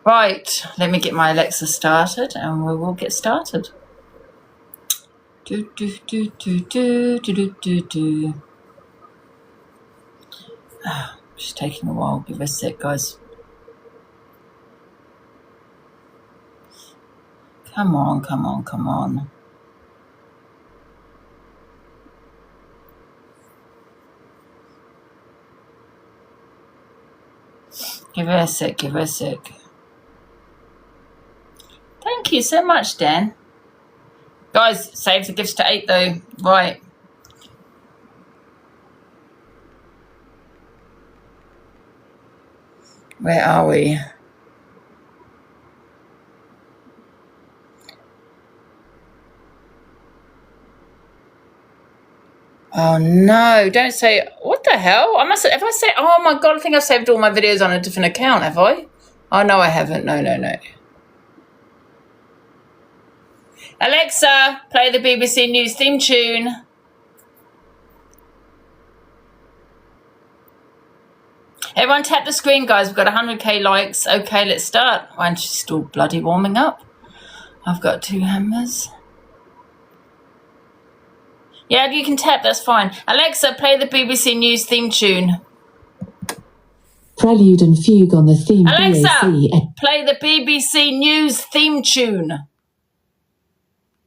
Right, let me get my Alexa started and we will get started. Do, do, do, do, do, do, do, do, do. Just taking a while. Give us a sec, guys. Come on, come on, come on. Give her a sec, give her a sec. Thank you so much, Dan. Guys, save the gifts to 8 though. Right. Where are we? Oh no, don't say, what the hell? If I say, oh my God, I think I've saved all my videos on a different account, have I? Oh no, I haven't. No. Alexa, play the BBC News theme tune. Everyone tap the screen, guys. We've got 100k likes. Okay, let's start. I'm still bloody warming up. I've got 2 hammers. Yeah, you can tap, that's fine. Alexa, play the BBC News theme tune. Prelude and fugue on the theme. Alexa, play the BBC News theme tune.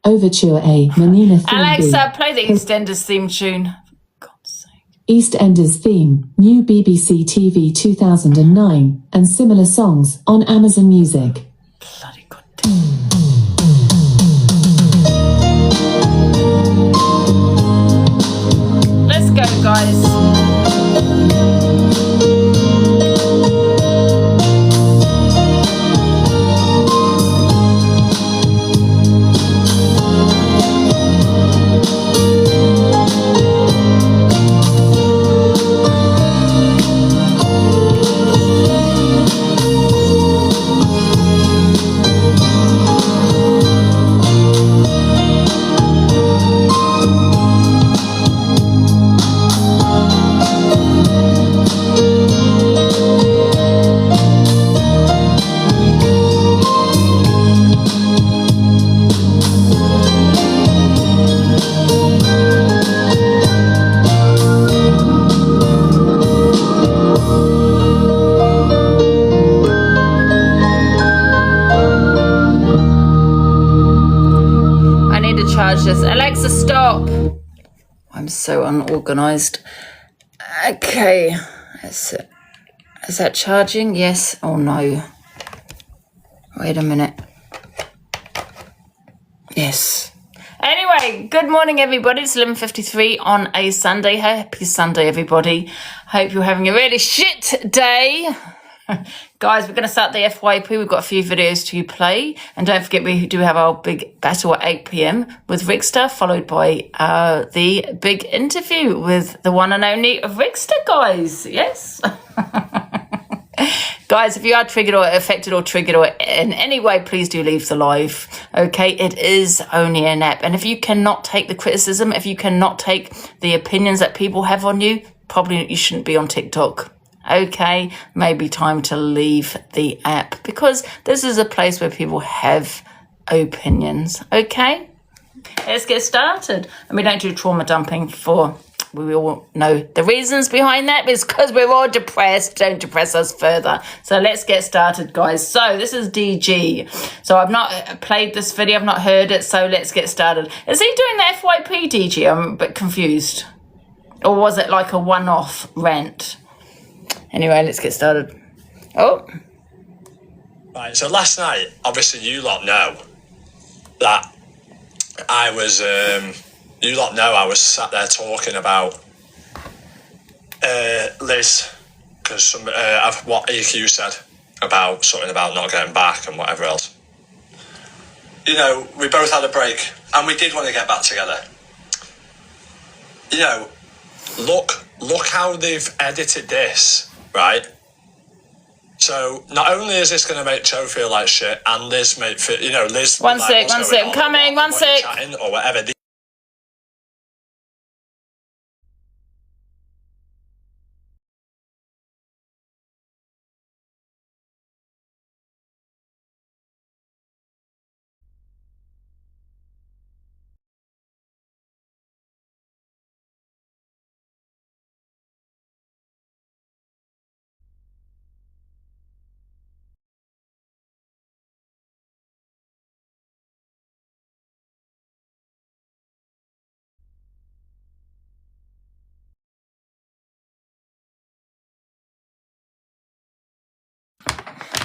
Overture A, Menina theme. Alexa, B. play the EastEnders theme tune. For God's sake. EastEnders theme, new BBC TV 2009, and similar songs on Amazon Music. Bloody goddamn. Let's go, guys. Alexa, stop. I'm so unorganized. Okay. Is that charging? Yes or no? Wait a minute. Yes. Anyway, good morning, everybody. It's 11:53 on a Sunday. Happy Sunday, everybody. Hope you're having a really shit day. Guys, we're going to start the FYP. We've got a few videos to play. And don't forget, we do have our big battle at 8 p.m. with Rickster, followed by the big interview with the one and only Rickster, guys. Yes. Guys, if you are triggered or affected or triggered or in any way, please do leave the live. Okay, it is only an app. And if you cannot take the criticism, if you cannot take the opinions that people have on you, probably you shouldn't be on TikTok. Okay, maybe time to leave the app because this is a place where people have opinions. Okay, let's get started. And we don't do trauma dumping we all know the reasons behind that, is because we're all depressed. Don't depress us further. So let's get started, guys. So this is DG. So I've not played this video. I've not heard it. So let's get started. Is he doing the FYP, DG? I'm a bit confused. Or was it like a one-off rant? Anyway, let's get started. Oh. Right, so last night, obviously you lot know that I was, I was sat there talking about Liz, because of what EQ said about something about not getting back and whatever else. You know, we both had a break and we did want to get back together. You know, look how they've edited this. Right, so not only is this going to make Joe feel like shit, and Liz make feel, Liz. One sec, I'm coming. One sec. Or whatever.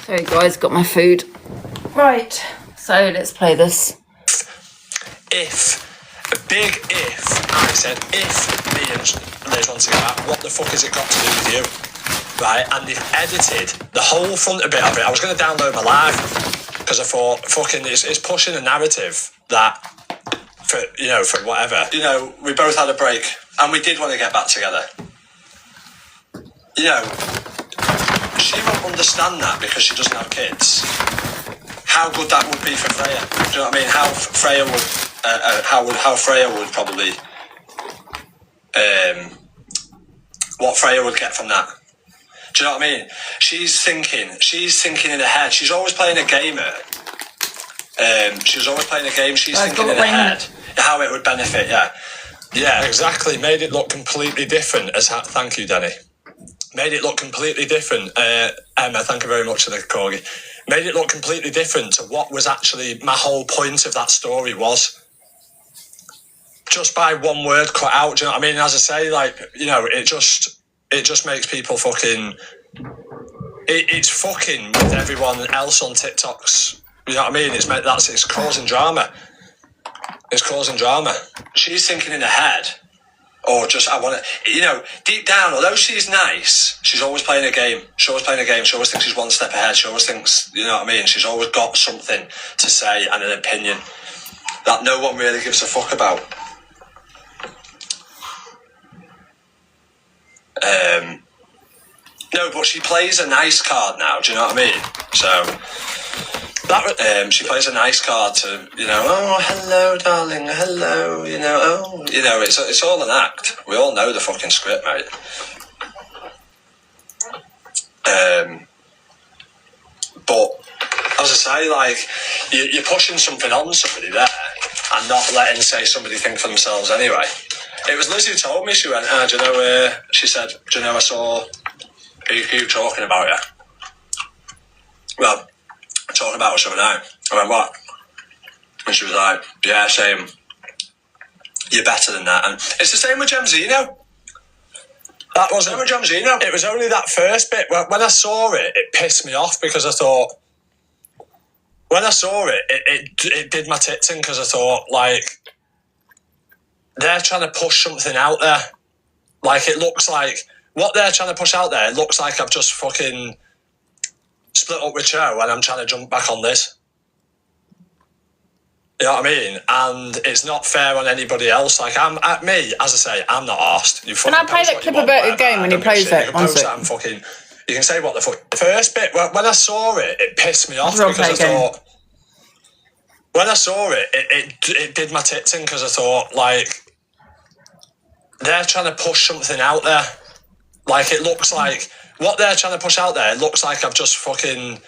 Sorry guys, got my food. Right, so let's play this. If, a big if, I said, if me and Liz want to go out, what the fuck has it got to do with you? Right, and they've edited the whole front bit of it. I was going to download my live, because I thought, fucking, it's pushing a narrative that, for whatever. You know, we both had a break, and we did want to get back together. You know, she won't understand that because she doesn't have kids. How good that would be for Freya. Do you know what I mean? How Freya would probably what Freya would get from that. Do you know what I mean? She's thinking in her head. She's always playing a gamer. She's always playing a game. She's thinking in her head how it would benefit. Yeah, exactly. Made it look completely different. Thank you, Danny. Made it look completely different. Emma, thank you very much for the corgi. Made it look completely different to what was actually my whole point of that story was. Just by one word cut out, do you know what I mean? As I say, like, you know, it just makes people fucking... It's fucking with everyone else on TikToks. You know what I mean? It's causing drama. It's causing drama. She's thinking in her head, or just, I want to... You know, deep down, although she's nice, she's always playing a game. She always thinks she's one step ahead. She always thinks, you know what I mean? She's always got something to say and an opinion that no one really gives a fuck about. No, but she plays a nice card now, do you know what I mean? So, that she plays a nice card to, you know, oh, hello, darling, hello, you know, oh, you know, it's all an act. We all know the fucking script, mate. But, as I say, like, you're pushing something on somebody there and not letting, say, somebody think for themselves anyway. It was Liz who told me. She went, do you know, she said, do you know, I saw you talking about you. Well, talking about us the other night. I went, what? And she was like, yeah, same. You're better than that. And it's the same with Gemzino. That wasn't with Gemzino. It was only that first bit. When I saw it, it pissed me off because I thought, when I saw it, it did my tits in because I thought, like, they're trying to push something out there. Like, it looks like, what they're trying to push out there, it looks like I've just fucking split up with Cho and I'm trying to jump back on this. You know what I mean? And it's not fair on anybody else. Like, as I say, I'm not arsed. Can I play that clip about your game when he plays it? You can say what the fuck. The first bit, when I saw it, it pissed me off because I thought, when I saw it, it did my tits in because I thought, like, they're trying to push something out there. Like, it looks like, what they're trying to push out there, it looks like I've just fucking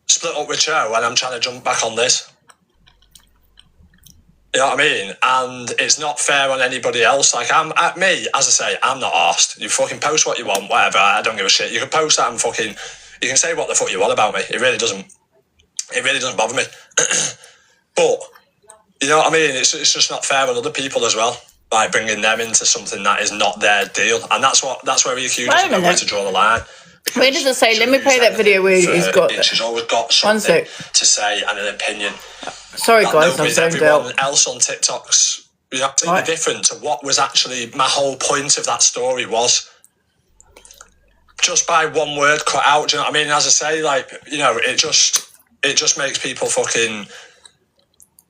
split up with Cho and I'm trying to jump back on this. You know what I mean? And it's not fair on anybody else. Like, as I say, I'm not arsed. You fucking post what you want, whatever, I don't give a shit. You can post that and fucking, you can say what the fuck you want about me. It really doesn't bother me. But, you know what I mean? It's just not fair on other people as well. Like, bringing them into something that is not their deal. And that's where he accused us of where to draw the line. Where does it say? Let me play that video where he's got... She's always got something to say and an opinion. Sorry, guys, I'm zoned out. Everyone else on TikToks, you know, completely different to what was actually my whole point of that story was. Just by one word cut out, do you know what I mean? As I say, like, you know, it just makes people fucking...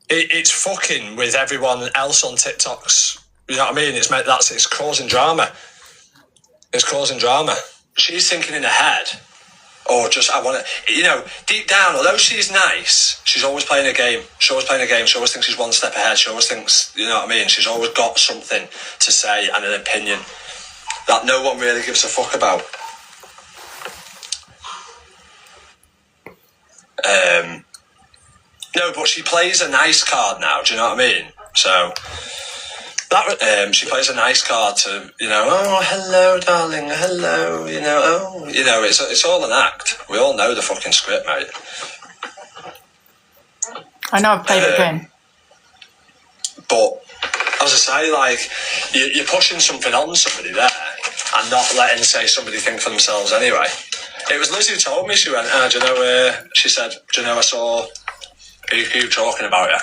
It's fucking with everyone else on TikToks. You know what I mean? It's causing drama. It's causing drama. She's thinking in her head, or just, I want to, you know, deep down, although she's nice, she's always playing a game. She always thinks she's one step ahead. She always thinks, you know what I mean? She's always got something to say and an opinion that no one really gives a fuck about. No, but she plays a nice card now, do you know what I mean? So, she plays a nice card to, you know, oh, hello, darling, hello, you know, oh, you know, it's all an act. We all know the fucking script, mate. I know, I've played it again. But, as I say, like, you're pushing something on somebody there and not letting, say, somebody think for themselves anyway. It was Liz who told me. She went, do you know, she said, do you know, I saw you talking about it.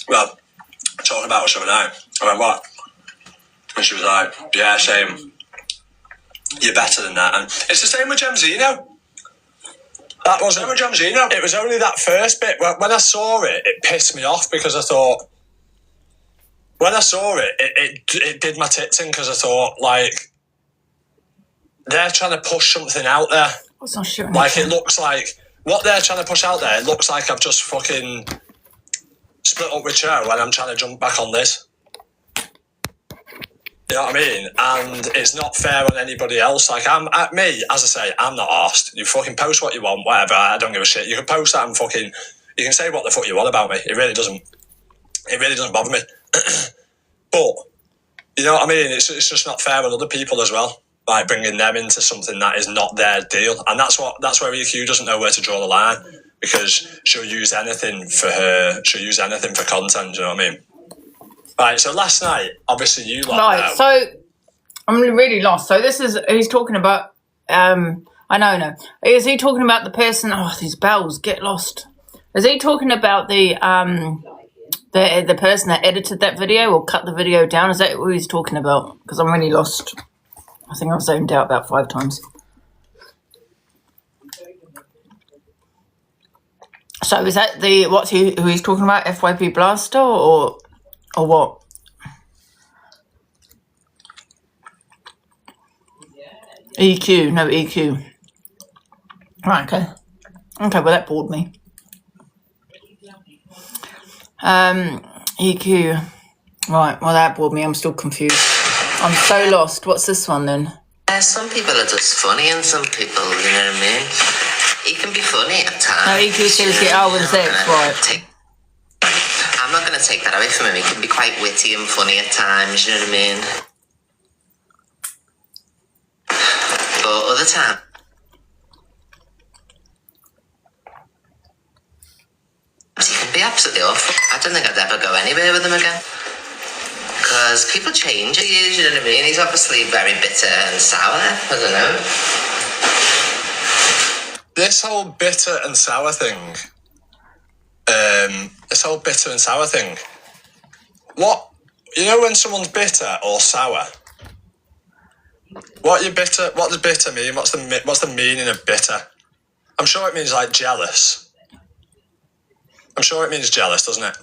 Well, talking about it the other night. I went, what? And she was like, yeah, same. You're better than that. And it's the same with Gemzino. That wasn't with Gemzino. It was only that first bit. When I saw it, it pissed me off because I thought, when I saw it, it did my tits in because I thought, like, they're trying to push something out there. What's not sure? Like, it looks like, what they're trying to push out there, it looks like I've just fucking split up with Cho and I'm trying to jump back on this. You know what I mean? And it's not fair on anybody else. Like, me, as I say, I'm not arsed. You fucking post what you want, whatever, I don't give a shit. You can post that and fucking, you can say what the fuck you want about me. It really doesn't bother me. But, you know what I mean? It's just not fair on other people as well. Like, bringing them into something that is not their deal. And that's where EQ doesn't know where to draw the line. Because she'll use anything for content, do you know what I mean? Right, so last night, obviously you Right, so I'm really lost. So he's talking about, I know. Is he talking about the person, these bells, get lost. Is he talking about the person that edited that video or cut the video down? Is that what he's talking about? Because I'm really lost. I think I've zoned out about 5 times. So is that who he's talking about? FYP Blaster or what? EQ, no EQ. Right, okay. Okay, well that bored me. EQ. Right, well that bored me. I'm still confused. I'm so lost. What's this one then? Some people are just funny and some people, you know what I mean? He can be funny at times. No, EQ says get out with sex, right? I'm not going to take that away from him. He can be quite witty and funny at times, you know what I mean? But other times, he can be absolutely awful. I don't think I'd ever go anywhere with him again. Because people change at years, you know what I mean? He's obviously very bitter and sour. I don't know. This whole bitter and sour thing. What, you know, when someone's bitter or sour? What does bitter mean? What's the meaning of bitter? I'm sure it means like jealous. I'm sure it means jealous, doesn't it?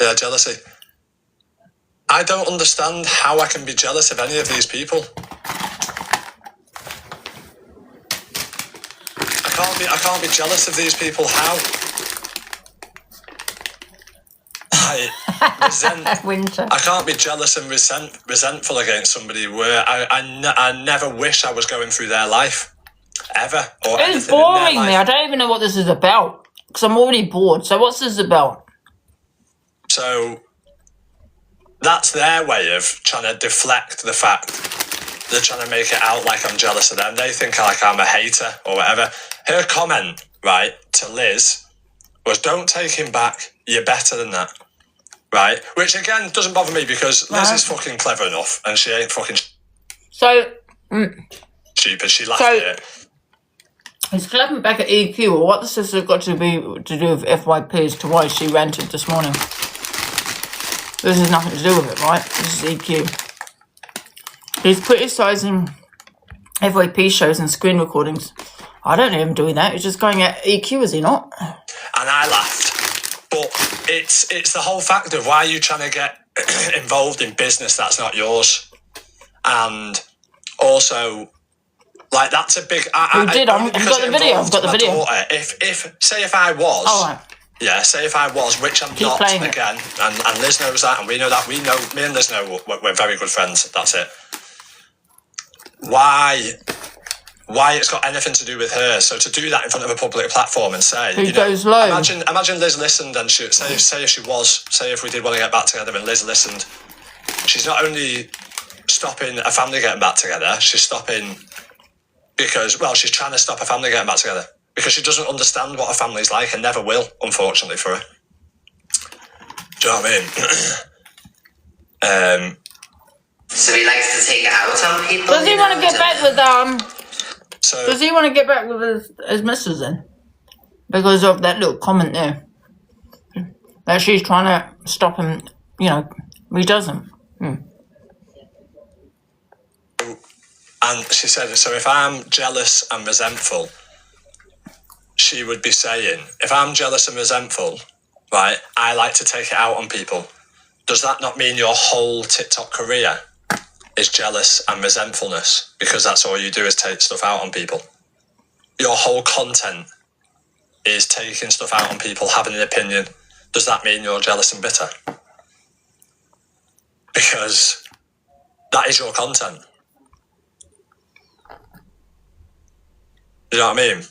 Yeah, jealousy. I don't understand how I can be jealous of any of these people. I can't be jealous of these people. How? Winter. I can't be jealous and resentful against somebody where I never wish I was going through their life. Ever. Or it's boring me. I don't even know what this is about. Because I'm already bored. So what's this about? So that's their way of trying to deflect the fact. They're trying to make it out like I'm jealous of them. They think like I'm a hater or whatever. Her comment, right, to Liz was, don't take him back. You're better than that. Right? Which, again, doesn't bother me because Liz is fucking clever enough and she ain't fucking stupid. She laughed at it. He's clapping back at EQ, or what this has got to do with FYP as to why she ranted this morning. This has nothing to do with it, right? This is EQ. He's criticising FYP shows and screen recordings. I don't know him doing that. He's just going at EQ, is he not? And I laughed. But it's the whole fact of why are you trying to get involved in business that's not yours? And also, like, that's a big... I've got the video. I've got the video. Daughter, if I was... All right. Yeah, say if I was, which I'm not, again, and Liz knows that, and we know that, me and Liz know we're very good friends, that's it. Why it's got anything to do with her? So to do that in front of a public platform and say... Who goes low? Imagine Liz listened and say if we did want to get back together and Liz listened, she's not only stopping a family getting back together, she's stopping because, well, she's trying to stop a family getting back together. Because she doesn't understand what a family's like and never will, unfortunately, for her. Do you know what I mean? So he likes to take it out on people. Does he want to get back with So Does he want to get back with his missus then? Because of that little comment there, that she's trying to stop him. You know, he doesn't. And she said, so if I'm jealous and resentful, she would be saying, if I'm jealous and resentful, right, I like to take it out on people. Does that not mean your whole TikTok career is jealous and resentfulness? Because that's all you do is take stuff out on people. Your whole content is taking stuff out on people, having an opinion. Does that mean you're jealous and bitter? Because that is your content. You know what I mean?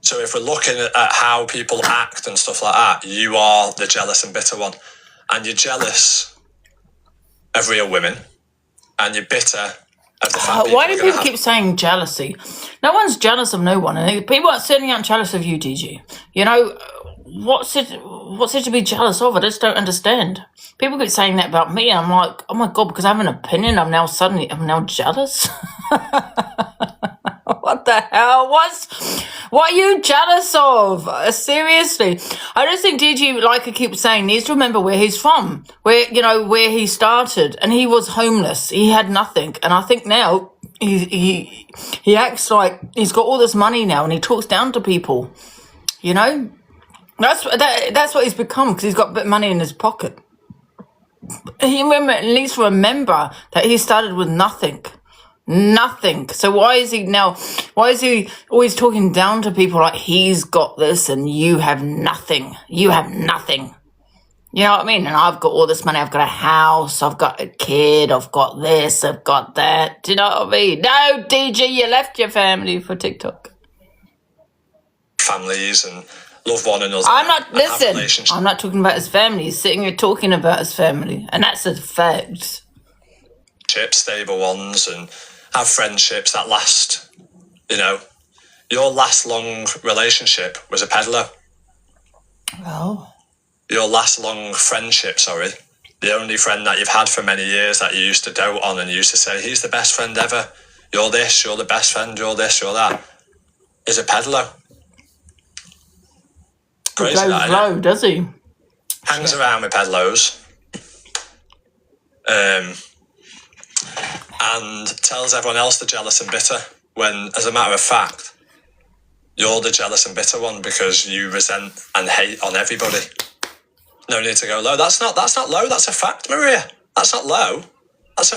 So if we're looking at how people act and stuff like that, you are the jealous and bitter one. And you're jealous of real women, and you're bitter of the fact Why do people keep saying jealousy? No one's jealous of no one, and people certainly aren't jealous of you, DG. You know, what's it to be jealous of? I just don't understand. People keep saying that about me, and I'm like, oh my God, because I have an opinion, I'm now jealous. What the hell? What are you jealous of? Seriously. I just think DG, like I keep saying, needs to remember where he's from, where he started, and he was homeless. He had nothing. And I think now he acts like he's got all this money now, and he talks down to people. You know? That's what he's become, because he's got a bit of money in his pocket. He needs to remember that he started with nothing. Nothing. So why is he always talking down to people like he's got this and you have nothing? You have nothing. You know what I mean? And I've got all this money. I've got a house. I've got a kid. I've got this. I've got that. Do you know what I mean? No, DG, you left your family for TikTok. Families and love one another. I'm not talking about his family. He's sitting here talking about his family. And that's a fact. Stable ones, and have friendships that last. You know, your last long relationship was a peddler. Oh. Your last long friendship, the only friend that you've had for many years that you used to dote on and used to say, he's the best friend ever. You're this, you're the best friend, you're this, you're that, is a peddler. Crazy he goes low, does he? Hangs around with pedlos. And tells everyone else they're jealous and bitter, when, as a matter of fact, you're the jealous and bitter one because you resent and hate on everybody. No need to go low. That's not low. That's a fact, Maria. That's not low.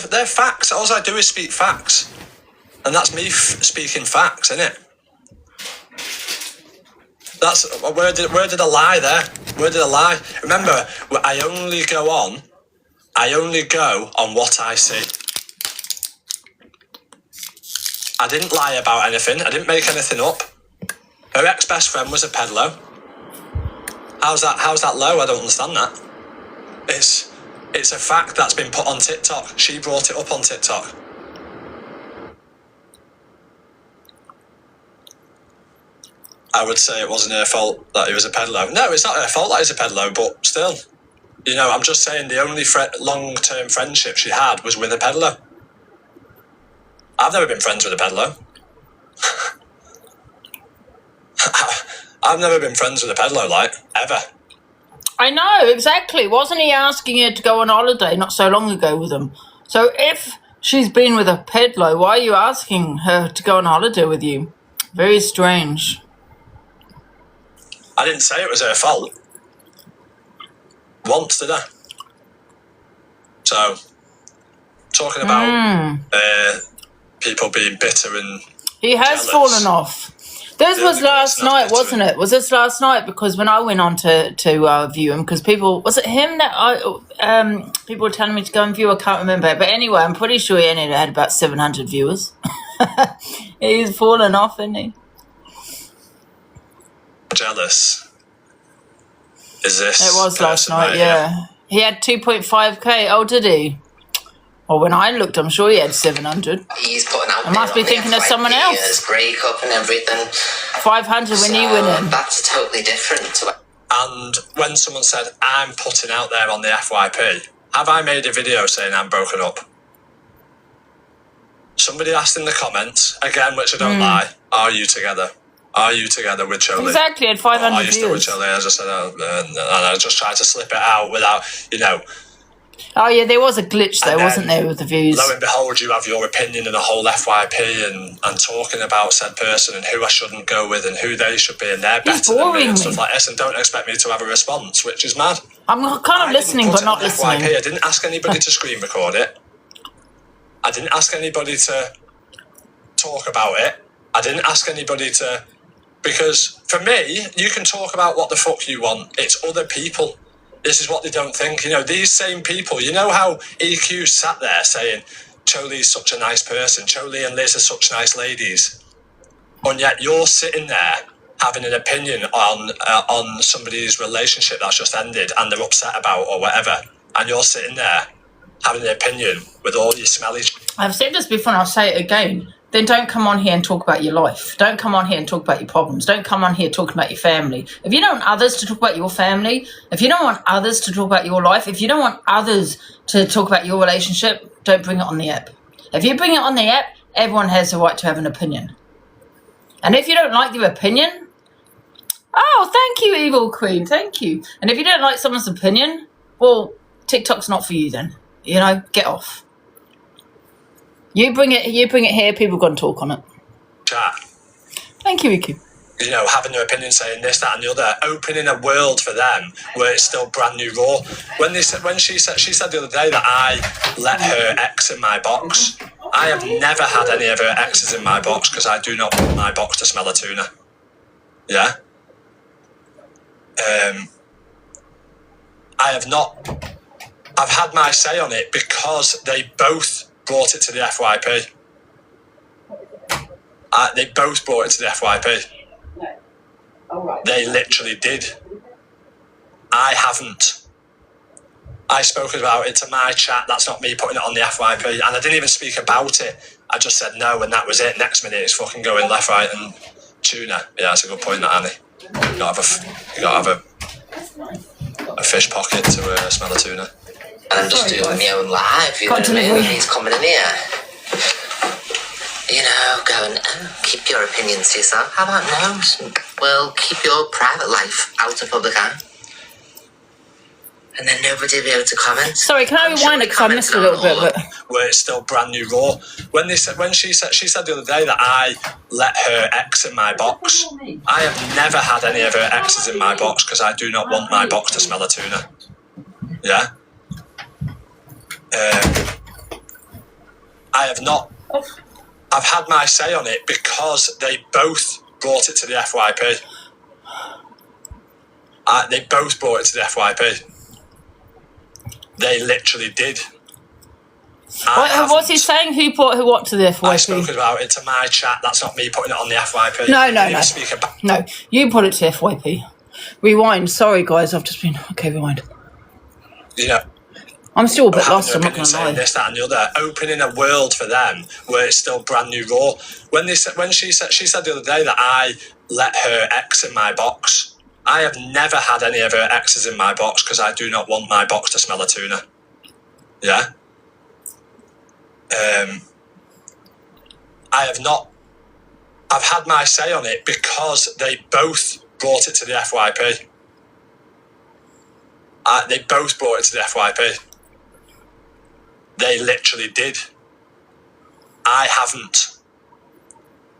They're facts. All I do is speak facts, and that's me speaking facts, isn't it? That's where did I lie there? Where did I lie? Remember, I only go on what I see. I didn't lie about anything. I didn't make anything up. Her ex-best friend was a peddler. How's that low? I don't understand that. It's a fact that's been put on TikTok. She brought it up on TikTok. I would say it wasn't her fault that he was a peddler. No, it's not her fault that he's a peddler, but still. You know, I'm just saying the only long-term friendship she had was with a peddler. I've never been friends with a peddler. I've never been friends with a peddler, ever. I know, exactly. Wasn't he asking her to go on holiday not so long ago with him? So if she's been with a peddler, why are you asking her to go on holiday with you? Very strange. I didn't say it was her fault. Once, did I? So, talking about people being bitter and he has jealous. fallen off. This was last night, wasn't it? Was this last night? Because when I went on to view him, because was it him that people were telling me to go and view? I can't remember. But anyway, I'm pretty sure he only had about 700 viewers. He's fallen off, isn't he? Jealous. Is this? It was last night, yeah. He had 2.5k. Oh, did he? Well, when I looked, I'm sure he had 700. He's putting out. I must be thinking of someone else. His breakup and everything. 500 when you went in. That's totally different to. And when someone said, I'm putting out there on the FYP, have I made a video saying I'm broken up? Somebody asked in the comments, again, which I don't lie, are you together? Are you together with Jolie? Exactly, at 500 Are you still with views. Jolie? As I said, and I just tried to slip it out without, you know. Oh yeah, there was a glitch there, wasn't there, with the views? Lo and behold, you have your opinion and a whole FYP and talking about said person and who I shouldn't go with and who they should be and they're better than me and stuff like this, and don't expect me to have a response, which is mad. I'm kind of listening, but not listening. FYP. I didn't ask anybody to screen record it. I didn't ask anybody to talk about it. I didn't ask anybody to... Because for me, you can talk about what the fuck you want. It's other people. This is what they don't think. You know, these same people, you know how EQ sat there saying, Jolie's such a nice person, Jolie and Liz are such nice ladies. And yet you're sitting there having an opinion on somebody's relationship that's just ended and they're upset about or whatever. And you're sitting there having an opinion with all your smelly... I've said this before and I'll say it again. Then don't come on here and talk about your life. Don't come on here and talk about your problems. Don't come on here talking about your family. If you don't want others to talk about your family, if you don't want others to talk about your life, if you don't want others to talk about your relationship, don't bring it on the app. If you bring it on the app, everyone has the right to have an opinion. And if you don't like their opinion, oh, thank you, Evil Queen, thank you. And if you don't like someone's opinion, well, TikTok's not for you then. You know, get off. You bring it here, people are going to talk on it. Chat. Thank you, Iki. You know, having their opinion, saying this, that, and the other, opening a world for them where it's still brand new raw. She said the other day that I let her ex in my box. I have never had any of her exes in my box because I do not want my box to smell of tuna. Yeah. I have not. I've had my say on it because they both brought it to the FYP. They both brought it to the FYP. They literally did. I haven't. I spoke about it to my chat. That's not me putting it on the FYP. And I didn't even speak about it. I just said no, and that was it. Next minute, it's fucking going left, right, and tuna. Yeah, that's a good point, that, Annie. You gotta have a fish pocket to smell a tuna. And I'm just doing my own live, you know what I mean? And he's coming in here. You know, going, keep your opinions to yourself. How about no? Well, keep your private life out of public eye. And then nobody will be able to comment. Sorry, can I rewind it because I missed a little bit? But... Where it's still brand new raw. She said the other day that I let her ex in my box. I have never had any of her exes in my box because I do not want my box to smell of tuna. Yeah. I have not. I've had my say on it because they both brought it to the FYP. They both brought it to the FYP. They literally did. What's he saying? Who brought what to the FYP? I spoke about it to my chat. That's not me putting it on the FYP. No, you put it to FYP. Rewind. Sorry, guys. I've just been... Okay, rewind. You know... I'm still a bit lost, I'm not going to lie. This, that, and the other, opening a world for them where it's still brand new raw. She said the other day that I let her ex in my box. I have never had any of her exes in my box because I do not want my box to smell of tuna. Yeah. I have not. I've had my say on it because they both brought it to the FYP. They both brought it to the FYP. They literally did. I haven't.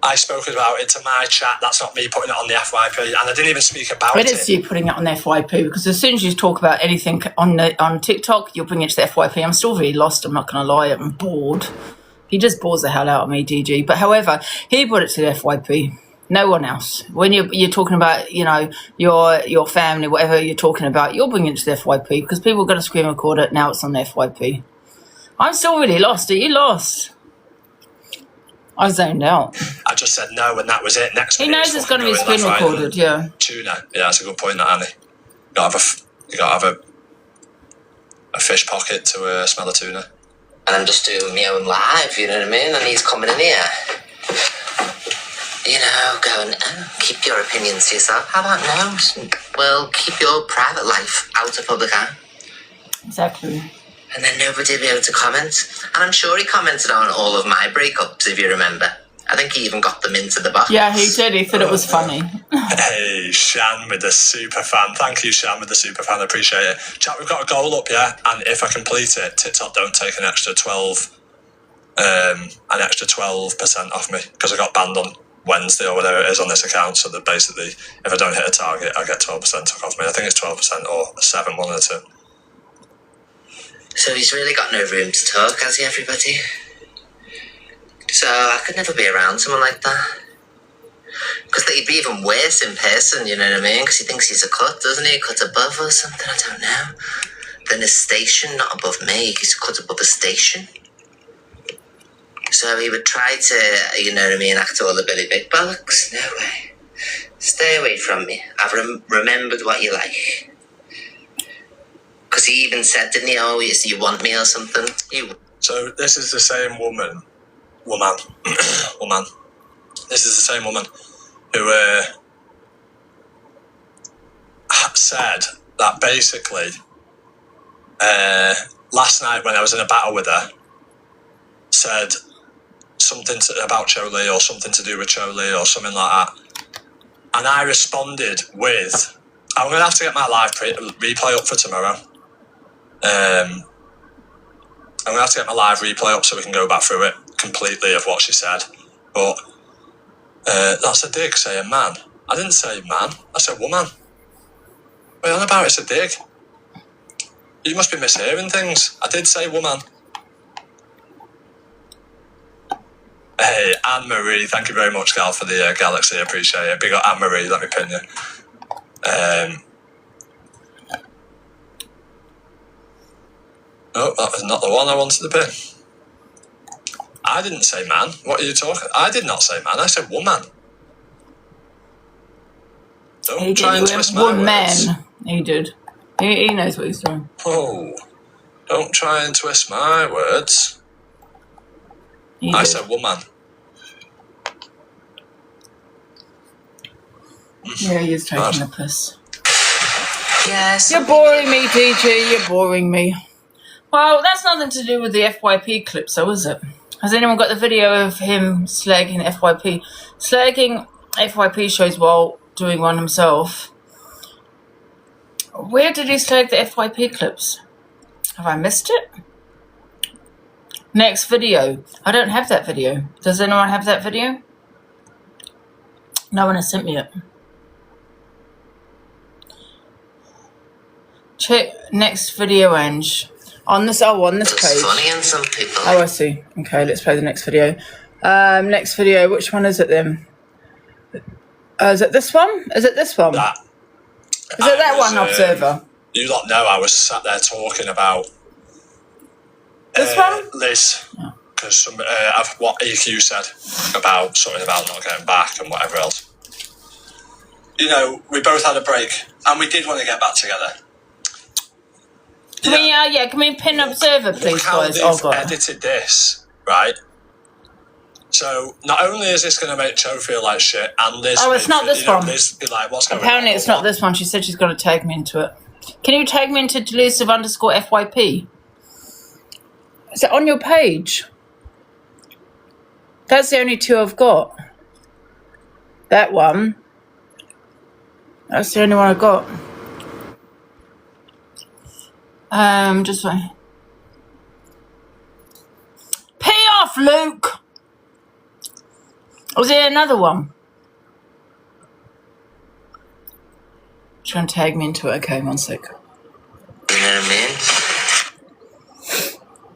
I spoke about it to my chat. That's not me putting it on the FYP. And I didn't even speak about it. It is you putting it on the FYP because as soon as you talk about anything on TikTok, you'll bring it to the FYP. I'm still really lost. I'm not going to lie. I'm bored. He just bores the hell out of me, DG. But however, he put it to the FYP. No one else. When you're talking about, you know, your family, whatever you're talking about, you'll bring it to the FYP because people are going to screen record it. Now it's on the FYP. I'm still really lost. Are you lost? I zoned out. I just said no, and that was it. Next minute, he knows it's going to be screen recorded. Yeah. Tuna. Yeah, that's a good point, that, Annie. You got to have a fish pocket to smell a tuna. And I'm just doing my own live. You know what I mean? And he's coming in here. you know, go and keep your opinions to yourself. How about no? Well, keep your private life out of public eye. Exactly. And then nobody will be able to comment. And I'm sure he commented on all of my breakups, if you remember. I think he even got them into the box. Yeah, he did. He thought it was funny. Hey, Shan with the super fan. Thank you, Shan with the super fan. I appreciate it. Chat, we've got a goal up, yeah? And if I complete it, TikTok don't take an extra 12% off me, because I got banned on Wednesday or whatever it is on this account. So that basically, if I don't hit a target, I get 12% took off me. I think it's 12% or 7, one of the two. So he's really got no room to talk, has he, everybody? So I could never be around someone like that. Because he'd be even worse in person, you know what I mean? Because he thinks he's a cut, doesn't he? A cut above or something, I don't know. Then a station, not above me. He's a cut above a station. So he would try to, you know what I mean, act all the Billy Big Bollocks. No way. Stay away from me. I've remembered what you like. Because he even said, didn't he, oh, you want me or something? So this is the same woman. This is the same woman who said that basically last night when I was in a battle with her, said something about Chole or something to do with Chole or something like that. And I responded with, I'm going to have to get my live replay up for tomorrow. I'm going to have to get my live replay up so we can go back through it completely of what she said. But that's a dig, saying man. I didn't say man, I said woman. What are you on about? It's a dig. You must be mishearing things. I did say woman. Hey, Anne-Marie, thank you very much, Gal, for the Galaxy. I appreciate it. Big up Anne-Marie, let me pin you. Oh, that was not the one I wanted to pin. I didn't say man. What are you talking? I did not say man. I said woman. Don't try and twist my words. He did. He knows what he's doing. Oh, don't try and twist my words. I said woman. Yeah, he's taking the piss. Yes. You're boring me, DJ. You're boring me. Well, that's nothing to do with the FYP clips, though, is it? Has anyone got the video of him slagging FYP? Slagging FYP shows while doing one himself. Where did he slag the FYP clips? Have I missed it? Next video. I don't have that video. Does anyone have that video? No one has sent me it. Check next video, Ange. On this page. Funny in some people. Oh, I see. Okay, let's play the next video. Next video. Which one is it then? Is it this one? Is it this one? That. Is it that one, Observer? You lot know I was sat there talking about this one? Liz. Because of what EQ said about something about not getting back and whatever else. You know, we both had a break and we did want to get back together. Can we pin Observer, please, guys? Oh, God. Edited this, right? So not only is this going to make Cho feel like shit, and Liz... Oh, it's not this one. Liz be like, what's going on? Apparently it's not this one. She said she's going to tag me into it. Can you tag me into Delusive _FYP? Is it on your page? That's the only two I've got. That one. That's the only one I've got. Just wait. Pay off, Luke! Was there another one? She's going to tag me into it. Okay, one sec. You know what I mean?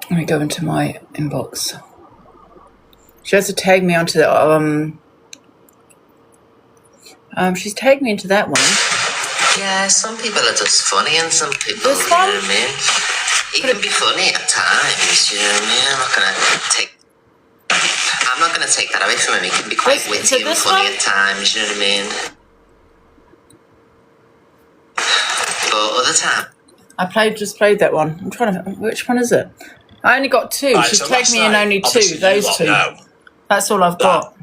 Let me go into my inbox. She has to tag me onto the... she's tagged me into that one. Yeah, some people are just funny and some people, this you one? know what I mean? He can be funny at times, you know what I mean? I'm not going to take that away from him. He can be quite witty and funny at times, you know what I mean? But other times... I just played that one. I'm trying to... Which one is it? I only got two. Right, She's so tagged me in only two. Those two. Know that's all I've got.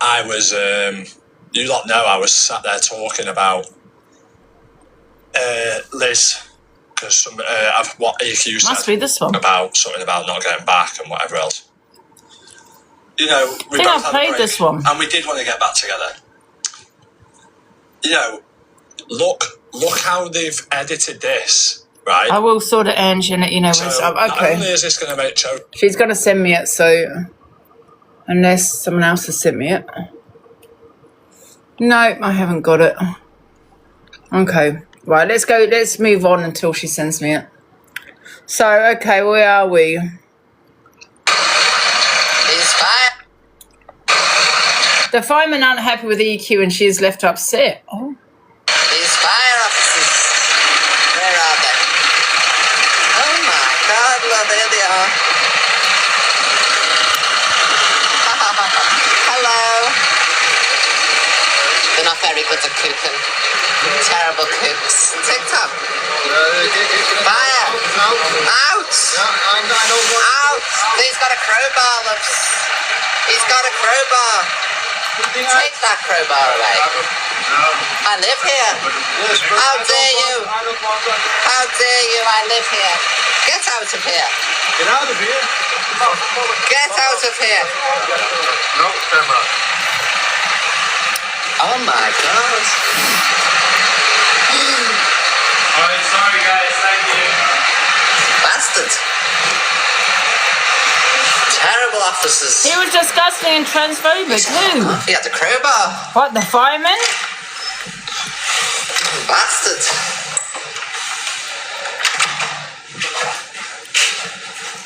I was, you lot know I was sat there talking about Liz, because what EQ said Must be this one. about something about not getting back and whatever else. You know, we I think both I had a played break, this one. and we did want to get back together. You know, look how they've edited this, right? I will sort it, Angie, and let you know when it's So up. not only Okay. is this going to make Joe... She's going to send me it, so... Unless someone else has sent me it. No, I haven't got it. Okay. Right, let's go. Let's move on until she sends me it. So, okay, where are we? He's fire. The firemen aren't happy with EQ and she is left upset. Oh. These fire officers. Where are they? Oh my God, well, there they are. Hello. They're not very good at cooking. Terrible cooks. TikTok. Fire. Out. Out. He's got a crowbar, loves. He's got a crowbar. Take that crowbar away. I live here. How dare you? How dare you? I live here. Get out of here. Get out of here. Get out of here. No, camera. Oh my God. Alright, sorry guys, thank you. Bastard. Terrible officers. He was disgusting and transphobic. Who? He had the crowbar. What, the fireman? Bastard.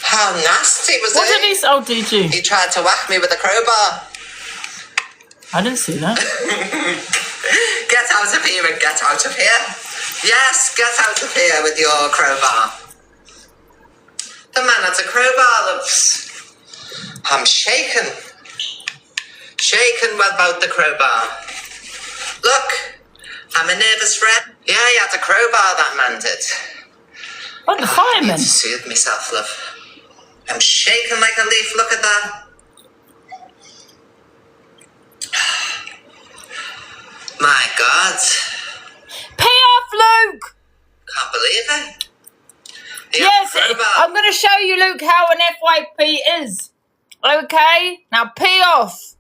How nasty was What he? did he say? Oh, did you? He tried to whack me with a crowbar. I didn't see that. Get out of here and get out of here. Yes, get out of here with your crowbar. The man has a crowbar, loves. I'm shaken. Shaken about the crowbar. Look, I'm a nervous wreck. Yeah, he had a crowbar, that man did. What, the I fireman? need to soothe myself, love. I'm shaking like a leaf, look at that. My God. Pay off, Luke! Can't believe it. He Yes, had a crowbar. I'm going to show you, Luke, how an FYP is. Okay? Now pee off.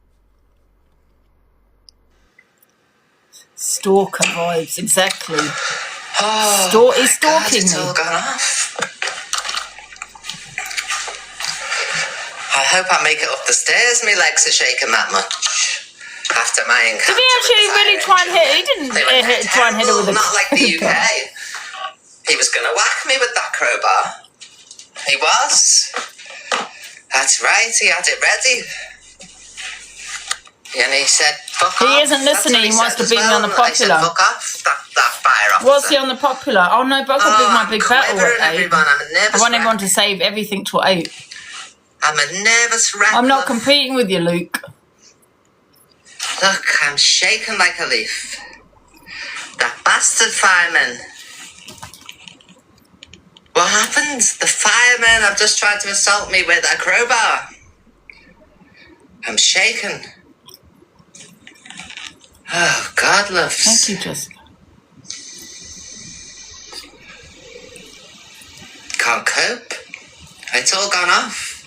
Stalker vibes, exactly. Oh, He's God, stalking it's me. all gone off. I hope I make it up the stairs. My legs are shaking that much. After my encounter Did he actually with the really fire try and hit? engine. He didn't They were try and hit her with a not like the crowbar. UK. He was going to whack me with that crowbar. He was. That's right, he had it ready. And he said, fuck off. He isn't That's listening, what he wants said to beat as me on the I said, popular. fuck off, that fire officer. Was he on the popular? Oh no, but I could do my big battle quivering, at 8. everyone. I'm a I nervous want wreck. everyone to save everything till 8. I'm a nervous wreck. I'm not love. competing with you, Luke. Look, I'm shaking like a leaf. That bastard fireman. What happened? The fireman have just tried to assault me with a crowbar. I'm shaken. Oh, God loves. Thank you, Jessica. Can't cope. It's all gone off.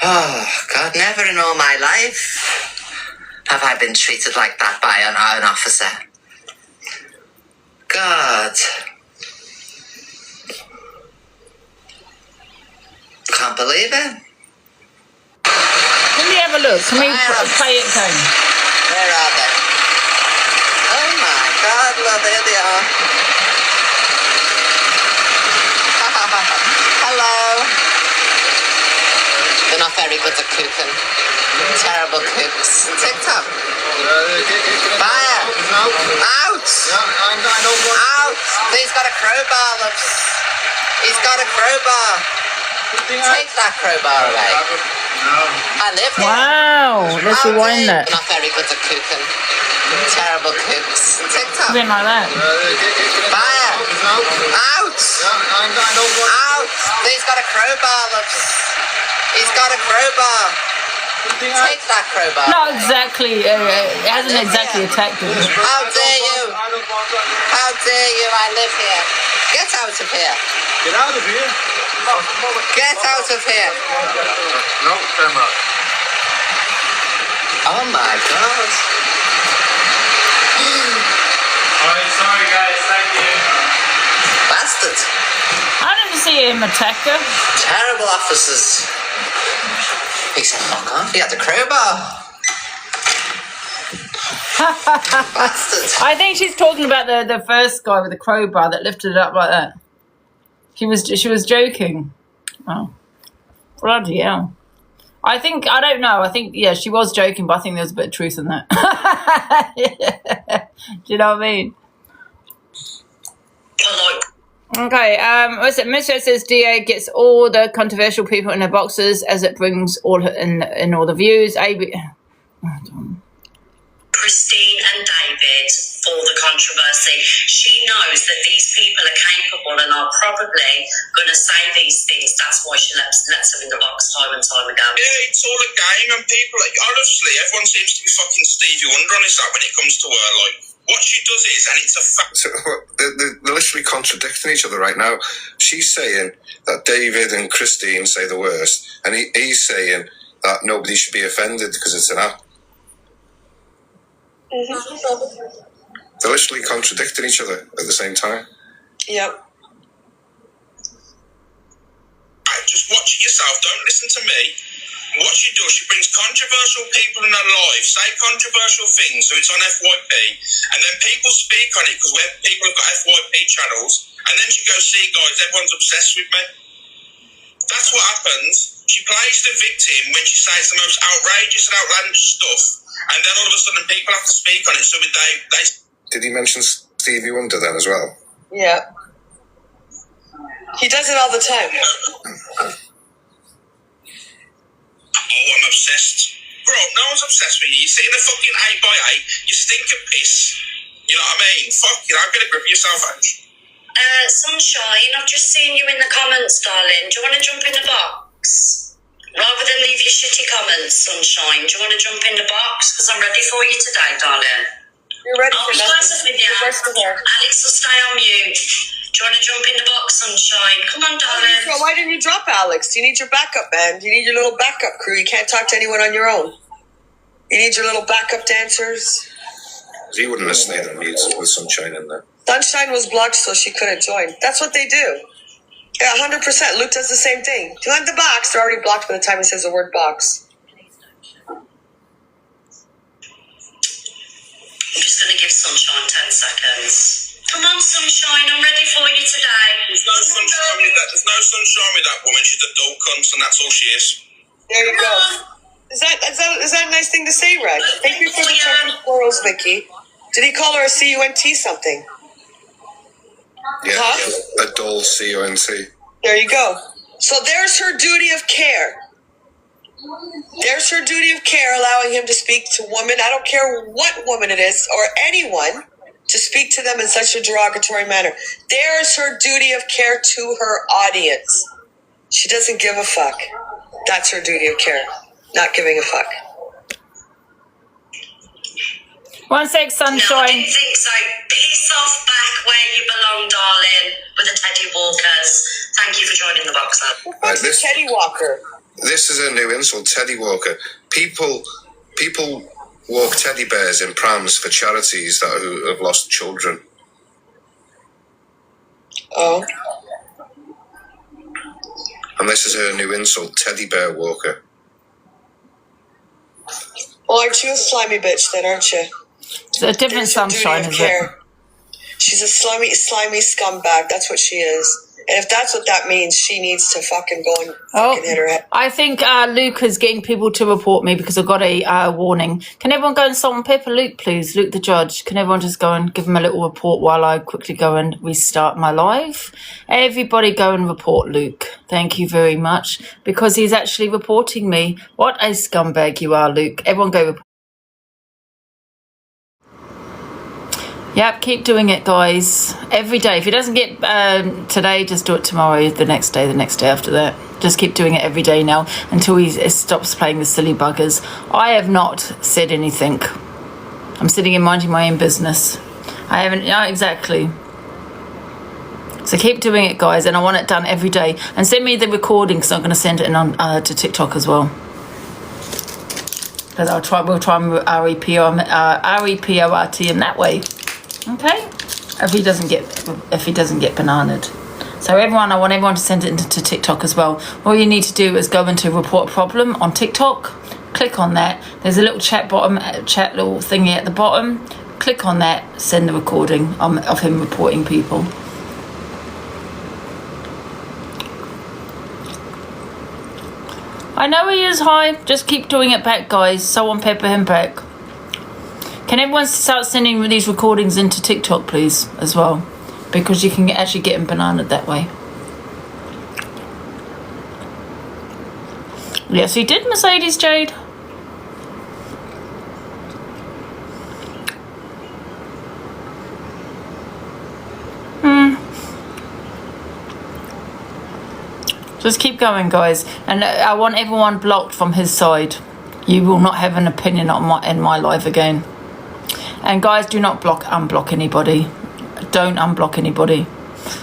Oh, God, never in all my life have I been treated like that by an officer. God. Can't believe it. Let me have a look. Can we play it again? Where are they? Oh my God, well, there they are. Hello. They're not very good at cooking. Terrible cooks. TikTok. Fire. Out. Out. He's got a crowbar, loves. He's got a crowbar. Take that crowbar away. I live here. Wow, let's How rewind dare- that. Not very good at cooking. Terrible cooks. TikTok. Something like that. Fire. Out. Out. He's got a crowbar, loves. He's got a crowbar. Take that crowbar. Not exactly. It hasn't exactly attacked him. How dare you? How dare you? I live here. Get out of here. Get out of here. Get out of here. No, camera. Oh my God. Alright, sorry guys, thank you. Bastard. I didn't see him attack her. Terrible officers. He said, fuck off. He had the crowbar. Bastard. I think she's talking about the first guy with the crowbar that lifted it up like that. She was joking. Oh, bloody hell! I don't know. I think she was joking, but I think there's a bit of truth in that. Do you know what I mean? Okay. What's it? Mr. says DA gets all the controversial people in their boxes as it brings all in all the views. Christine and David for the controversy. She knows that these people are capable and are probably going to say these things. That's why she lets them in the box time and time again. Yeah, it's all a game, and people, honestly, everyone seems to be fucking Stevie Wonder on his side when it comes to her. Like, what she does is, and it's a fact. So, they're literally contradicting each other right now. She's saying that David and Christine say the worst, and he's saying that nobody should be offended because it's an app. They're literally contradicting each other at the same time. Yep. Right, just watch it yourself. Don't listen to me. What she does, she brings controversial people in her life, say controversial things, so it's on FYP, and then people speak on it because people have got FYP channels, and then she goes, see guys, everyone's obsessed with me. That's what happens. She plays the victim when she says the most outrageous and outlandish stuff, and then all of a sudden people have to speak on it, so they... Did he mention Stevie Wonder then as well? Yeah. He does it all the time. Oh, I'm obsessed. Bro, no one's obsessed with you. You sit in a fucking 8x8, you stink of piss. You know what I mean? Fuck you, I'm going to grip yourself, Angie. Sunshine, I've just seen you in the comments, darling. Do you want to jump in the box? Rather than leave your shitty comments, Sunshine, do you want to jump in the box? Because I'm ready for you today, darling. You're ready I'll for be nothing. honest with you. Reverse the hair. Alex will stay on mute. Do you want to jump in the box, Sunshine? Come on, darling. Why didn't you drop Alex? You need your backup, man. You need your little backup crew. You can't talk to anyone on your own. You need your little backup dancers. He wouldn't have stayed on mute with Sunshine in there. Sunshine was blocked, so she couldn't join. That's what they do. Yeah, 100%. Luke does the same thing. Join the box. They're already blocked by the time he says the word box. I'm just going to give Sunshine 10 seconds. Come on, Sunshine, I'm ready for you today. There's no sunshine with that. There's no sunshine with that woman. She's a dull cunt, and that's all she is. There you go. Is that a nice thing to say, Red? Thank you for the chocolate florals, Vicky. Did he call her a CUNT something? Yeah, Huh? a dull CUNT. There you go. So there's her duty of care. There's her duty of care, allowing him to speak to women. I don't care what woman it is or anyone, to speak to them in such a derogatory manner. There's her duty of care to her audience. She doesn't give a fuck. That's her duty of care. Not giving a fuck. 1 sec, No, I Sunshine. didn't think so. Piss off back where you belong, darling, with the Teddy Walkers. Thank you for joining the box, lad. What's a Teddy Walker? This is a new insult, Teddy Walker. People walk teddy bears in prams for charities who have lost children. Oh. And this is her new insult, Teddy Bear Walker. Well, aren't you a slimy bitch then, aren't you? It's a different There's her duty Sunshine, of is it? care. She's a slimy scumbag. That's what she is. And if that's what that means, she needs to fucking go and fucking hit her head. I think Luke is getting people to report me because I've got a warning. Can everyone go and salt and pepper Luke, please? Luke the judge. Can everyone just go and give him a little report while I quickly go and restart my live? Everybody go and report Luke. Thank you very much. Because he's actually reporting me. What a scumbag you are, Luke. Everyone go report. Yep, keep doing it, guys. Every day. If it doesn't get today, just do it tomorrow, the next day after that. Just keep doing it every day now until he stops playing the silly buggers. I have not said anything. I'm sitting here minding my own business. I haven't, yeah, exactly. So keep doing it, guys, and I want it done every day. And send me the recording because I'm going to send it on to TikTok as well. Because we'll try and REPORT him that way. Okay, if he doesn't get bananaed. So everyone, I want everyone to send it into TikTok as well. All you need to do is go into report a problem on TikTok. Click on that. There's a little chat little thingy at the bottom. Click on that. Send the recording of him reporting people. I know he is high. Just keep doing it back, guys. Someone pepper him back. Can everyone start sending these recordings into TikTok, please, as well? Because you can actually get him bananaed that way. Yes, he did, Mercedes Jade. Just keep going, guys. And I want everyone blocked from his side. You will not have an opinion in my life again. And guys, do not unblock anybody. Don't unblock anybody.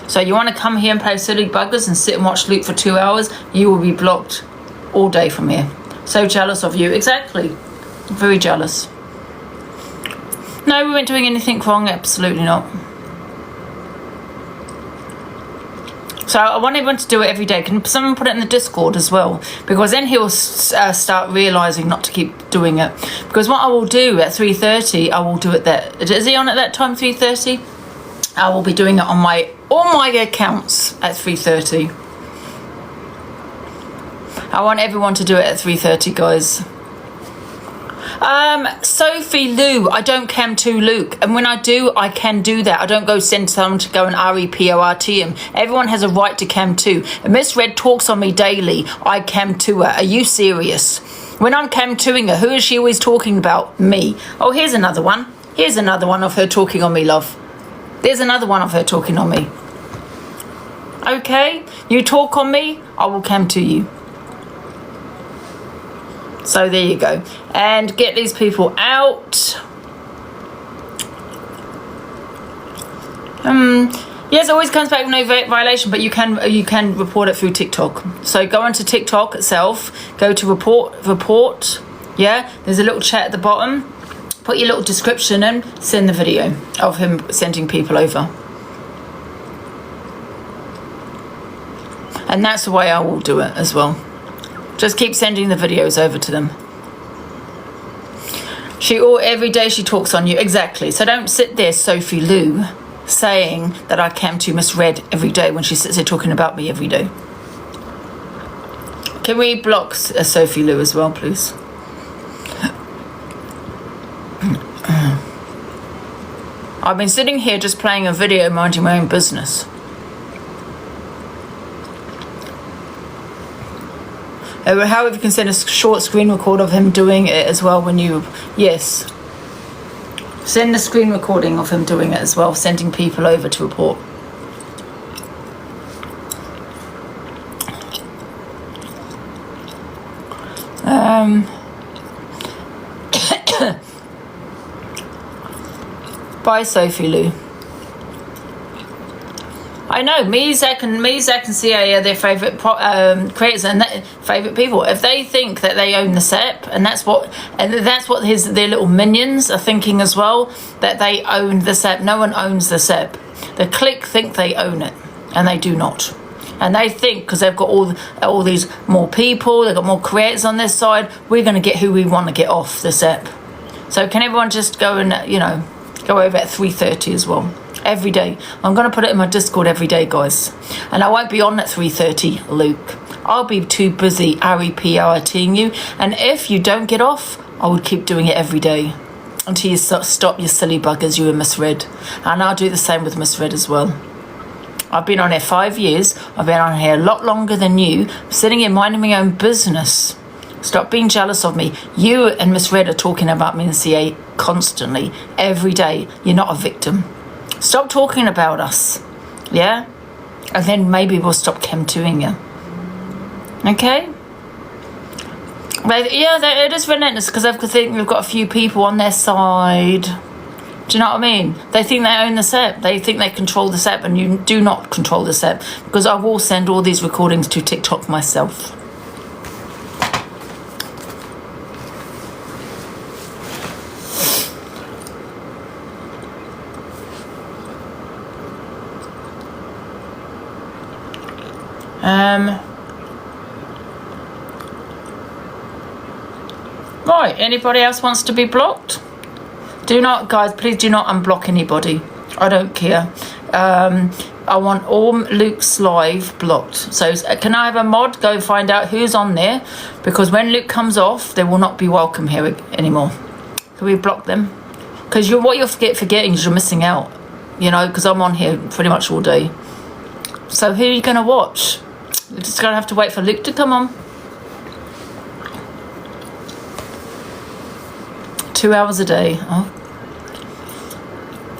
So you want to come here and play silly buggers and sit and watch Luke for 2 hours, you will be blocked all day from here. So jealous of you. Exactly. Very jealous. No, we weren't doing anything wrong. Absolutely not. So I want everyone to do it every day. Can someone put it in the Discord as well? Because then he'll start realising not to keep doing it. Because what I will do at 3:30, I will do it that... Is he on at that time, 3:30? I will be doing it on all my accounts at 3:30. I want everyone to do it at 3:30, guys. Sophie Lou, I don't cam to Luke, and when I do, I can do that. I don't go send someone to go and REPORT him. Everyone has a right to cam to. If Miss Red talks on me daily, I cam to her. Are you serious? When I'm cam toing her, who is she always talking about? Me. Oh, here's another one. Here's another one of her talking on me, love. There's another one of her talking on me. Okay, you talk on me, I will cam to you. So there you go. And get these people out. Yes, it always comes back with no violation, but you can report it through TikTok. So go onto TikTok itself, go to report. Yeah, there's a little chat at the bottom. Put your little description in, send the video of him sending people over. And that's the way I will do it as well. Just keep sending the videos over to them. Every day she talks on you. Exactly. So don't sit there, Sophie Lou, saying that I cam to Miss Red every day when she sits there talking about me every day. Can we block Sophie Lou as well, please? I've been sitting here just playing a video, minding my own business. However, you can send a short screen record of him doing it as well when you... Yes. Send a screen recording of him doing it as well, sending people over to report. Bye, Sophie Lou. I know, me, Zach, and CIA are their favourite creators and favourite people. If they think that they own the SEP, and that's what their little minions are thinking as well, that they own the SEP. No one owns the SEP. The clique think they own it, and they do not. And they think because they've got all these more people, they've got more creators on their side, we're going to get who we want to get off the SEP. So can everyone just go and go over at 3:30 as well? Every day. I'm going to put it in my Discord every day, guys. And I won't be on at 3:30, Luke. I'll be too busy REPORTing you. And if you don't get off, I would keep doing it every day until you stop your silly buggers, you and Miss Red. And I'll do the same with Miss Red as well. I've been on here 5 years. I've been on here a lot longer than you. I'm sitting here minding my own business. Stop being jealous of me. You and Miss Red are talking about me in CA constantly, every day. You're not a victim. Stop talking about us. Yeah? And then maybe we'll stop chem-2ing you. Okay? But yeah, it is relentless because I think we've got a few people on their side. Do you know what I mean? They think they own the set. They think they control the set, and you do not control the set, because I will send all these recordings to TikTok myself. Right, anybody else wants to be blocked? Do not, guys, please do not unblock anybody. I don't care. I want all Luke's live blocked. So can I have a mod go find out who's on there? Because when Luke comes off, they will not be welcome here anymore. Can we block them? Because what you're forgetting is you're missing out. You know, because I'm on here pretty much all day. So who are you going to watch? You're just going to have to wait for Luke to come on. 2 hours a day. Oh.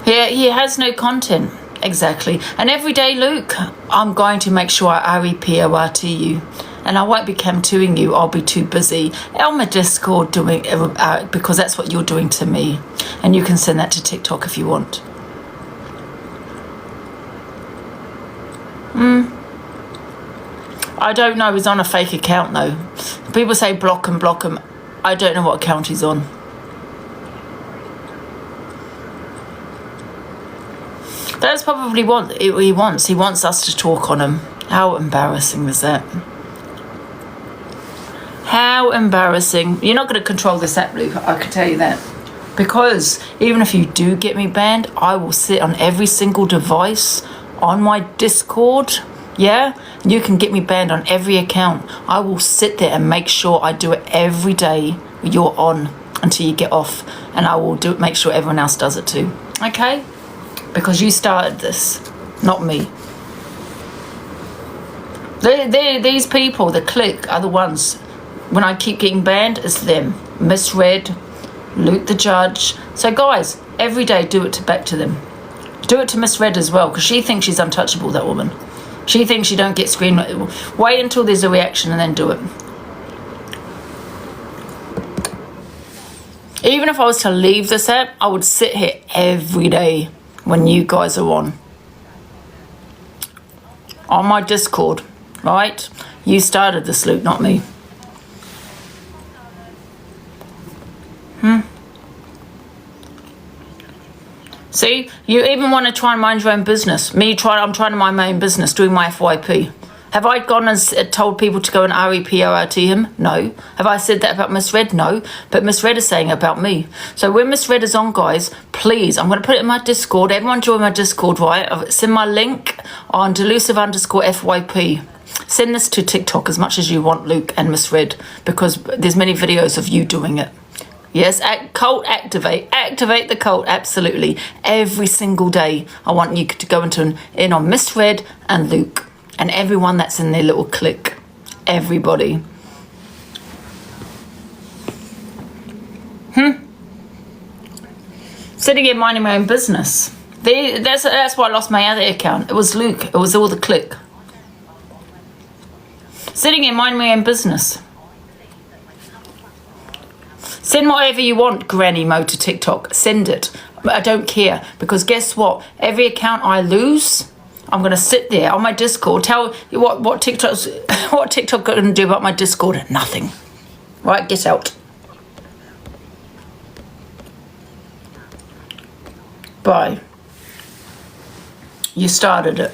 He has no content. Exactly. And every day, Luke, I'm going to make sure I report you. And I won't be chem-2ing you. I'll be too busy on my Discord doing because that's what you're doing to me. And you can send that to TikTok if you want. I don't know. He's on a fake account, though. People say block him, block him. I don't know what account he's on. That's probably what he wants. He wants us to talk on him. How embarrassing is that? How embarrassing. You're not going to control this app, Luke. I can tell you that. Because even if you do get me banned, I will sit on every single device on my Discord. Yeah? You can get me banned on every account. I will sit there and make sure I do it every day you're on until you get off. And I will make sure everyone else does it too. Okay? Because you started this, not me. These people, the clique, are the ones. When I keep getting banned, it's them. Miss Red, Luke the Judge. So guys, every day do it back to them. Do it to Miss Red as well, because she thinks she's untouchable, that woman. She thinks she don't get screened. Wait until there's a reaction and then do it. Even if I was to leave this app, I would sit here every day when you guys are on my Discord, right? You started this, Luke, not me. See, you even want to try and mind your own business. I'm trying to mind my own business, doing my FYP. Have I gone and told people to go and report him? No. Have I said that about Miss Red? No. But Miss Red is saying it about me. So when Miss Red is on, guys, please, I'm going to put it in my Discord. Everyone join my Discord, right? Send my link on Delusive_FYP. Send this to TikTok as much as you want, Luke and Miss Red, because there's many videos of you doing it. Yes, cult activate. Activate the cult, absolutely. Every single day, I want you to go in on Miss Red and Luke. And everyone that's in their little clique. Everybody. Sitting here minding my own business. That's why I lost my other account. It was Luke. It was all the clique. Sitting here minding my own business. Send whatever you want, Granny Mo, to TikTok. Send it. But I don't care. Because guess what? Every account I lose, I'm going to sit there on my Discord. Tell you what TikTok going to do about my Discord? Nothing. Right, get out. Bye. You started it.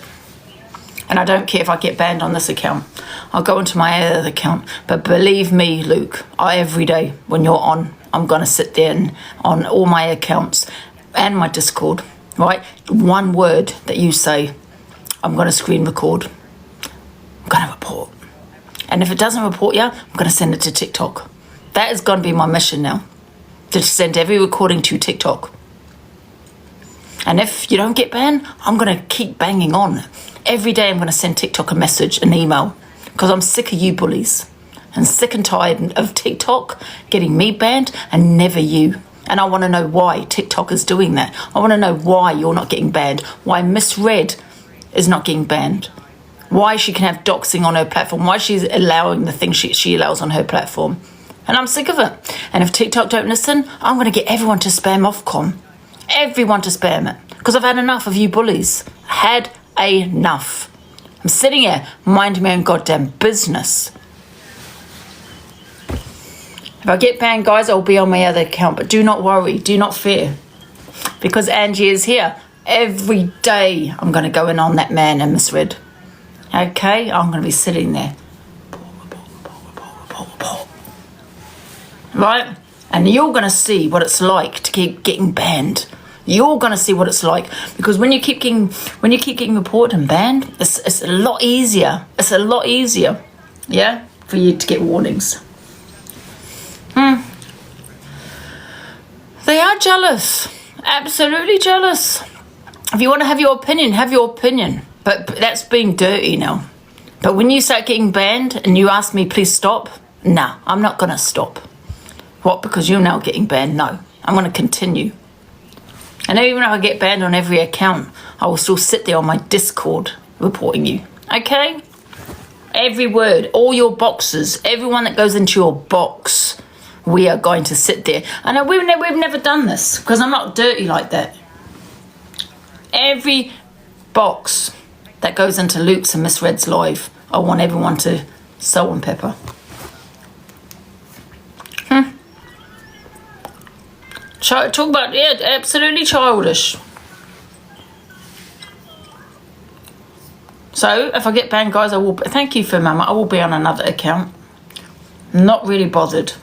And I don't care if I get banned on this account. I'll go into my other account. But believe me, Luke, every day when you're on, I'm going to sit there and on all my accounts and my Discord, right? One word that you say, I'm going to screen record. I'm going to report. And if it doesn't report you, I'm going to send it to TikTok. That is going to be my mission now. To send every recording to TikTok. And if you don't get banned, I'm going to keep banging on. Every day I'm going to send TikTok a message, an email. Because I'm sick of you bullies. and sick and tired of TikTok getting me banned and never you. And I want to know why TikTok is doing that. I want to know why you're not getting banned, why Miss Red is not getting banned, why she can have doxing on her platform, why she's allowing the things she allows on her platform. And I'm sick of it. And if TikTok don't listen, I'm going to get everyone to spam Ofcom. Everyone to spam it. Because I've had enough of you bullies. Had enough. I'm sitting here minding my own goddamn business. If I get banned, guys, I'll be on my other account. But do not worry. Do not fear. Because Angie is here. Every day I'm going to go in on that man and Miss Red. Okay? I'm going to be sitting there. Right? And you're going to see what it's like to keep getting banned. You're going to see what it's like. Because when you keep getting reported and banned, it's a lot easier. It's a lot easier. Yeah? For you to get warnings. They are jealous. Absolutely jealous. If you want to have your opinion, have your opinion. But that's being dirty now. But when you start getting banned and you ask me, please stop. Nah, I'm not going to stop. What? Because you're now getting banned? No. I'm going to continue. And even if I get banned on every account, I will still sit there on my Discord reporting you. Okay? Every word, all your boxes, everyone that goes into your box, we are going to sit there. I know we've never done this because I'm not dirty like that. Every box that goes into Luke's and Miss Red's live, I want everyone to salt and pepper. Talk about, yeah, absolutely childish. So, if I get banned, guys, I will... Thank you for Mama. I will be on another account. Not really bothered.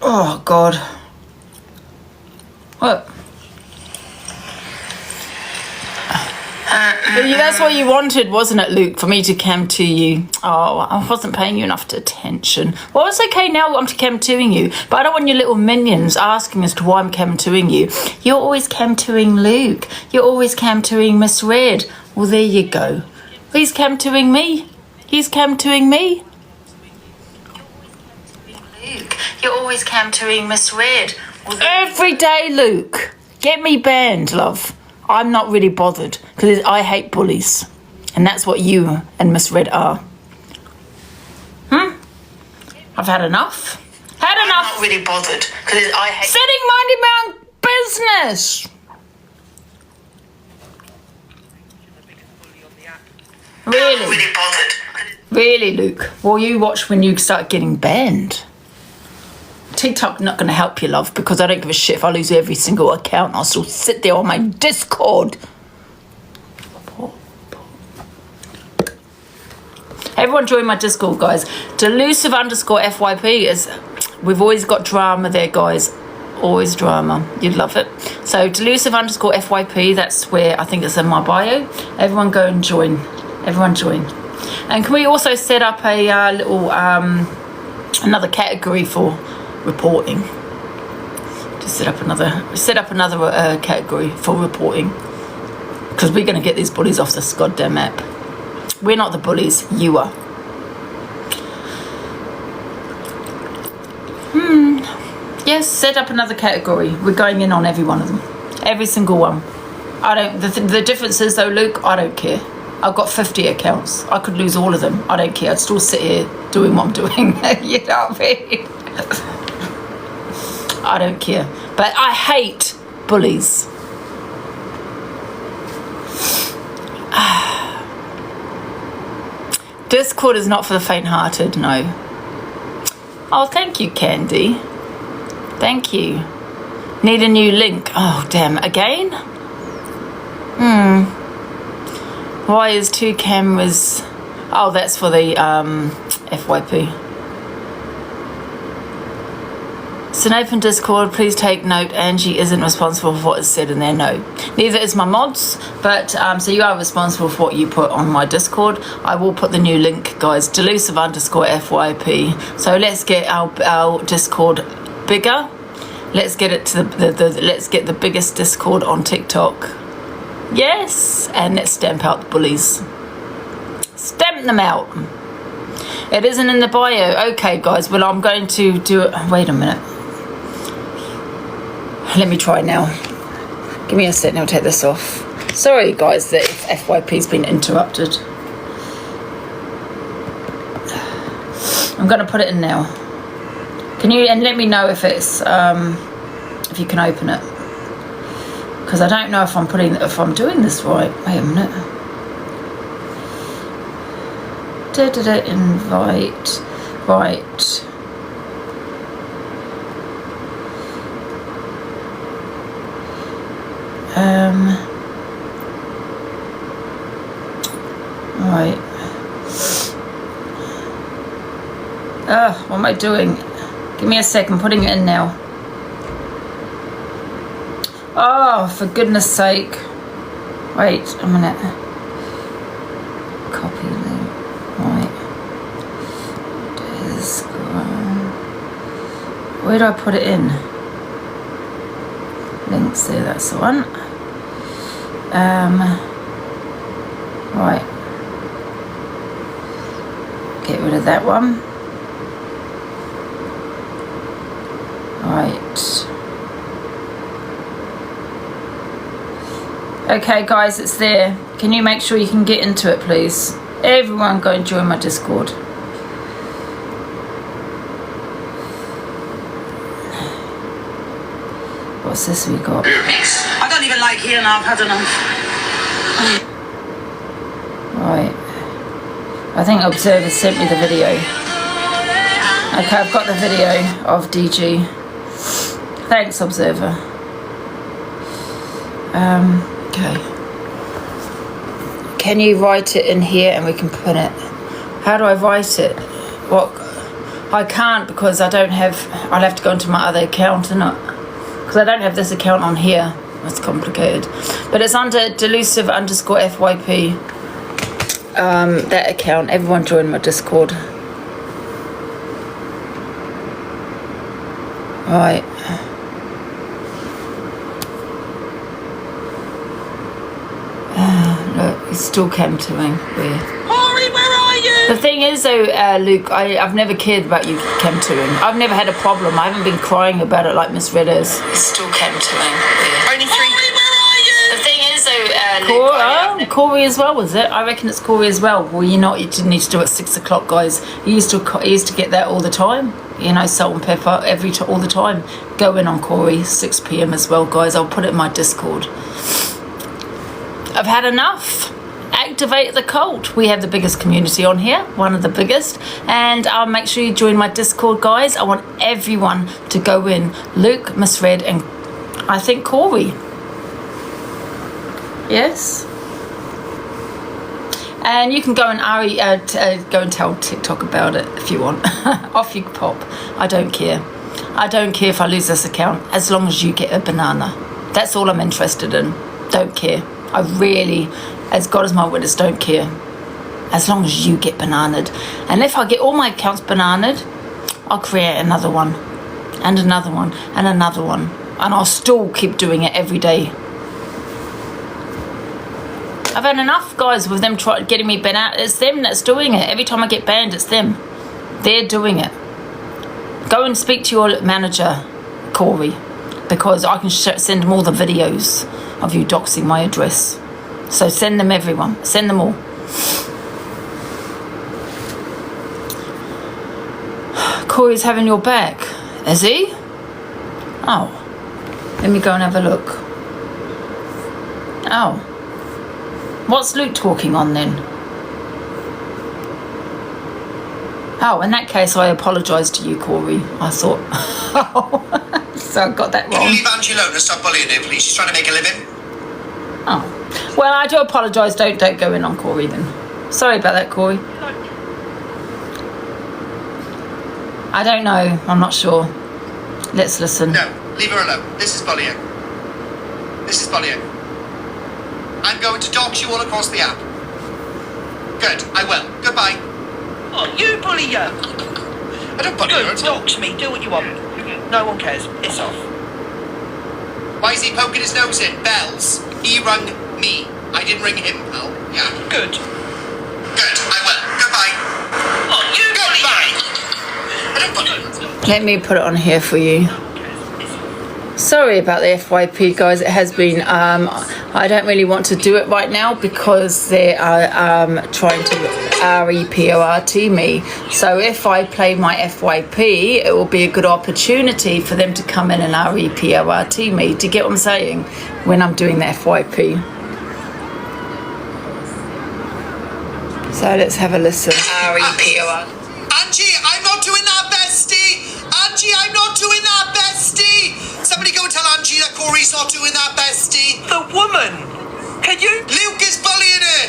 Oh, God. What? That's what you wanted, wasn't it, Luke? For me to cam to you. Oh, I wasn't paying you enough attention. Well, it's okay now I'm cam toing you, but I don't want your little minions asking as to why I'm cam toing you. You're always cam toing Luke. You're always cam toing Miss Red. Well, there you go. He's cam toing me. He's cam toing me. Luke, you're always cam toing Miss Red. Well, every day, Luke. Get me banned, love. I'm not really bothered because I hate bullies. And that's what you and Miss Red are. I've had enough. Had enough. I'm not really bothered because I hate... Sitting minding my own business. Really? I'm not really bothered. Really, Luke? Well, you watch when you start getting banned. TikTok not going to help you, love, because I don't give a shit if I lose every single account. I'll still sit there on my Discord. Everyone join my Discord, guys. Delusive _ FYP is... We've always got drama there, guys. Always drama. You'd love it. So, Delusive _ FYP, that's where I think it's in my bio. Everyone go and join. Everyone join. And can we also set up a little... another category for... reporting. Just set up another category for reporting, because we're going to get these bullies off this goddamn app. We're not the bullies, you are. Yes, set up another category. We're going in on every one of them, every single one. I don't. The difference is though, Luke, I don't care. I've got 50 accounts. I could lose all of them. I don't care. I'd still sit here doing what I'm doing. You know what I mean? I don't care. But I hate bullies. Discord is not for the faint-hearted, no. Oh, thank you, Candy. Thank you. Need a new link. Oh, damn. Again? Why is 2 cameras... Oh, that's for the FYP. So open Discord, please take note, Angie isn't responsible for what is said in there. No, neither is my mods, but so you are responsible for what you put on my Discord. I will put the new link, guys, Delusive _ FYP. So let's get our Discord bigger. Let's get it to let's get the biggest Discord on TikTok. Yes, and let's stamp out the bullies. Stamp them out. It isn't in the bio. Okay, guys. Well, I'm going to do it. Wait a minute. Let me try now. Give me a second. I'll take this off. Sorry, guys, that FYP's been interrupted. I'm going to put it in now. Can you and let me know if it's if you can open it, because I don't know if I'm doing this right. Wait a minute. Invite. Right. Right. What am I doing? Give me a sec. I'm putting it in now. Oh, for goodness sake. Wait a minute. Copy link. Right. Where do I put it in? Links there, that's the one. Right. Get rid of that one. Right. Okay, guys, it's there. Can you make sure you can get into it, please? Everyone go and join my Discord. What's this we got? I don't even like here now. I've had enough. Right. I think Observer sent me the video. Okay, I've got the video of DG. Thanks, Observer. Okay. Can you write it in here and we can put it? How do I write it? What? I can't because I don't have. I'll have to go into my other account, innit? Because I don't have this account on here. That's complicated. But it's under Delusive _ FYP. That account. Everyone join my Discord. Right. Look, he's still chemtoing. Weird. Corie, where are you? The thing is, though, Luke, I've never cared about you chemtoing. I've never had a problem. I haven't been crying about it like Miss Red is. He's still chemtoing. Weird. Only 3. Corie, where are you? The thing is, though, Luke, Corie as well, was it? I reckon it's Corie as well. Well, you didn't need to do it at 6 o'clock, guys. You used to get that all the time. You know, salt and pepper all the time. Go in on Corie, 6 p.m. as well, guys. I'll put it in my Discord. I've had enough. Activate the cult. We have the biggest community on here, one of the biggest, and I'll make sure you join my Discord, guys. I want everyone to go in. Luke, Miss Red, and I think Corie. Yes. And you can go and go and tell TikTok about it if you want. Off you pop. I don't care. I don't care if I lose this account as long as you get a banana. That's all I'm interested in. Don't care. I really, as God is my witness, don't care. As long as you get bananaed. And if I get all my accounts bananaed, I'll create another one. And another one. And another one. And I'll still keep doing it every day. I've had enough, guys, with them getting me banned out. It's them that's doing it. Every time I get banned, it's them. They're doing it. Go and speak to your manager, Corie, because I can send them all the videos of you doxing my address. So send them, everyone. Send them all. Corey's having your back. Is he? Oh. Let me go and have a look. Oh. What's Luke talking on then? Oh, in that case, I apologise to you, Corie. I thought... So I got that wrong. Can you leave Angie alone and stop bullying her, please? She's trying to make a living. Oh. Well, I do apologise. Don't go in on Corie then. Sorry about that, Corie. I don't know. I'm not sure. Let's listen. No, leave her alone. This is bullying. This is bullying. I'm going to dox you all across the app. Good, I will. Goodbye. Oh, you bully her. I don't bully her at all. Dox me. Do what you want. No one cares. Piss off. Why is he poking his nose in? Bells. He rung Me. I didn't ring him, pal. Yeah. Good. Good. I will. Goodbye. Oh, you Goodbye. I don't bother. Let me put it on here for you. Sorry about the FYP, guys. It has been, I don't really want to do it right now because they are trying to REPORT me. So if I play my FYP, it will be a good opportunity for them to come in and REPORT me. Do you get what I'm saying? When I'm doing the FYP. So let's have a listen. REPORT. Angie, I'm not doing that, bestie. Angie, I'm not doing that, bestie. Somebody go tell Angie that Corey's not doing that, bestie. The woman. Can you? Luke is bullying her.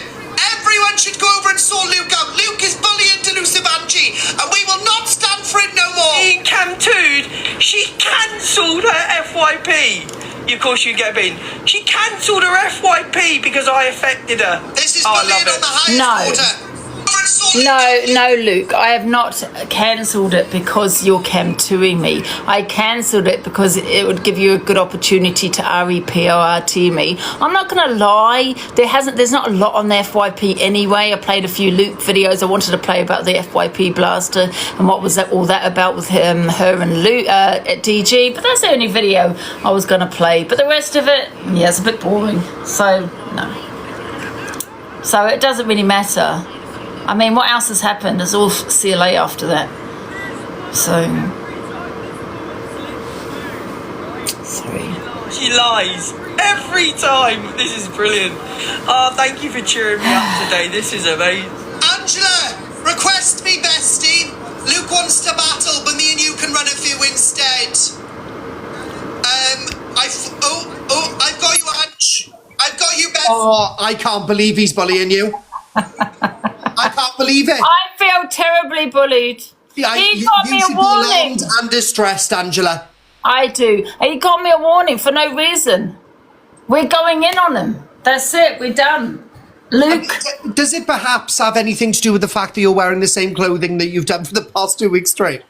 Everyone should go over and sort Luke out. Luke is bullying Delusive Angie, and we will not stand for it no more. In Cam 2, she cancelled her FYP. Of course you get in. She cancelled her FYP because I affected her. This is I bullying love on the it. highest No. order. No, Luke, I have not cancelled it because you're cam-2ing me. I cancelled it because it would give you a good opportunity to REPORT me. I'm not going to lie, there's not a lot on the FYP anyway. I played a few Luke videos. I wanted to play about the FYP blaster and what was all that about with her and Luke at DG, but that's the only video I was going to play. But the rest of it, yeah, it's a bit boring. So, no. So it doesn't really matter. I mean, what else has happened? It's all CLA after that. So, sorry. She lies every time. This is brilliant. Oh, thank you for cheering me up today. This is amazing. Angela, request me, bestie. Luke wants to battle, but me and you can run a few instead. I've got you, Ange. I've got you, bestie. Oh, I can't believe he's bullying you. I can't believe it. I feel terribly bullied. He got me you a should be warning. alarmed and distressed, Angela. I do. He got me a warning for no reason. We're going in on him. That's it. We're done. Luke. Does it perhaps have anything to do with the fact that you're wearing the same clothing that you've done for the past 2 weeks straight?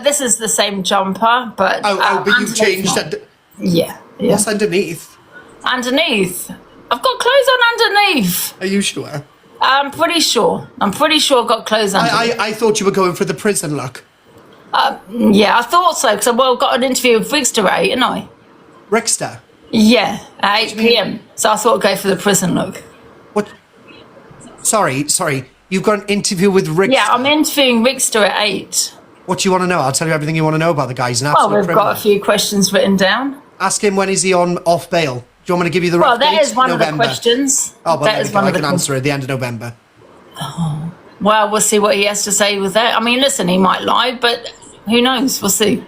This is the same jumper, but... but you've changed it. Yeah. What's underneath? Underneath? I've got clothes on underneath. Are you sure? I'm pretty sure. I've got clothes underneath. I thought you were going for the prison look. Yeah, I thought so, because I've got an interview with Rickster at 8, didn't I? Rickster? Yeah, at 8 p.m. So I thought I'd go for the prison look. What? Sorry. You've got an interview with Rickster? Yeah, I'm interviewing Rickster at 8. What do you want to know? I'll tell you everything you want to know about the guy. He's an absolute Well, we've criminal. got a few questions written down. Ask him when is he off bail. Do you want me to give you the rough Well, that date? is one November. of the questions. Oh, well, that is one I of the can answer at the end of November. Oh. Well, we'll see what he has to say with that. I mean, listen, he might lie, but who knows? We'll see.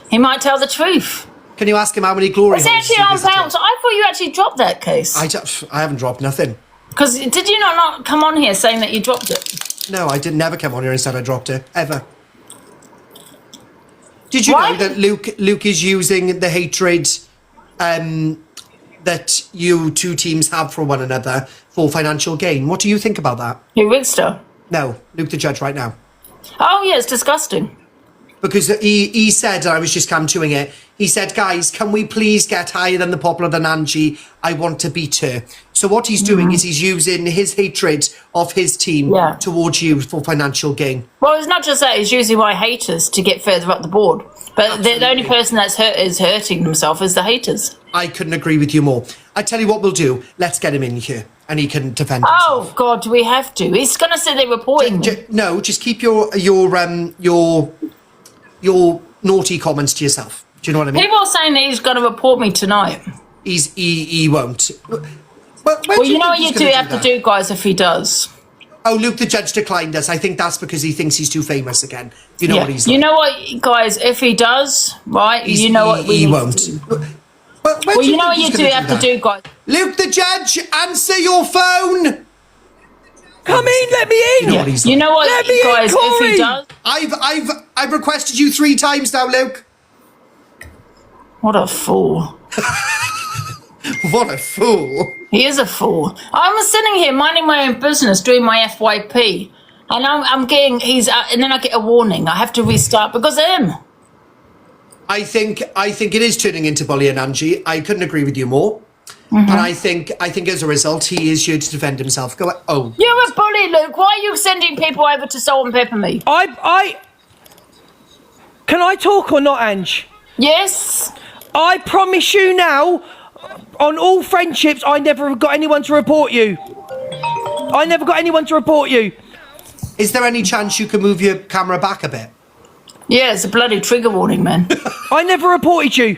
He might tell the truth. Can you ask him how many glory It's holes actually he on visited? bounce. I thought you actually dropped that case. I haven't dropped nothing. Because did you not come on here saying that you dropped it? No, I did never come on here and said I dropped it, ever. Did you know that Luke is using the hatred that you two teams have for one another for financial gain? What do you think about that? Who, Rickster? No, Luke the judge right now. Oh, yeah, it's disgusting. Because he said, and I was just cam-2ing it, he said, guys, can we please get higher than the popular than Angie? I want to beat her. So what he's doing is he's using his hatred of his team towards you for financial gain. Well, it's not just that. He's using my haters to get further up the board. But the only person that's hurting themselves is the haters. I couldn't agree with you more. I tell you what we'll do. Let's get him in here and he can defend himself. Oh, God, do we have to? He's going to say they're reporting me. No, just keep your naughty comments to yourself. Do you know what I mean? People are saying that he's going to report me tonight. He won't. Well, you know what you do have to do, guys, if he does. Oh, Luke the judge declined us. I think that's because he thinks he's too famous again. You know what he's like. You know what, guys, if he does, right, you know what he won't. Well, you know what you do have to do, guys. Luke the judge, answer your phone. Come in, let me in. You know what he's like. You know what, Let me in, guys, if he Corie. does. I've requested you 3 times now, Luke. What a fool. What a fool. He is a fool. I was sitting here minding my own business, doing my FYP, and I'm getting and then I get a warning. I have to restart because of him. I think it is turning into bullying, Angie. I couldn't agree with you more. And I think as a result, he is here to defend himself. Go. Oh, You're a bully, Luke. Why are you sending people over to salt and pepper me? Can I talk or not, Ange? Yes. I promise you now, on all friendships, I never got anyone to report you. I never got anyone to report you. is there any chance you can move your camera back a bit? Yeah, it's a bloody trigger warning, man. I never reported you.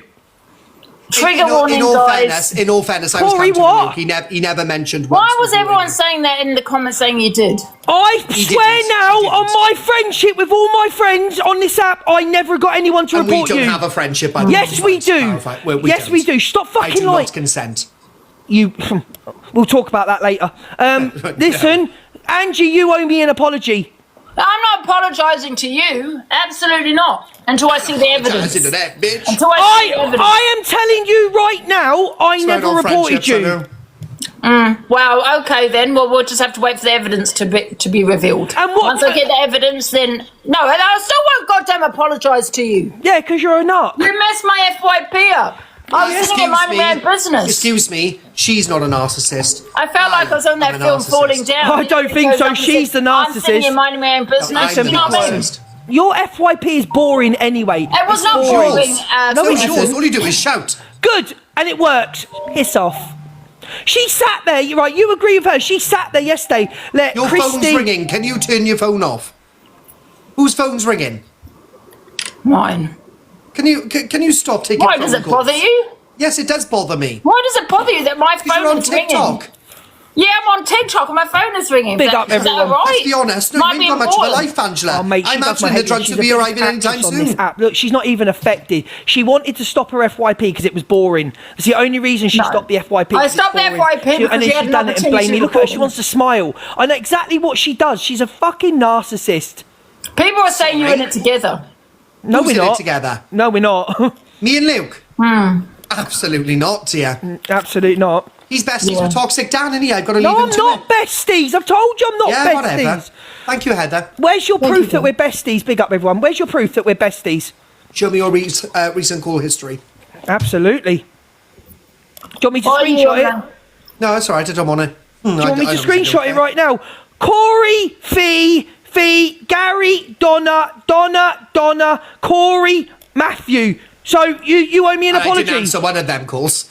Trigger warning, in all guys. In all fairness, I was Corie, counting what? Luke. He never mentioned. Why once was the everyone warning. saying that in the comments saying you did? I He swear didn't. now He on didn't. my friendship with all my friends on this app, I never got anyone to And we report don't you. have a friendship, by the way. Yes, we Let's do. clarify. Yes, don't. we do. Stop I fucking do lying. not consent. You. We'll talk about that later. Listen, Angie, you owe me an apology. I'm not apologising to you. Absolutely not. Until I see the evidence. Into that, bitch. Until I see the evidence. I am telling you right now, I It's never right on reported friendships, I you. know. Well, okay then. Well, we'll just have to wait for the evidence to be revealed. And what- Once I get the evidence, then no, and I still won't goddamn apologise to you. Yeah, because you're a nut. You messed my FYP up. I was sitting in minding my own business. Excuse me, she's not a narcissist. I felt like I was on that I'm a film narcissist. Falling Down. I don't It think goes so. up and She's says, the I'm sitting narcissist. here minding my own business. I'm You the know what I mean? narcissist. Your FYP is boring anyway. It was not boring. boring. No, It's it yours. isn't. All you do is shout. Good, and it worked. Piss off. She sat there, you're right, you agree with her. She sat there yesterday. Let Your Christy... phone's ringing. Can you turn your phone off? Whose phone's ringing? Mine. Can you stop taking Why phone does it calls? bother you? Yes, it does bother me. Why does it bother you that my Because you're phone on is ringing? TikTok. Yeah, I'm on TikTok and my phone is ringing. Big Is that- up, is that everyone. right? Let's be honest. No, Might you be ain't got much of a important. life, Angela. Oh, mate, she I'm does my answering head the drugs in. to She's be a big arriving anytime actress on this soon. app. Look, she's not even affected. She wanted to stop her FYP because it was boring. It's the only reason she No. stopped the FYP. I 'cause it's stopped the boring. FYP because and then she had she's an done it and opportunity blamed me. to Look at her. report She them. wants to smile. I know exactly what she does. She's a fucking narcissist. People are saying you're in it together. No, Who's we're in it not. together? No, we're not. Me and Luke? Absolutely not, dear. Absolutely not. He's besties Yeah. with Toxic Dan, and I've got to leave No, him I'm to not it. besties. I've told you I'm not Yeah, besties. whatever. Thank you, Heather. Where's your Thank proof you, that we're besties? Big up, everyone. Where's your proof that we're besties? Show me your recent call history. Absolutely. Do you want me to Why are you screenshot on it? that? No, that's all right. I don't want to. Do you want me to screenshot it right now? Corie, Fee, Gary, Donna, Corie, Matthew. So you owe me an I apology. didn't answer one of them calls.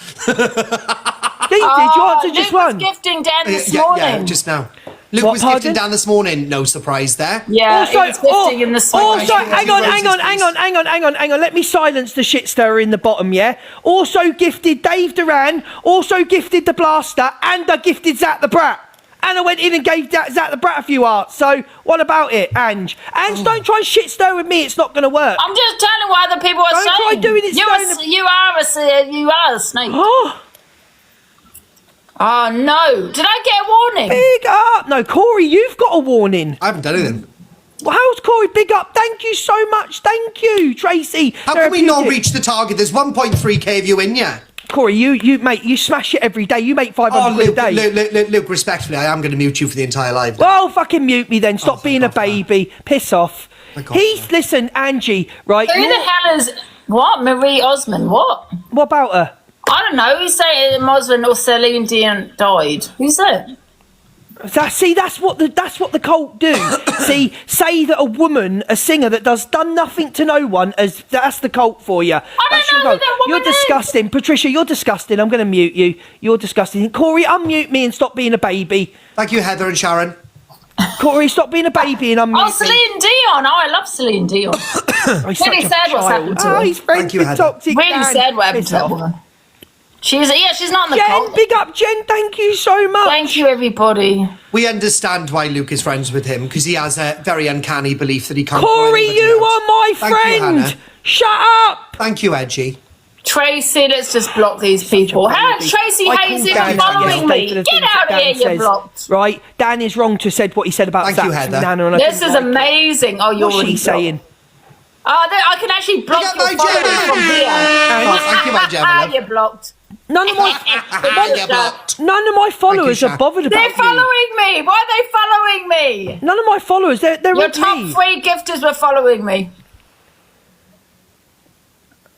Yeah, you did. You answered Luke just was one. gifting Dan this yeah, morning. just now. Luke What, was pardon? gifting down this morning. No surprise there. Yeah, he was gifting in the also, morning. hang on. Let me silence the shit stirrer in the bottom, yeah? Also gifted Dave Duran, also gifted the Blaster, and I gifted Zach the Brat. And I went in and gave Zach the Brat a few hearts. So, what about it, Ange? Ange, don't try and shit stir with me. It's not going to work. I'm just telling what other people are Don't try saying. doing it, You are a snake. Oh, Oh no! Did I get a warning? big up. No, Corie, you've got a warning. I haven't done anything. Well, how's Corie? Big up. Thank you so much. Thank you, Tracy. How can we not Therapeutic. reach the target? There's 1.3k of you in ya. Corie, you mate, you smash it every day. You make 500 Oh, quid a day. Luke, respectfully, I am going to mute you for the entire live. Well, fucking mute me then. Stop thank being a God for that. baby. Piss off. Thank God He's, for that. listen, Angie, right? Who the hell is what? Marie Osmond? What? What about her? I don't know. He's saying Osmond or Celine Dion died. Who's that? That's what the cult do. See, say that a woman, a singer that done nothing to no one, that's the cult for you. I don't know who that woman You're disgusting, Patricia. You're disgusting. I'm going to mute you. You're disgusting. Corie, unmute me and stop being a baby. Thank you, Heather and Sharon. Corie, stop being a baby and unmute Oh, me. Celine Dion. Oh, I love Celine Dion. Oh, he's Really such a sad what's child. happened to Oh, her. he's friends Thank you, with Heather. toxic Really Dan. sad what happened Piss to that off. woman. She's not in the Jen, cult. big up, Jen. Thank you so much. Thank you, everybody. We understand why Luke is friends with him, because he has a very uncanny belief that he can't... Corie, anybody you else. are my Thank you, friend. Hannah. Shut up. Thank you, Angie. Tracy, let's just block these people. How baby. Tracy I Hayes called even Dan following yesterday me? for the Get things out that of here, Dan you're says, blocked. Right, Dan is wrong to said what he said about Thank Zach you, Heather. Nano, and I This didn't is like it. amazing. Oh, you're What's already she saying? I can actually block got your my followers Jen. from here. Oh, thank you, my Jen, my love. You're blocked. None of my You're blocked. none of my followers Sha. are bothered about They're me. following me. Why are they following me? None of my followers. They're Your with top me. 3 gifters were following me.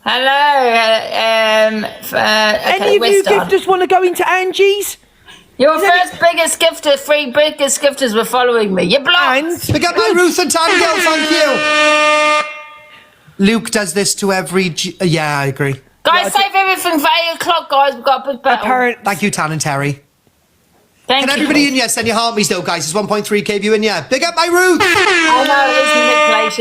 Hello. Any of you gifters want to go into Angie's? Your first biggest gifter, 3 biggest gifters were following me. You're blocked. Pick up my Ruth and Tan girl, thank you. Luke does this to every... yeah, I agree. Guys, save everything for 8 o'clock, guys. We've got a big battle. Thank you, Tan and Terry. Thank Can you. everybody in here send your heartbeats though, guys? It's 1.3k view in here. Big up my Ruth! I know, it's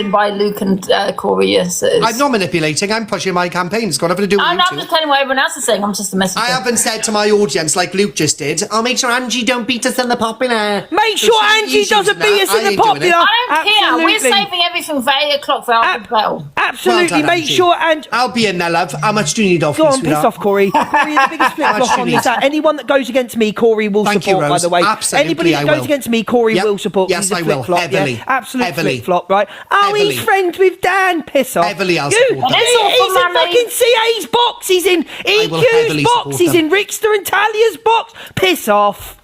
manipulation by Luke and Corie, yes it is. I'm not manipulating, I'm pushing my campaign. It's got nothing to do with I'm you not two. just telling what everyone else is saying, I'm just a messenger. I haven't said to my audience, like Luke just did, I'll make sure Angie don't beat us in the popular. Make sure Angie doesn't beat us in the popular. I don't care, we're saving everything for 8 o'clock for our big battle. Absolutely, Well done, make Angie. sure and... I'll be in there, love. How much do you need off Go me, on, piss sweetheart? off, Corie. Corie, the biggest flip flop on this. Anyone that goes against me, Corie will Thank you, support, by Rose. the way. Absolutely, Anybody that I goes will. against me, Corie Yep. will support. Yes, He's a I will. flip-flop, Heavily. Yeah. Absolute Heavily. flip-flop, right? Oh, Heavily. he's friends with Dan. Piss off. Heavily, I'll You- support that. He's in fucking CA's box. He's in will EQ's heavily box. support He's them. in Rickster and Talia's box. Piss off.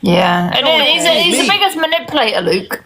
Yeah, and he's me. the biggest manipulator, Luke.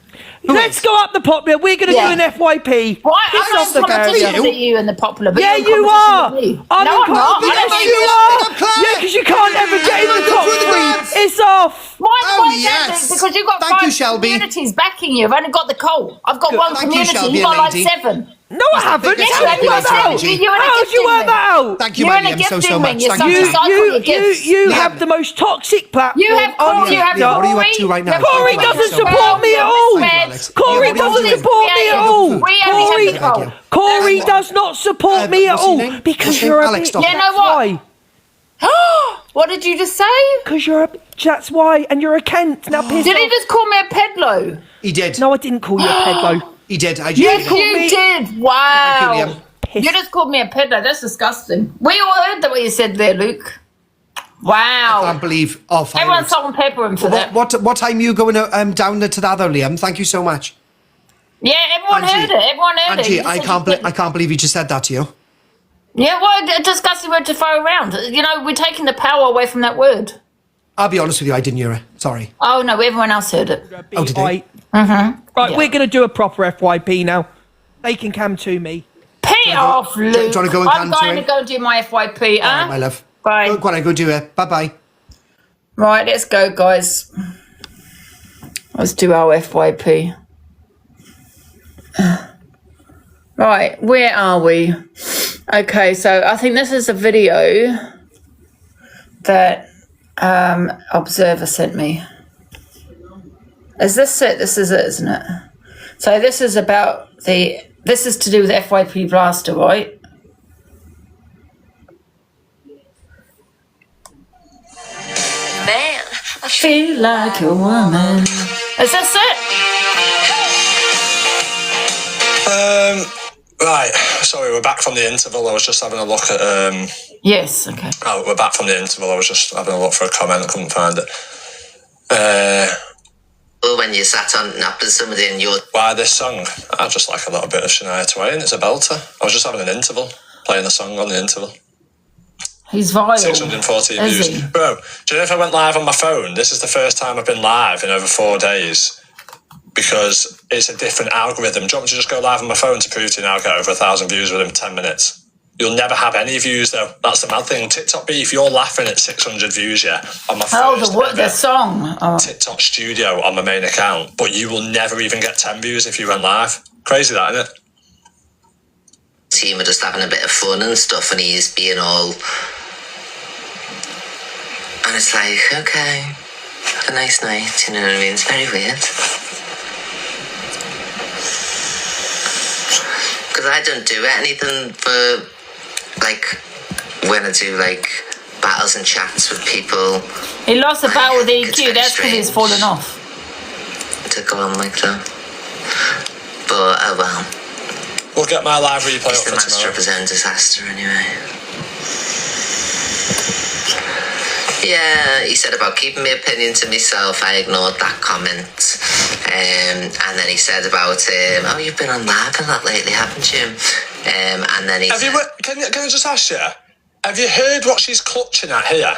Let's go up the popular. We're going to do an FYP. Why? Piss I'm off the competition barrier. with you in the popular. But Yeah, you're in you competition are. with me. I'm No, in I'm not. I Yes, don't you know are. Yeah, because you can't ever get in the top three. It's off. Why? Oh, Why is that, yes. Luke? Because you've got Thank you, 5 Shelby. communities backing you. I've only got the coal. I've got Good. one Thank you, community. Shelby You've got and like Lady. 7. No, I haven't. biggest How did you compliment work that out? strategy. You're in a How did you gifting work ring. that out? Thank you, You're my in a Liam, gifting so ring. much. You're Thank such you. a cycle your gifts. You Liam. have the most toxic platform. You have on Corie, you have Liam, what are you up Corie. to right now? Corie Thank you, doesn't Alex, so support much. me at all. Thank you, Alex. Corie Yeah, what are you doesn't doing? support me at all. We only Corie, have the coal. Corie does not support me at what's your all name? because What's your you're name? a Alex, bitch. stop. You know That's what? why. What did you just say? Because you're a bitch. That's why. And you're a Kent. Now piss Did he off. just call me a pedlo? He did. No, I didn't call you a pedlo. He did. I Yes, did. you me- did. Wow. Thank you, Liam. You just called me a pedlo. That's disgusting. We all heard that what you said there, Luke. Wow. I can't believe. Oh, finally. Everyone's salt and pepper him for that. What time are you going down to that though, Liam? Thank you so much. Yeah, everyone Angie, heard it. Everyone heard Angie, it. I can't believe you just said that to you. Yeah, what a disgusting word to throw around. You know, we're taking the power away from that word. I'll be honest with you, I didn't hear it. Sorry. Oh, no, everyone else heard it. Oh, did they? Right, Yeah. we're going to do a proper FYP now. They can come to me. Pay off, do you Luke. wanna go and I'm cancel going to it? go do my FYP, All right, my love. Bye. Go on, go do it. Bye-bye. Right, let's go, guys. Let's do our FYP. Right, where are we? Okay, so I think this is a video that Observer sent me. Is this it? This is it, isn't it? So this is about this is to do with FYP Blaster, right? Man, I feel like a woman. Is this it? Right, sorry, we're back from the interval. I was just having a look at... Yes, okay. Oh, we're back from the interval. I was just having a look for a comment. I couldn't find it. Or when you sat on napping somebody and you're... Why this song? I just like a little bit of Shania Twain. It's a belter. I was just having an interval, playing a song on the interval. He's vile. 614 Is views. he? Bro, do you know if I went live on my phone? This is the first time I've been live in over 4 days because it's a different algorithm. Do you want me to just go live on my phone to prove to you now I'll get over 1,000 views within 10 minutes? You'll never have any views though. That's the mad thing. TikTok beef, you're laughing at 600 views, yeah, on my Oh, first the ever song. Oh. TikTok studio on my main account, but you will never even get 10 views if you went live. Crazy that, isn't it? team are just having a bit of fun and stuff, and he's being all... And it's like, okay, have a nice night, you know what I mean? It's very weird. Because I don't do anything for, like, when I do, like, battles and chats with people. He lost a battle with It's EQ, very that's because he's strange fallen off. to go on like that. But, oh well. We'll get my live replay He's up the for master tomorrow. of his own disaster anyway. Yeah, he said about keeping my opinion to myself. I ignored that comment. And then he said about, oh, you've been on live a lot lately, haven't you? And then he Have said... you, can I just ask you, have you heard what she's clutching at here?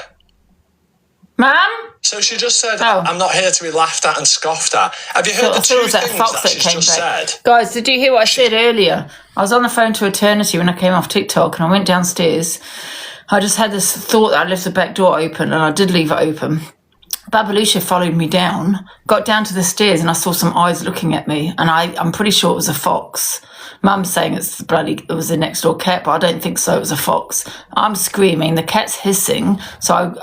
Ma'am? So she just said, Oh. I'm not here to be laughed at and scoffed at. Have you heard the I thought two it was that things fox that that she's came just back. said? Guys, did you hear what I said earlier? I was on the phone to Eternity when I came off TikTok and I went downstairs. I just had this thought that I left the back door open, and I did leave it open. Babalusha followed me down, got down to the stairs, and I saw some eyes looking at me, and I'm pretty sure it was a fox. Mum's saying it was the next door cat, but I don't think so. It was a fox. I'm screaming, the cat's hissing, so I'm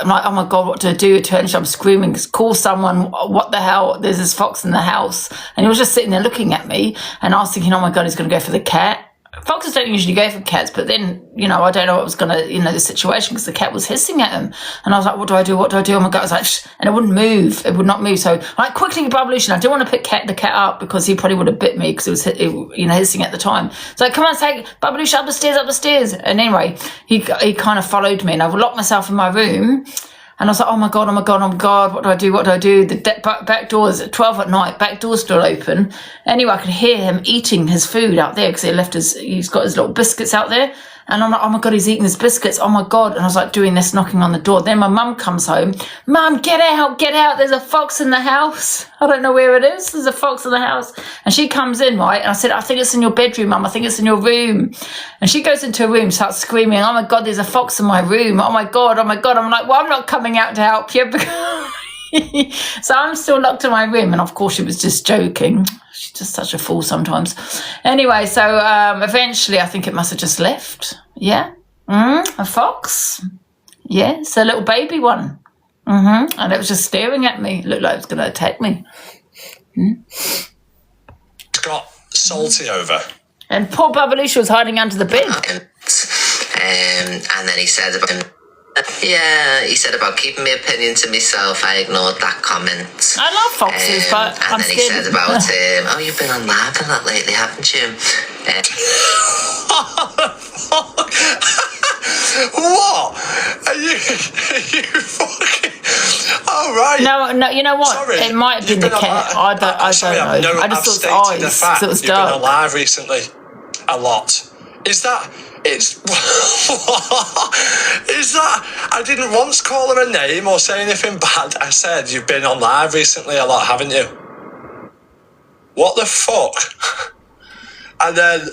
like, oh my God, what do I do? I'm screaming, call someone, what the hell? There's this fox in the house. And he was just sitting there looking at me, and I was thinking, oh my God, he's going to go for the cat. Foxes don't usually go for cats, but then, I don't know what was going to, the situation, because the cat was hissing at him. And I was like, what do I do? What do I do? Oh my God. I was like, shh, and it wouldn't move. It would not move. So I quickly Babalusha. I didn't want to pick the cat up because he probably would have bit me because it was, hissing at the time. So come on, say, Babalusha, up the stairs. And anyway, he kind of followed me, and I locked myself in my room. And I was like, oh my God, what do I do? What do I do? The back door is at 12 at night, back door's still open. Anyway, I could hear him eating his food out there because he's got his little biscuits out there. And I'm like, oh my God, he's eating his biscuits. Oh my God. And I was like doing this, knocking on the door. Then my mum comes home. Mum, get out. There's a fox in the house. I don't know where it is. There's a fox in the house. And she comes in, right? And I said, I think it's in your bedroom, Mum. I think it's in your room. And she goes into her room, starts screaming, oh my God, there's a fox in my room. Oh my God. I'm like, well, I'm not coming out to help you. So I'm still locked in my room, and of course she was just joking. She's just such a fool sometimes. Anyway, so eventually I think it must have just left. Yeah. A fox. Yeah, it's a little baby one. And it was just staring at me. It looked like it was going to attack me. Got salty over. And poor Babalusha was hiding under the bed. And then he said about keeping my opinion to myself. I ignored that comment. I love foxes, but I'm then scared. he said about, you've been on live a lot lately, haven't you? What? Are you fucking... Oh, right. No, you know what? Sorry, it might have been the cat. I don't know. I just thought it was eyes because it was dark. You've been on live recently a lot. Is that... Is that... I didn't once call her a name or say anything bad. I said, you've been on live recently a lot, haven't you? What the fuck? And then...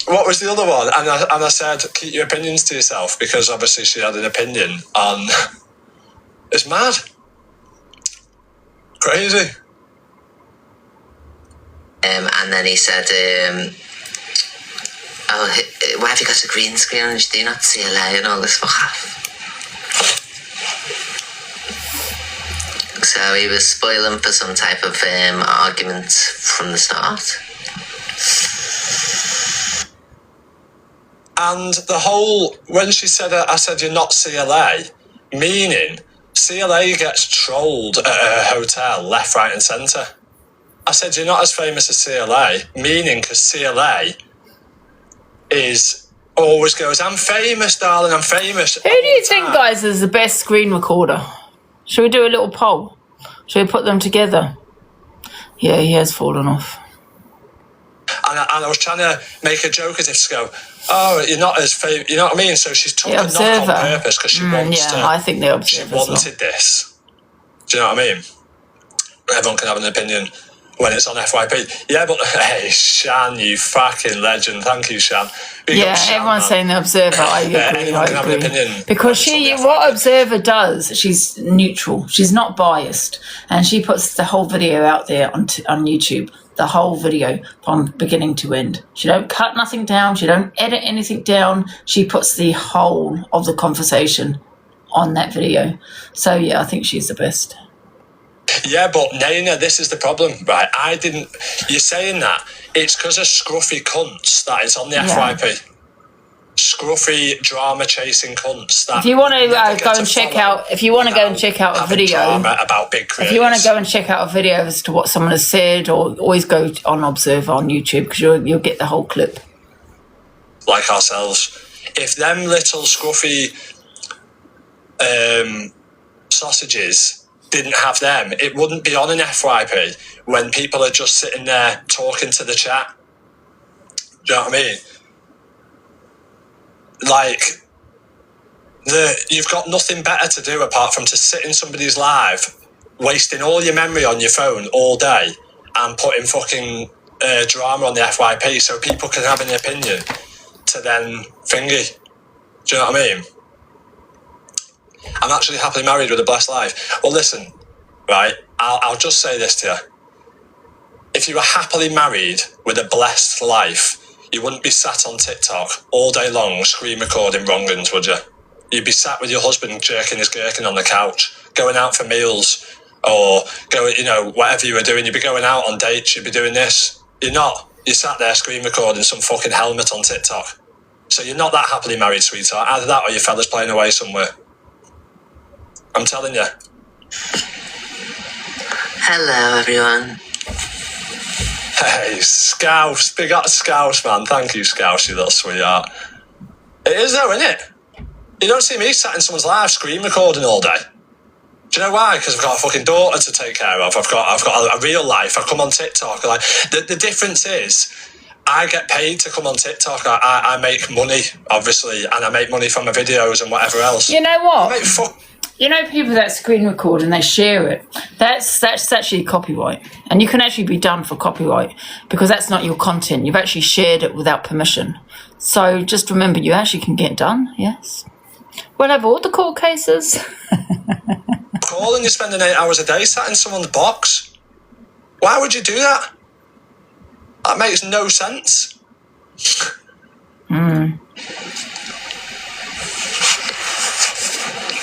What was the other one? And I said, keep your opinions to yourself, because obviously she had an opinion on... It's mad. Crazy. And then he said, why have you got a green screen and do you not see LA and all this fuck off? So he was spoiling for some type of argument from the start. And the whole, when she said, I said, you're not CLA, meaning CLA gets trolled at her hotel, left, right and centre. I said, you're not as famous as CLA, meaning because CLA always goes, I'm famous, darling, I'm famous. Who do you think, guys, is the best screen recorder? Should we do a little poll? Should we put them together? Yeah, he has fallen off. And I was trying to make a joke as if to go, oh, you're not as famous, you know what I mean? So she's took a knock on purpose because she wants to. Yeah, I think the Observer. She wanted this. Do you know what I mean? Everyone can have an opinion when it's on FYP. Yeah, but hey, Shan, you fucking legend. Thank you, Shan. Everyone's saying the Observer. I agree. Everyone can have an opinion. Because what Observer does, she's neutral. She's not biased. And she puts the whole video out there on YouTube. The whole video from beginning to end. She don't cut nothing down. She don't edit anything down. She puts the whole of the conversation on that video. So, yeah, I think she's the best. Yeah, but Naina, this is the problem, right? You're saying that. It's because of scruffy cunts that it's on the FYP. Scruffy, drama-chasing cunts. That if you want to go and check out, a video about big creators. If you want to go and check out a video as to what someone has said, or always go on Observer on YouTube because you'll get the whole clip. Like ourselves, if them little scruffy sausages didn't have them, it wouldn't be on an FYP when people are just sitting there talking to the chat. Do you know what I mean? Like, You've got nothing better to do apart from to sit in somebody's live, wasting all your memory on your phone all day and putting fucking drama on the FYP so people can have an opinion to then thingy. Do you know what I mean? I'm actually happily married with a blessed life. Well, listen, right, I'll just say this to you. If you were happily married with a blessed life, you wouldn't be sat on TikTok all day long screen recording wrong-uns, would you? You'd be sat with your husband jerking his gherkin on the couch, going out for meals, or going, whatever you were doing. You'd be going out on dates, you'd be doing this. You're not. You're sat there screen recording some fucking helmet on TikTok. So you're not that happily married, sweetheart. Either that or your fella's playing away somewhere. I'm telling you. Hello, everyone. Hey, Scouse. Big up Scouse, man. Thank you, Scouse, you little sweetheart. It is though, isn't it? You don't see me sat in someone's live screen recording all day. Do you know why? Because I've got a fucking daughter to take care of. I've got a real life. I come on TikTok. Like the difference is, I get paid to come on TikTok. I make money, obviously, and I make money from my videos and whatever else. You know what? You know, people that screen record and they share it, that's actually copyright. And you can actually be done for copyright because that's not your content. You've actually shared it without permission. So just remember, you actually can get done, yes. We'll have all the court cases. Calling, you're spending 8 hours a day sat in someone's box. Why would you do that? That makes no sense.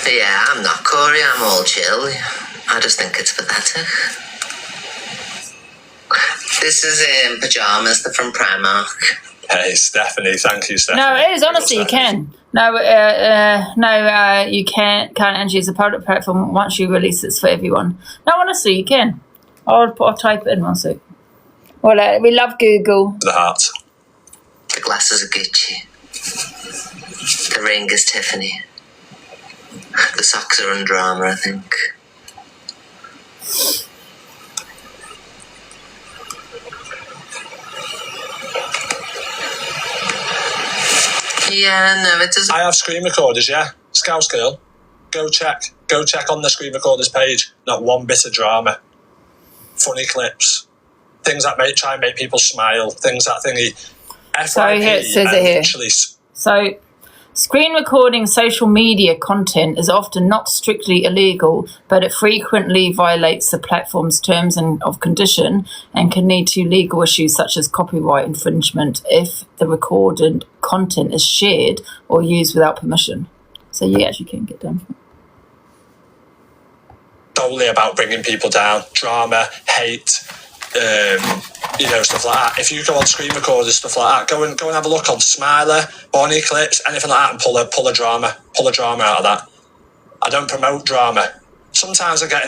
Yeah, I'm not Corie, I'm all chill. I just think it's pathetic. This is in pyjamas, they're from Primark. Hey, Stephanie, thank you, Stephanie. No, it is, honestly, you can. No, you can't, Angie. It's a public platform. Once you release it's for everyone. No, honestly, you can. I'll type it in one sec. Well, we love Google. The heart. The glasses are Gucci. The ring is Tiffany. The socks are Under Armour, I think. Yeah, no, it doesn't. I have screen recorders, yeah. Scouse girl, go check on the screen recorders page. Not one bit of drama. Funny clips, things that try and make people smile, things that thingy. So here it says it here. So, screen recording social media content is often not strictly illegal, but it frequently violates the platform's terms of condition and can lead to legal issues such as copyright infringement if the recorded content is shared or used without permission. So you actually can get done. Solely about bringing people down, drama, hate, stuff like that. If you go on screen recorders, stuff like that, go and have a look on Smiler, Bonnie clips, anything like that, and pull a drama out of that. I don't promote drama. Sometimes I get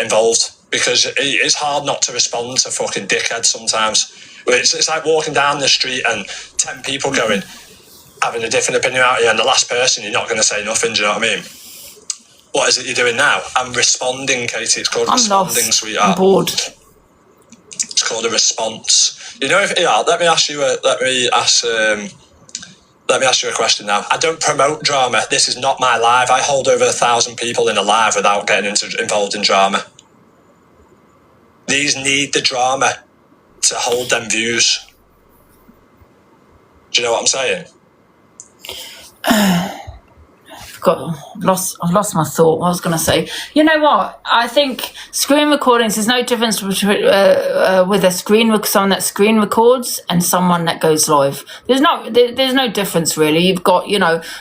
involved because it's hard not to respond to fucking dickheads sometimes. It's like walking down the street and 10 people having a different opinion out of you, and the last person, you're not going to say nothing. Do you know what I mean? What is it you're doing now? I'm responding, Katie. It's called responding, sweetheart. I'm bored. It's called a response. Let me ask you a question now. I don't promote drama. This is not my live. I hold over 1,000 people in a live without getting involved in drama. These need the drama to hold them views. Do you know what I'm saying? I've lost my thought. What I was going to say. You know what? I think screen recordings. There's no difference between with someone that screen records and someone that goes live. There's no difference really. You've got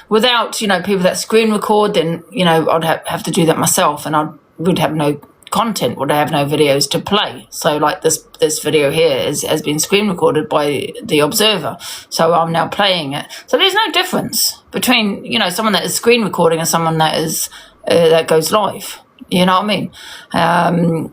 without people that screen record, then I'd have to do that myself, and would have no content, would have no videos to play. So like this video here has been screen recorded by the observer, so I'm now playing it. So there's no difference between someone that is screen recording and someone that is that goes live. You know what I mean?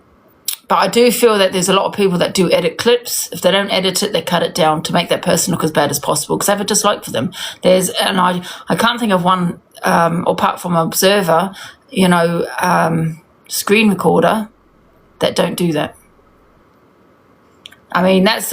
But I do feel that there's a lot of people that do edit clips. If they don't edit it, they cut it down to make that person look as bad as possible because I have a dislike for them. I can't think of one apart from observer, screen recorder that don't do that. I mean, that's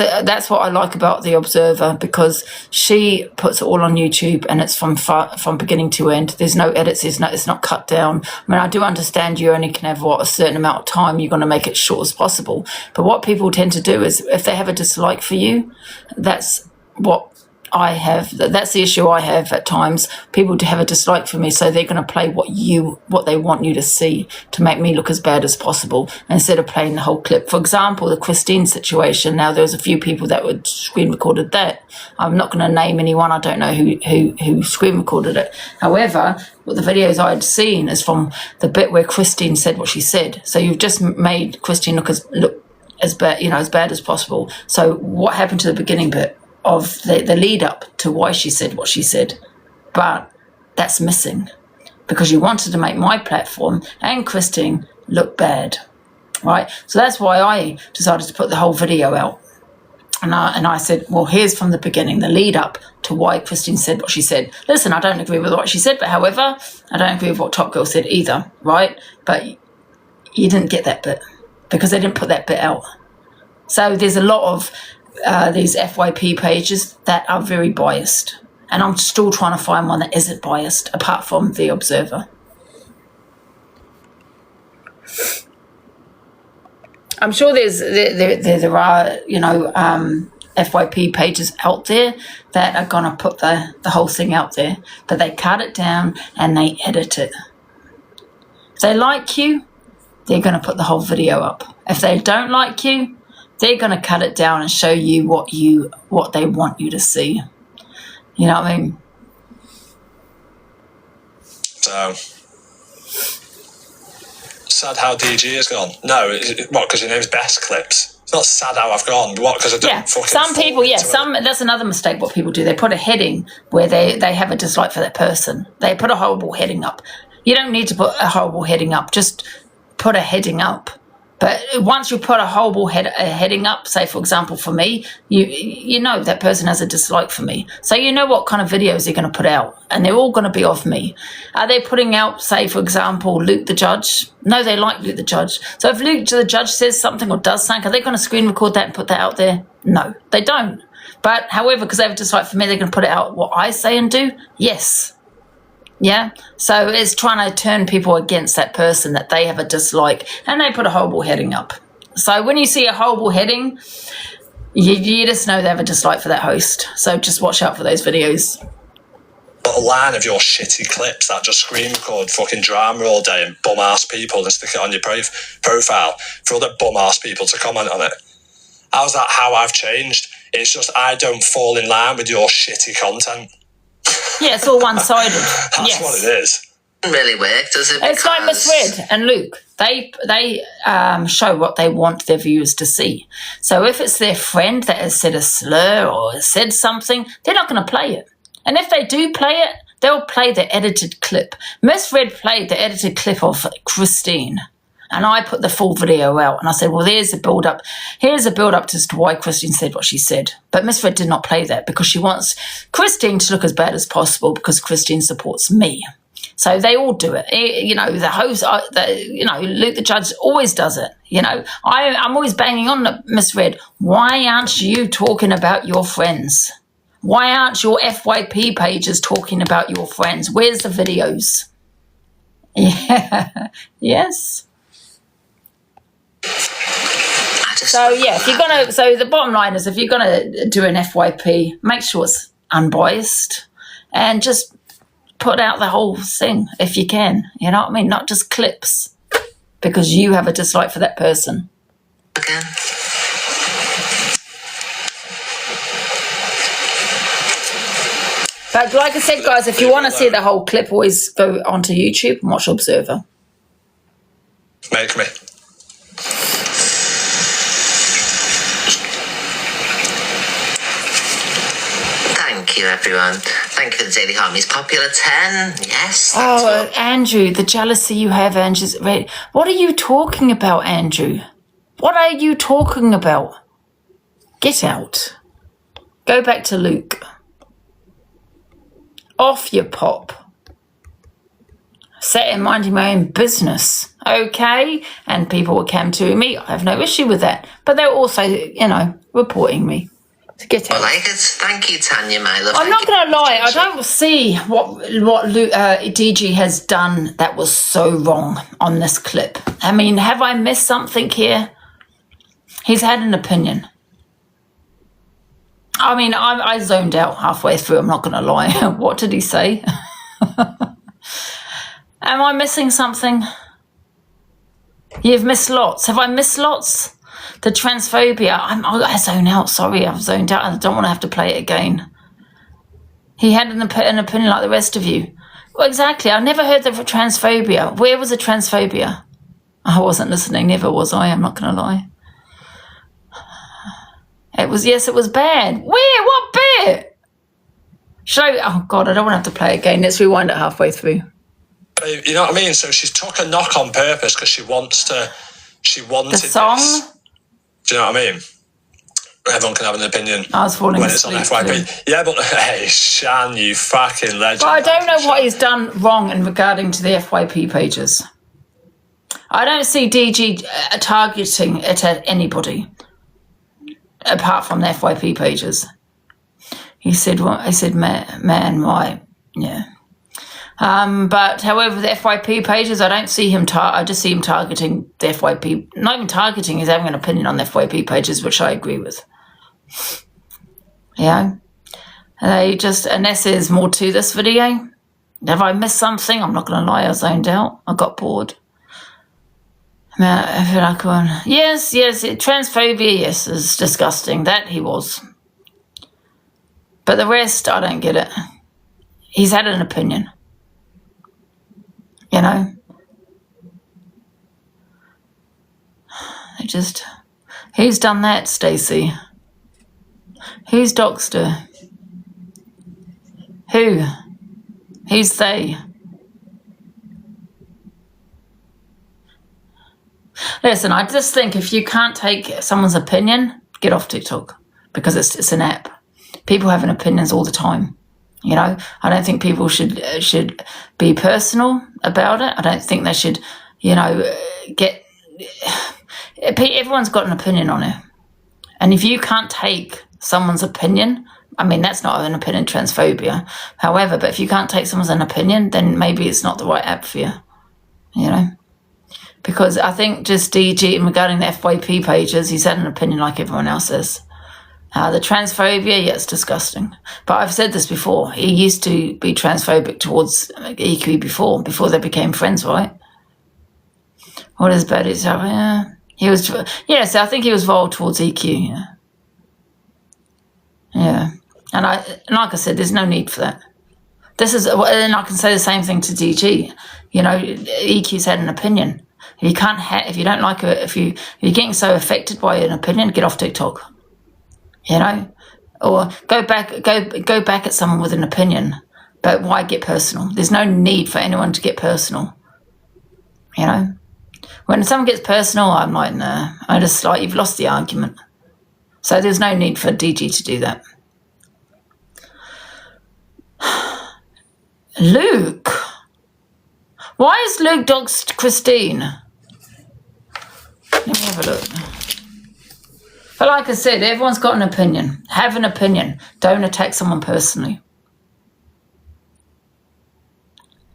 what I like about The Observer, because she puts it all on YouTube and it's from beginning to end. There's no edits. It's not cut down. I mean, I do understand you only can have a certain amount of time. You're going to make it short as possible. But what people tend to do is, if they have a dislike for you, that's what I have. That's the issue I have at times. People have a dislike for me, so they're going to play what they want you to see to make me look as bad as possible, instead of playing the whole clip. For example, the Christine situation. Now, there was a few people that would screen recorded that. I'm not going to name anyone. I don't know who screen recorded it. However, what the videos I'd seen is from the bit where Christine said what she said. So you've just made Christine look as bad, as bad as possible. So what happened to the beginning bit of the lead up to why she said what she said? But that's missing, because you wanted to make my platform and Christine look bad, right? So that's why I decided to put the whole video out. And I said, well, here's from the beginning, the lead up to why Christine said what she said. Listen, I don't agree with what she said, but however, I don't agree with what Top Girl said either, right? But you didn't get that bit, because they didn't put that bit out. So there's a lot of these FYP pages that are very biased, and I'm still trying to find one that isn't biased, apart from The Observer. I'm sure there are FYP pages out there that are gonna put the whole thing out there, but they cut it down and they edit it. If they like you, they're gonna put the whole video up. If they don't like you, they're going to cut it down and show you what they want you to see. You know what I mean? So, sad how DG has gone. No, what, because your name's Best Clips? It's not sad how I've gone. What, because I don't fucking... Some people, that's another mistake what people do. They put a heading where they have a dislike for that person. They put a horrible heading up. You don't need to put a horrible heading up. Just put a heading up. But once you put a horrible heading up, say, for example, for me, you know that person has a dislike for me. So you know what kind of videos they're going to put out, and they're all going to be of me. Are they putting out, say, for example, Luke the Judge? No, they like Luke the Judge. So if Luke the Judge says something or does something, are they going to screen record that and put that out there? No, they don't. But, however, because they have a dislike for me, they're going to put it out what I say and do? Yes. Yeah, so it's trying to turn people against that person that they have a dislike, and they put a horrible heading up. So when you see a horrible heading, you just know they have a dislike for that host. So just watch out for those videos. A line of your shitty clips that just screen record fucking drama all day and bum ass people and stick it on your profile for other bum ass people to comment on it. How's that how I've changed? It's just I don't fall in line with your shitty content. Yeah, it's all one-sided. That's what it is. It doesn't really work, does it? It's like Miss Red and Luke. They show what they want their viewers to see. So if it's their friend that has said a slur or has said something, they're not going to play it. And if they do play it, they'll play the edited clip. Miss Red played the edited clip of Christine. And I put the full video out, and I said, well, there's a build-up. Here's a build-up as to why Christine said what she said. But Miss Red did not play that, because she wants Christine to look as bad as possible, because Christine supports me. So they all do it. The host, Luke the Judge always does it. I'm always banging on Miss Red. Why aren't you talking about your friends? Why aren't your FYP pages talking about your friends? Where's the videos? Yeah. Yes. So the bottom line is, if you're gonna do an FYP, make sure it's unbiased and just put out the whole thing if you can. You know what I mean? Not just clips, because you have a dislike for that person. Okay. But like I said, guys, if you want to see the whole clip, always go onto YouTube and watch Observer. Make me. Thank you, everyone. Thank you for the Daily Harmony's popular 10. Yes. Oh, Andrew, the jealousy you have, Andrew. What are you talking about, Andrew? What are you talking about? Get out. Go back to Luke. Off your pop. Set and minding my own business, okay? And people will come to me. I have no issue with that. But they're also, reporting me. To get I out. like it. Thank you, Tanya, my love. I'm not going to lie. I don't see what DG has done that was so wrong on this clip. I mean, have I missed something here? He's had an opinion. I mean, I zoned out halfway through. I'm not going to lie. What did he say? Am I missing something? You've missed lots. Have I missed lots? The transphobia. I zone out. Sorry, I've zoned out. I don't want to have to play it again. He had an opinion like the rest of you. Well, exactly. I never heard the transphobia. Where was the transphobia? I wasn't listening. Never was I. I'm not going to lie. It was, yes, it was bad. Where? What bit? Oh, God, I don't want to have to play it again. Let's rewind it halfway through. You know what I mean? So she's took a knock on purpose because she wanted the song. This. Do you know what I mean? Everyone can have an opinion I was falling when it's on FYP. Too. Yeah, but hey, Shan, you fucking legend. But I don't know what he's done wrong in regarding to the FYP pages. I don't see DG targeting it at anybody apart from the FYP pages. He said, "What?" I said, "Man, why?" Yeah. But however, the FYP pages, I don't see him. I just see him targeting the FYP. Not even targeting. He's having an opinion on the FYP pages, which I agree with. Yeah. And that says more to this video. Have I missed something? I'm not going to lie. I zoned out. I got bored. I feel like yes, transphobia. Yes, is disgusting. That he was. But the rest, I don't get it. He's had an opinion. You know, who's done that, Stacey? Who's doxed her? Who's they? Listen, I just think if you can't take someone's opinion, get off TikTok because it's an app. People have opinions all the time. You know, I don't think people should be personal about it. I don't think they should, everyone's got an opinion on it. And if you can't take someone's opinion, I mean, that's not an opinion, transphobia. However, but if you can't take someone's opinion, then maybe it's not the right app for you, you know. Because I think just DG, regarding the FYP pages, he's had an opinion like everyone else has. The transphobia, yeah, it's disgusting. But I've said this before. He used to be transphobic towards EQ before they became friends, right? What is bad is he was, yes, I think he was vile towards EQ, yeah. Yeah. And like I said, there's no need for that. And I can say the same thing to DG. You know, EQ's had an opinion. If you don't like it, if you're getting so affected by an opinion, get off TikTok. You know, or go back at someone with an opinion, but why get personal? There's no need for anyone to get personal. You know, when someone gets personal, I'm like, nah, you've lost the argument. So there's no need for DG to do that. Luke, why is Luke doxed Christine? Let me have a look. But like I said, everyone's got an opinion. Have an opinion. Don't attack someone personally.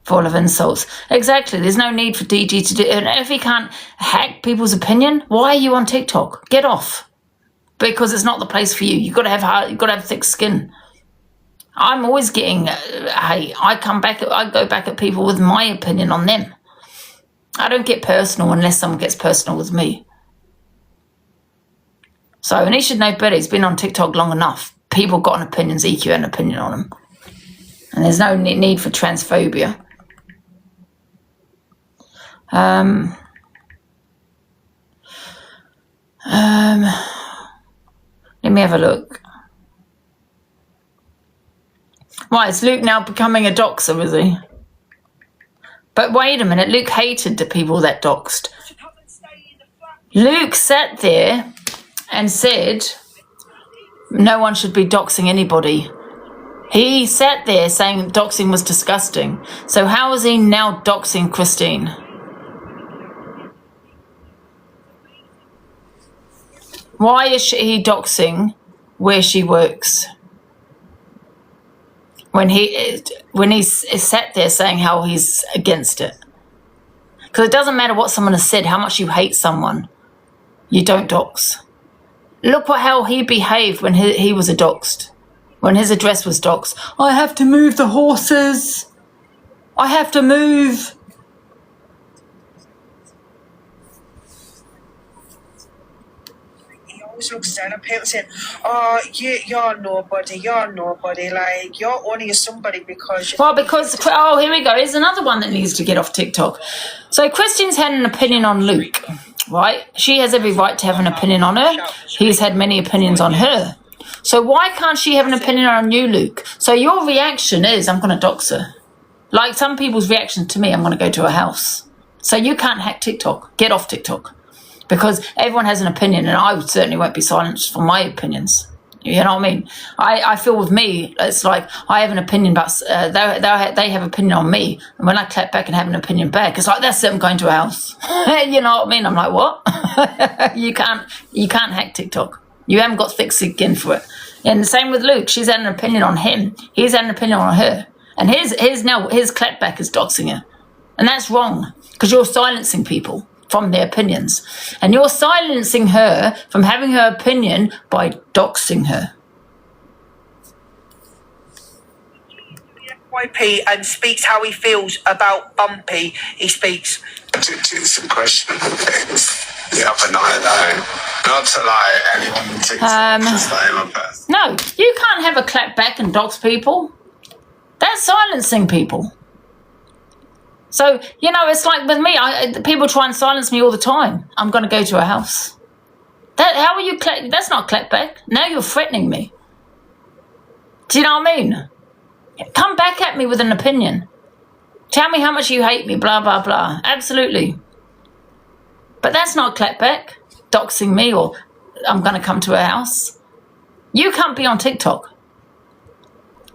Full of insults. Exactly. There's no need for DG to do it. And if he can't hack people's opinion, why are you on TikTok? Get off. Because it's not the place for you. You've got to have thick skin. I'm always getting, I go back at people with my opinion on them. I don't get personal unless someone gets personal with me. So, and he should know better. He's been on TikTok long enough. People got an opinion, EQ had an opinion on him. And there's no need for transphobia. Let me have a look. Why, is Luke now becoming a doxer, is he? But wait a minute, Luke hated the people that doxed. Luke sat there and said no one should be doxing anybody. He sat there saying doxing was disgusting. So how is he now doxing Christine? Why is he doxing where she works? When he's sat there saying how he's against it. Because it doesn't matter what someone has said, how much you hate someone, you don't dox. Look how he behaved when he was doxed. When his address was doxed. I have to move the horses. I have to move. Looks down at people saying, "Oh, you're nobody. Like you're only a somebody because." Here we go. Here's another one that needs to get off TikTok. So Christine's had an opinion on Luke, right? She has every right to have an opinion on her. He's had many opinions on her. So why can't she have an opinion on you, Luke? So your reaction is, I'm going to dox her. Like some people's reaction to me, I'm going to go to her house. So you can't hack TikTok. Get off TikTok. Because everyone has an opinion, and I certainly won't be silenced for my opinions. You know what I mean? I feel with me, it's like I have an opinion, but they have an opinion on me. And when I clap back and have an opinion back, it's like, that's it, I'm going to a house. You know what I mean? I'm like, what? You can't hack TikTok. You haven't got thick skin for it. And the same with Luke. She's had an opinion on him. He's had an opinion on her. And his clapback is doxing her. And that's wrong, because you're silencing people from their opinions. And you're silencing her from having her opinion by doxing her. FYP and speaks how he feels about Bumpy. He speaks. It's a question of things. The other night, though, not to lie, anyone on TikTok, just like him a person. No, you can't have a clap back and dox people. That's silencing people. So, you know, it's like with me, people try and silence me all the time. I'm going to go to a house. How are you? That's not clap back. Now you're threatening me. Do you know what I mean? Come back at me with an opinion. Tell me how much you hate me, blah, blah, blah. Absolutely. But that's not clap back. Doxing me, or I'm going to come to a house. You can't be on TikTok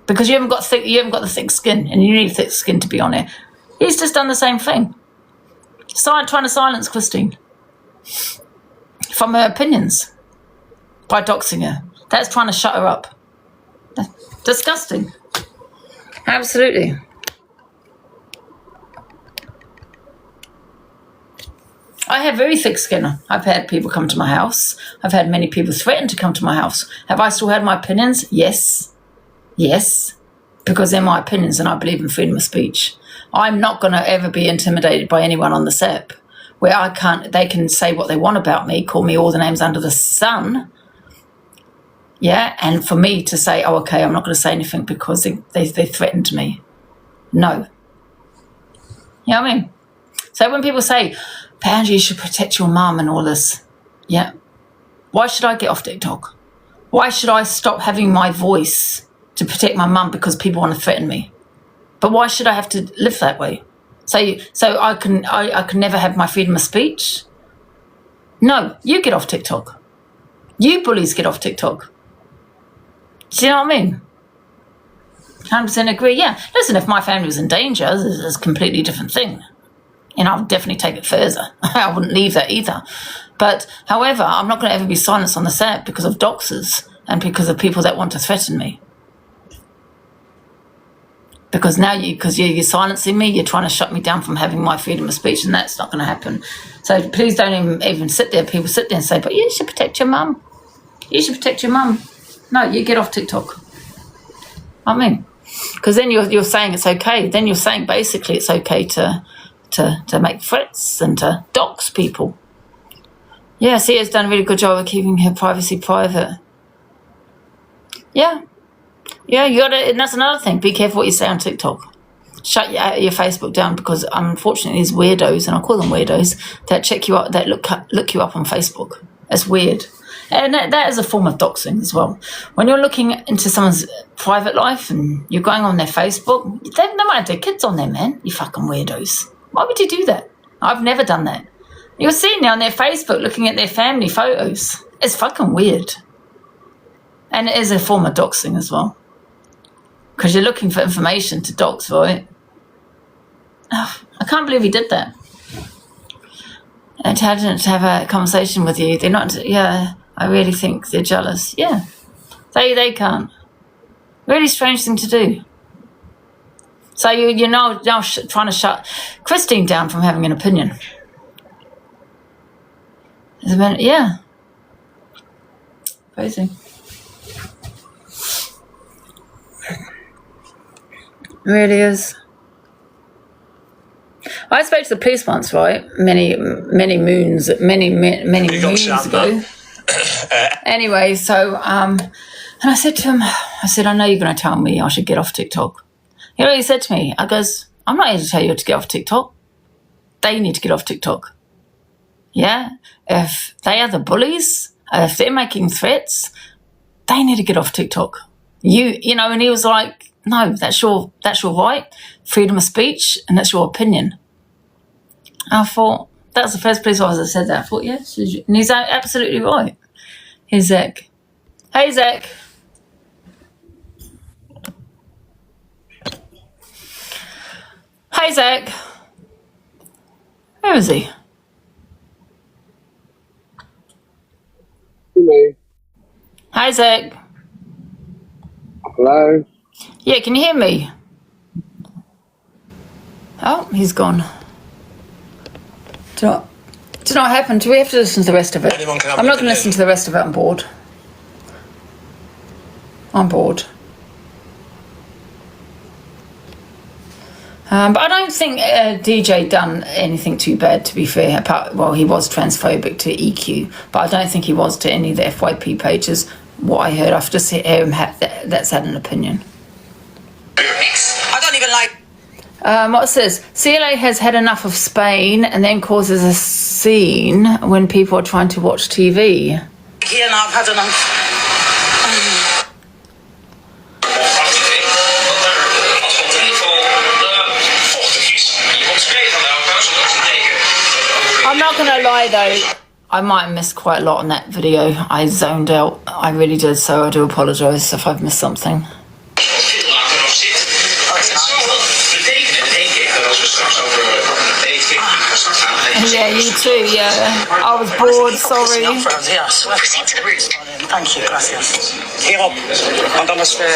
because you haven't got the thick skin, and you need thick skin to be on it. He's just done the same thing. Trying to silence Christine from her opinions by doxing her. That's trying to shut her up. Disgusting. Absolutely. I have very thick skin. I've had people come to my house. I've had many people threaten to come to my house. Have I still had my opinions? Yes. Yes. Because they're my opinions and I believe in freedom of speech. I'm not going to ever be intimidated by anyone on this app where they can say what they want about me, call me all the names under the sun. Yeah. And for me to say, oh, okay, I'm not going to say anything because they threatened me. No. You know what I mean? So when people say, Angie, you should protect your mum and all this. Yeah. Why should I get off TikTok? Why should I stop having my voice to protect my mum because people want to threaten me? But why should I have to live that way? So I can never have my freedom of speech? No, you get off TikTok. You bullies get off TikTok. Do you know what I mean? 100% agree. Yeah. Listen, if my family was in danger, this is a completely different thing. And I'll definitely take it further. I wouldn't leave that either. But, however, I'm not going to ever be silenced on this app because of doxers and because of people that want to threaten me. Because now you're silencing me, you're trying to shut me down from having my freedom of speech, and that's not going to happen. So please don't even sit there. People sit there and say, but you should protect your mum. You should protect your mum. No, you get off TikTok. I mean, because then you're saying it's okay. Then you're saying basically it's okay to make threats and to dox people. Yeah, Sia's done a really good job of keeping her privacy private. Yeah. Yeah, you got to, and that's another thing. Be careful what you say on TikTok. Shut your Facebook down because unfortunately these weirdos, and I call them weirdos, that check you up, that look you up on Facebook. That's weird. And that is a form of doxing as well. When you're looking into someone's private life and you're going on their Facebook, they might have their kids on there, man. You fucking weirdos. Why would you do that? I've never done that. You're seeing now on their Facebook looking at their family photos. It's fucking weird. And it is a form of doxing as well. Because you're looking for information to dox, right? Oh, I can't believe he did that. And to have a conversation with you, they're not, yeah. I really think they're jealous. Yeah, they can't. Really strange thing to do. So you're now trying to shut Christine down from having an opinion. Yeah. Crazy. It really is. I spoke to the police once, right? Many moons ago. Anyway, so and I said to him, I know you're going to tell me I should get off TikTok. You know what he said to me? I goes, I'm not here to tell you to get off TikTok. They need to get off TikTok. Yeah? If they are the bullies, if they're making threats, they need to get off TikTok. You know, and he was like, no, that's your right, freedom of speech, and that's your opinion. I thought, that's the first place I ever said that. I thought, yes, and he's absolutely right. Here's Zach. Hey, Zach. Hey, Zach. Where is he? Hello. Hi, Zach. Hello. Yeah, can you hear me? Oh, he's gone. Do you know what happened? Do we have to listen to the rest of it? I'm not going to listen to the rest of it. I'm bored. But I don't think DJ done anything too bad, to be fair. He was transphobic to EQ, but I don't think he was to any of the FYP pages. What I heard, I've just heard him that's had an opinion. I don't even like... What it says, CLA has had enough of Spain and then causes a scene when people are trying to watch TV. Here now, I've had enough. I'm not going to lie though, I might have missed quite a lot on that video. I zoned out, I really did, so I do apologise if I've missed something. Yeah, you too, yeah. I was bored, sorry. Thank you, gracias. Hierop. Und dann das what?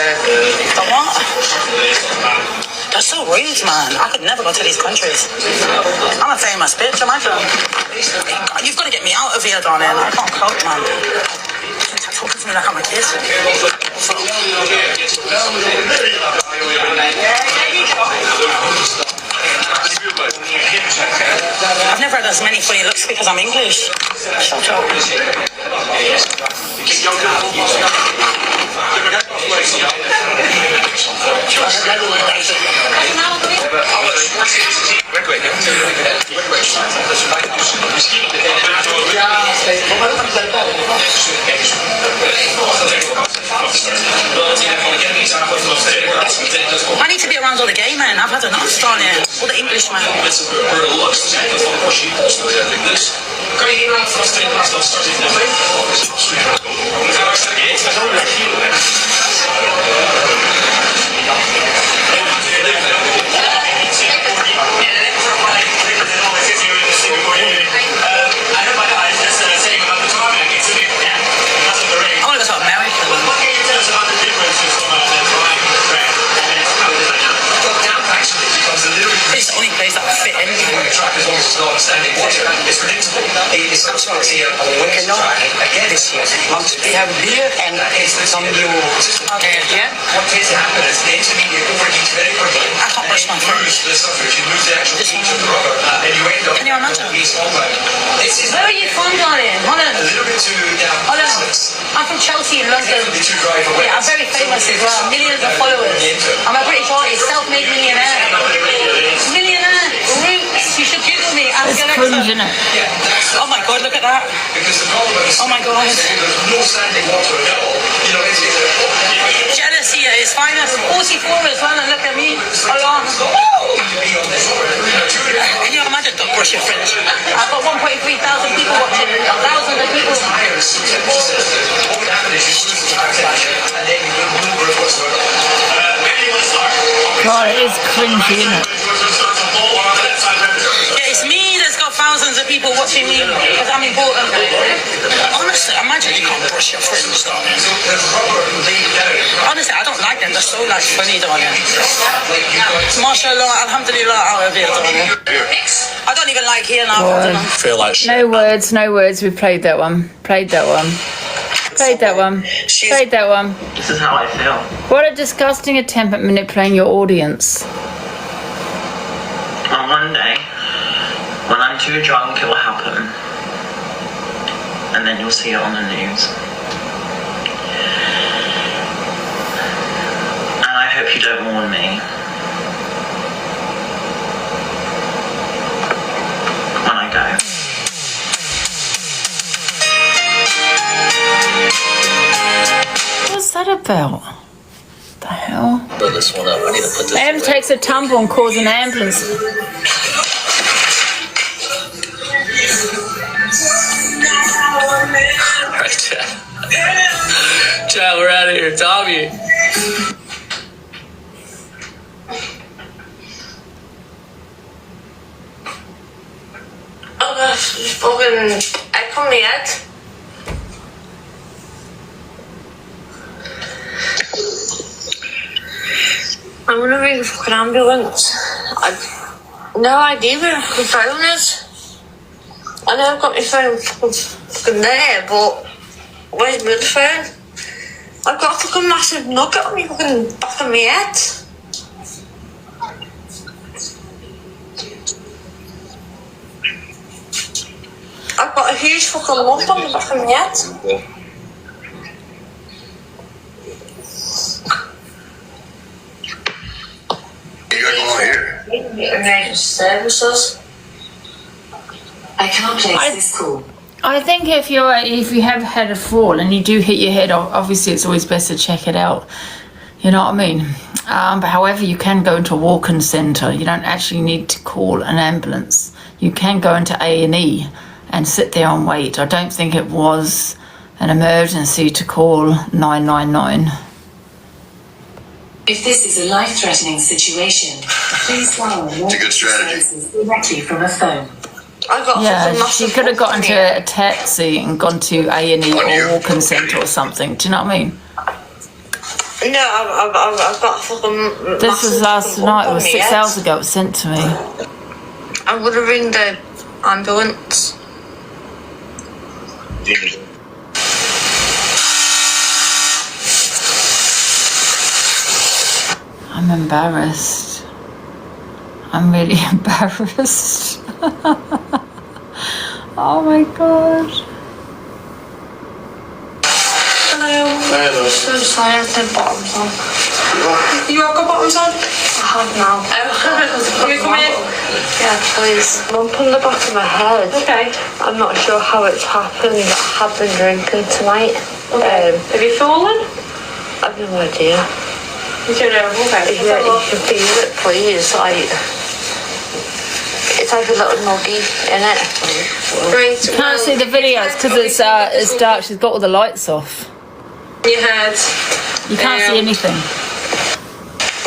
That's so rude, man. I could never go to these countries. I'm a famous bitch, am I? You've got to get me out of here, darling. I can't cope, man. Talking to me like I'm a kid. I've never had as many funny looks because I'm English. Shut up. I need to be around all the gay men. I've had enough, darling. All the English men. I want to go to America. It's the only place that I fit in. They have beer and some new. Okay, yeah. I can't brush my French. Can you imagine? Where are you from, darling? Holland. I'm from Chelsea in London. Yeah, I'm very famous as well. Millions of followers. I'm a British artist, self-made millionaire. Millionaire. Roots. You should Google me. It's cringe, isn't it? Oh my God, look at that. Oh my God. Jealousy at its finest. 44 as well, and look at me. Alarm. Can you imagine? Don't brush your French. I've got 1.3 thousand people watching. Thousands of people. God, it is cringy, isn't it? Yeah, it's me that's got thousands of people watching me because I'm important. Honestly, imagine you can't brush your friends, darling. Honestly, I don't like them. They're so like funny, darling. MashaAllah, Alhamdulillah, out of here, darling. I don't even like here now. I feel like shit. No words, no words. We played that one. Played that one. Played that one. Played that one. This is how I feel. What a disgusting attempt at manipulating your audience. On one day, when I'm too drunk, it will happen. And then you'll see it on the news. And I hope you don't warn me. When I go. What's that about? The hell? Put this one up. I need to put this Em takes a tumble and calls an ambulance. Right, Chad, we're out of here. Tommy. Oh gosh, just fucking egg on my head. I'm gonna ring the fucking ambulance. I've no idea where my phone is. I know I've got my phone fucking there, but where's my other phone? I've got a fucking massive nugget on my fucking back of my head. I've got a huge fucking lump on the back of my head. You got going on here? Emergency services. I can't place this call. I think if you have had a fall and you do hit your head, obviously it's always best to check it out. You know what I mean? But however, you can go into a walk-in centre. You don't actually need to call an ambulance. You can go into A&E and sit there and wait. I don't think it was an emergency to call 999. If this is a life-threatening situation, please dial It's a good strategy. directly from a phone. Yeah, she could have got into a taxi and gone to A&E or walk-in centre or something. Do you know what I mean? No, I've got a fucking. This was last night. It was 6 hours ago. It was sent to me. I'm gonna ring the ambulance. I'm embarrassed. I'm really embarrassed. Oh my god. Hello. So sorry, I have bottoms on. You have got bottoms on? I have now. Can we come in? Yeah, please. Lump on the back of my head. Okay. I'm not sure how it's happened. I have been drinking tonight. Okay. Have you fallen? I've no idea. You don't know. Okay. Yeah, you can feel it, please. It's like a little nuggy in it. Right. You can't see the videos because it's dark. She's got all the lights off. Your head. You can't see anything.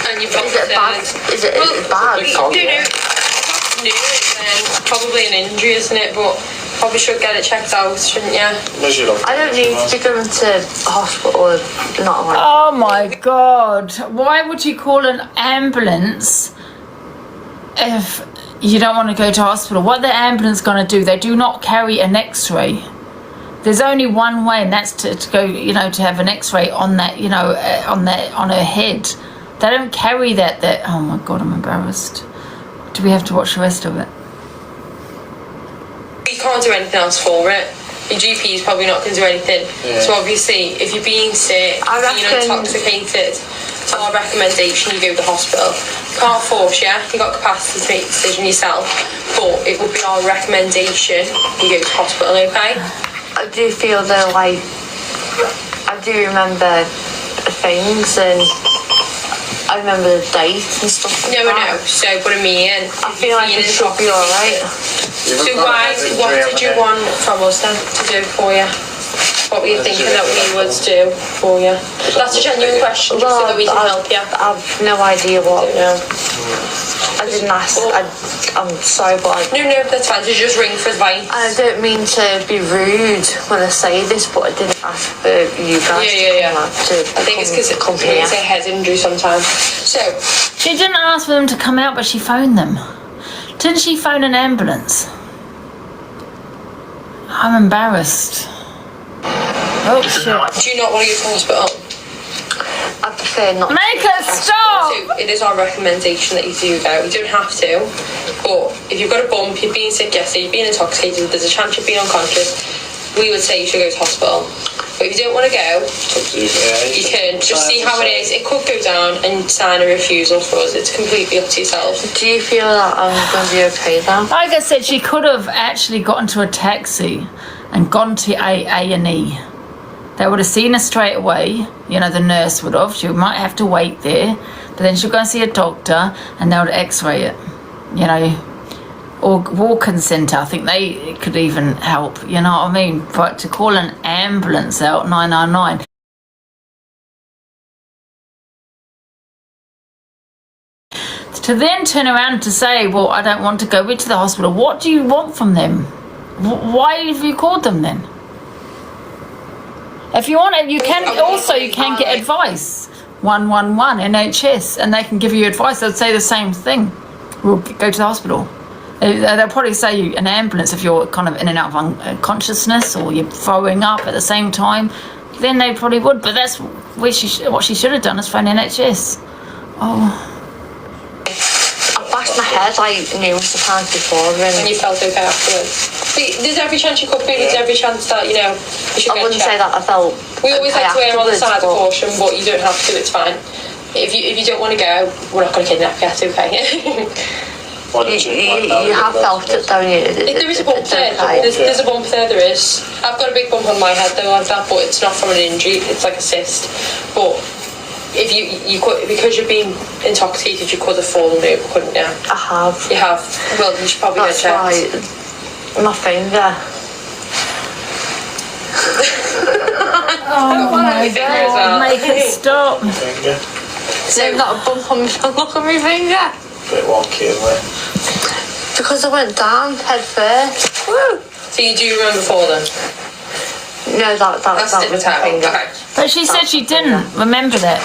And you've got Is it bad? Is it bad? No, it's probably an injury, isn't it? But probably should get it checked out, shouldn't you? I don't need to be going to hospital. Not like. Oh my god. Why would you call an ambulance if you don't want to go to hospital? What the ambulance going to do? They do not carry an x-ray. There's only one way, and that's to go, to have an x-ray on that, on her head. They don't carry that. Oh my god, I'm embarrassed. Do we have to watch the rest of it? You can't do anything else for it. Your GP is probably not going to do anything. Yeah. So obviously, if you're being sick, being intoxicated, it's our recommendation you go to the hospital. Can't force you. You've got capacity to make the decision yourself. But it would be our recommendation you go to hospital, okay? I do feel though like I do remember things and I remember the dates and stuff like No, that. I know. So what I mean, I feel like it should be alright. So what did you want from us then to do for you? what were you thinking that we would do for you? That's a genuine question, just so that we can help you. I've no idea what. No. I didn't ask. I'm sorry, but No, that's fine. So just ring for advice. I don't mean to be rude when I say this, but I didn't ask for you guys to come out to I think it's because it's a head injury sometimes. So she didn't ask for them to come out, but she phoned them. Didn't she phone an ambulance? I'm embarrassed. Oh shit. Do you not want to go to the hospital? I prefer not. Make her stop! So it is our recommendation that you do go. You don't have to, but if you've got a bump, you've been sick yesterday, you've been intoxicated, there's a chance you've been unconscious, we would say you should go to hospital. But if you don't want to go, you can just see how it is. It could go down and sign a refusal for us. It's completely up to yourself. Do you feel that I'm going to be okay then? Like I said, she could have actually got into a taxi and gone to A&E. They would have seen her straight away. You know, the nurse would have. She might have to wait there, but then she'll go and see a doctor and they would x-ray it. You know, or walk-in centre. I think they could even help. You know what I mean? But to call an ambulance out, 999. To then turn around to say, well, I don't want to go into the hospital. What do you want from them? Why have you called them then? If you want it, you can get advice. 111 NHS, and they can give you advice. They'll say the same thing. We'll go to the hospital. They'll probably say an ambulance if you're kind of in and out of unconsciousness or you're throwing up at the same time. Then they probably would. But that's what she should have done is phone NHS. Oh. I bashed my head like numerous times before, and you felt okay afterwards. But there's every chance you could be. There's every chance that you should. I wouldn't say that I felt. We always like to err on the side of caution, but you don't have to. It's fine. If you don't want to go, we're not going to kidnap you. It's okay. You have felt it, don't you? There is a bump there. There's a bump there. There is. I've got a big bump on my head though, like that, but it's not from an injury. It's like a cyst. But if you could, because you're being intoxicated, you could have fallen over, couldn't you? I have. You have. Well, you should probably get checked. Right. My finger. Oh my God! Make it stop. So I've got a bump on my finger. Look at my finger. Bit wonky, isn't it? Because I went down head first. Woo! So you do remember falling? No, that was my finger. Okay. But she said she didn't remember that.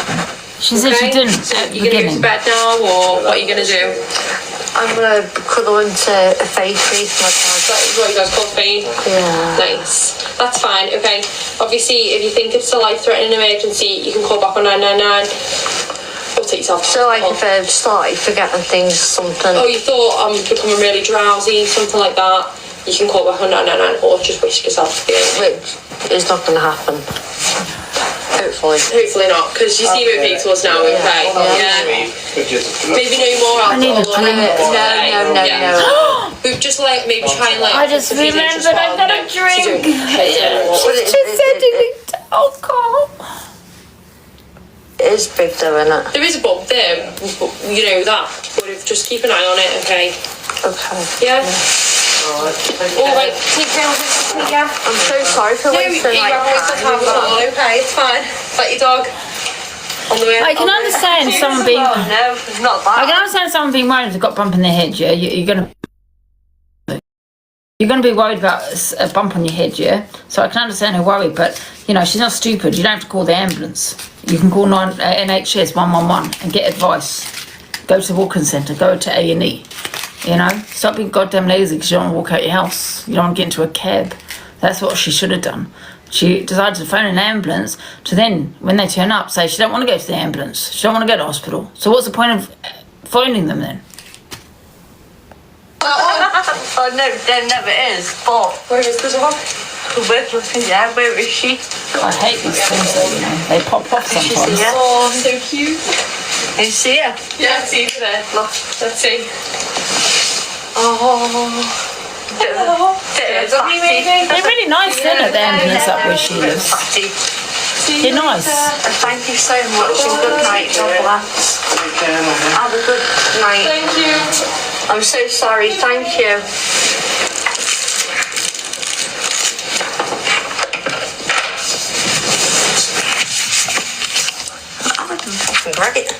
She said she didn't at the beginning. Are you going to go to bed now, or what are you going to do? I'm going to cuddle into a face crease. That's what you guys call fade? Yeah. Nice. That's fine, okay. Obviously, if you think it's a life-threatening emergency, you can call back on 999. Or take yourself. So like if I started forgetting things, something. Oh, you thought I'm becoming really drowsy, something like that, you can call back on 999 or just whisk yourself to the end. Which is not going to happen. Hopefully. Hopefully not, because you seem okay to us now, okay? Yeah. Maybe no more alcohol. No. We've just maybe try and I just remembered I've got a drink. She just said you need alcohol. It is big though, isn't it? There is a bump there, you know that. But just keep an eye on it, okay? Okay. Yeah? Alright, take care of it, yeah? I'm so sorry for wasting time at all, okay? It's fine. Like your dog. On the way. I can understand someone being. No, it's not that. I can understand someone being worried if they've got a bump in their head, yeah? You're going to be worried about a bump on your head, yeah? So I can understand her worry, but, she's not stupid. You don't have to call the ambulance. You can call NHS 111 and get advice. Go to the walk-in centre. Go to A&E. Stop being goddamn lazy because you don't want to walk out your house. You don't want to get into a cab. That's what she should have done. She decided to phone an ambulance to then, when they turn up, say she don't want to go to the ambulance. She don't want to go to hospital. So what's the point of phoning them then? Oh no, there never is. But where is the dog? Yeah, where is she? I hate these things though, they pop off sometimes. Oh, so cute. Can you see her? Yeah, I see her there. Look, let's see. Oh. They're really nice, isn't it, the ambulance up where she lives? They're nice. Thank you so much and good night, God bless. Have a good night. Thank you. I'm so sorry, thank you. fucking drag it.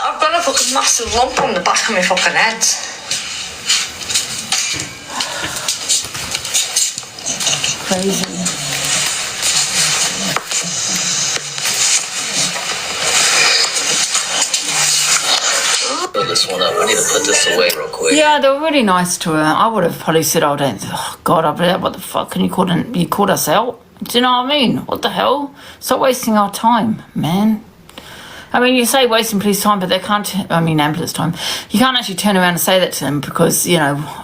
I've got a fucking massive lump on the back of my fucking head. Crazy. Put this one up. I need to put this away real quick. Yeah, they were really nice to her. I would have probably said, "Oh, don't. Oh God, what the fuck? Can you called us out? Do you know what I mean? What the hell? Stop wasting our time, man." I mean, you say wasting police time, but they can't, ambulance time. You can't actually turn around and say that to them because,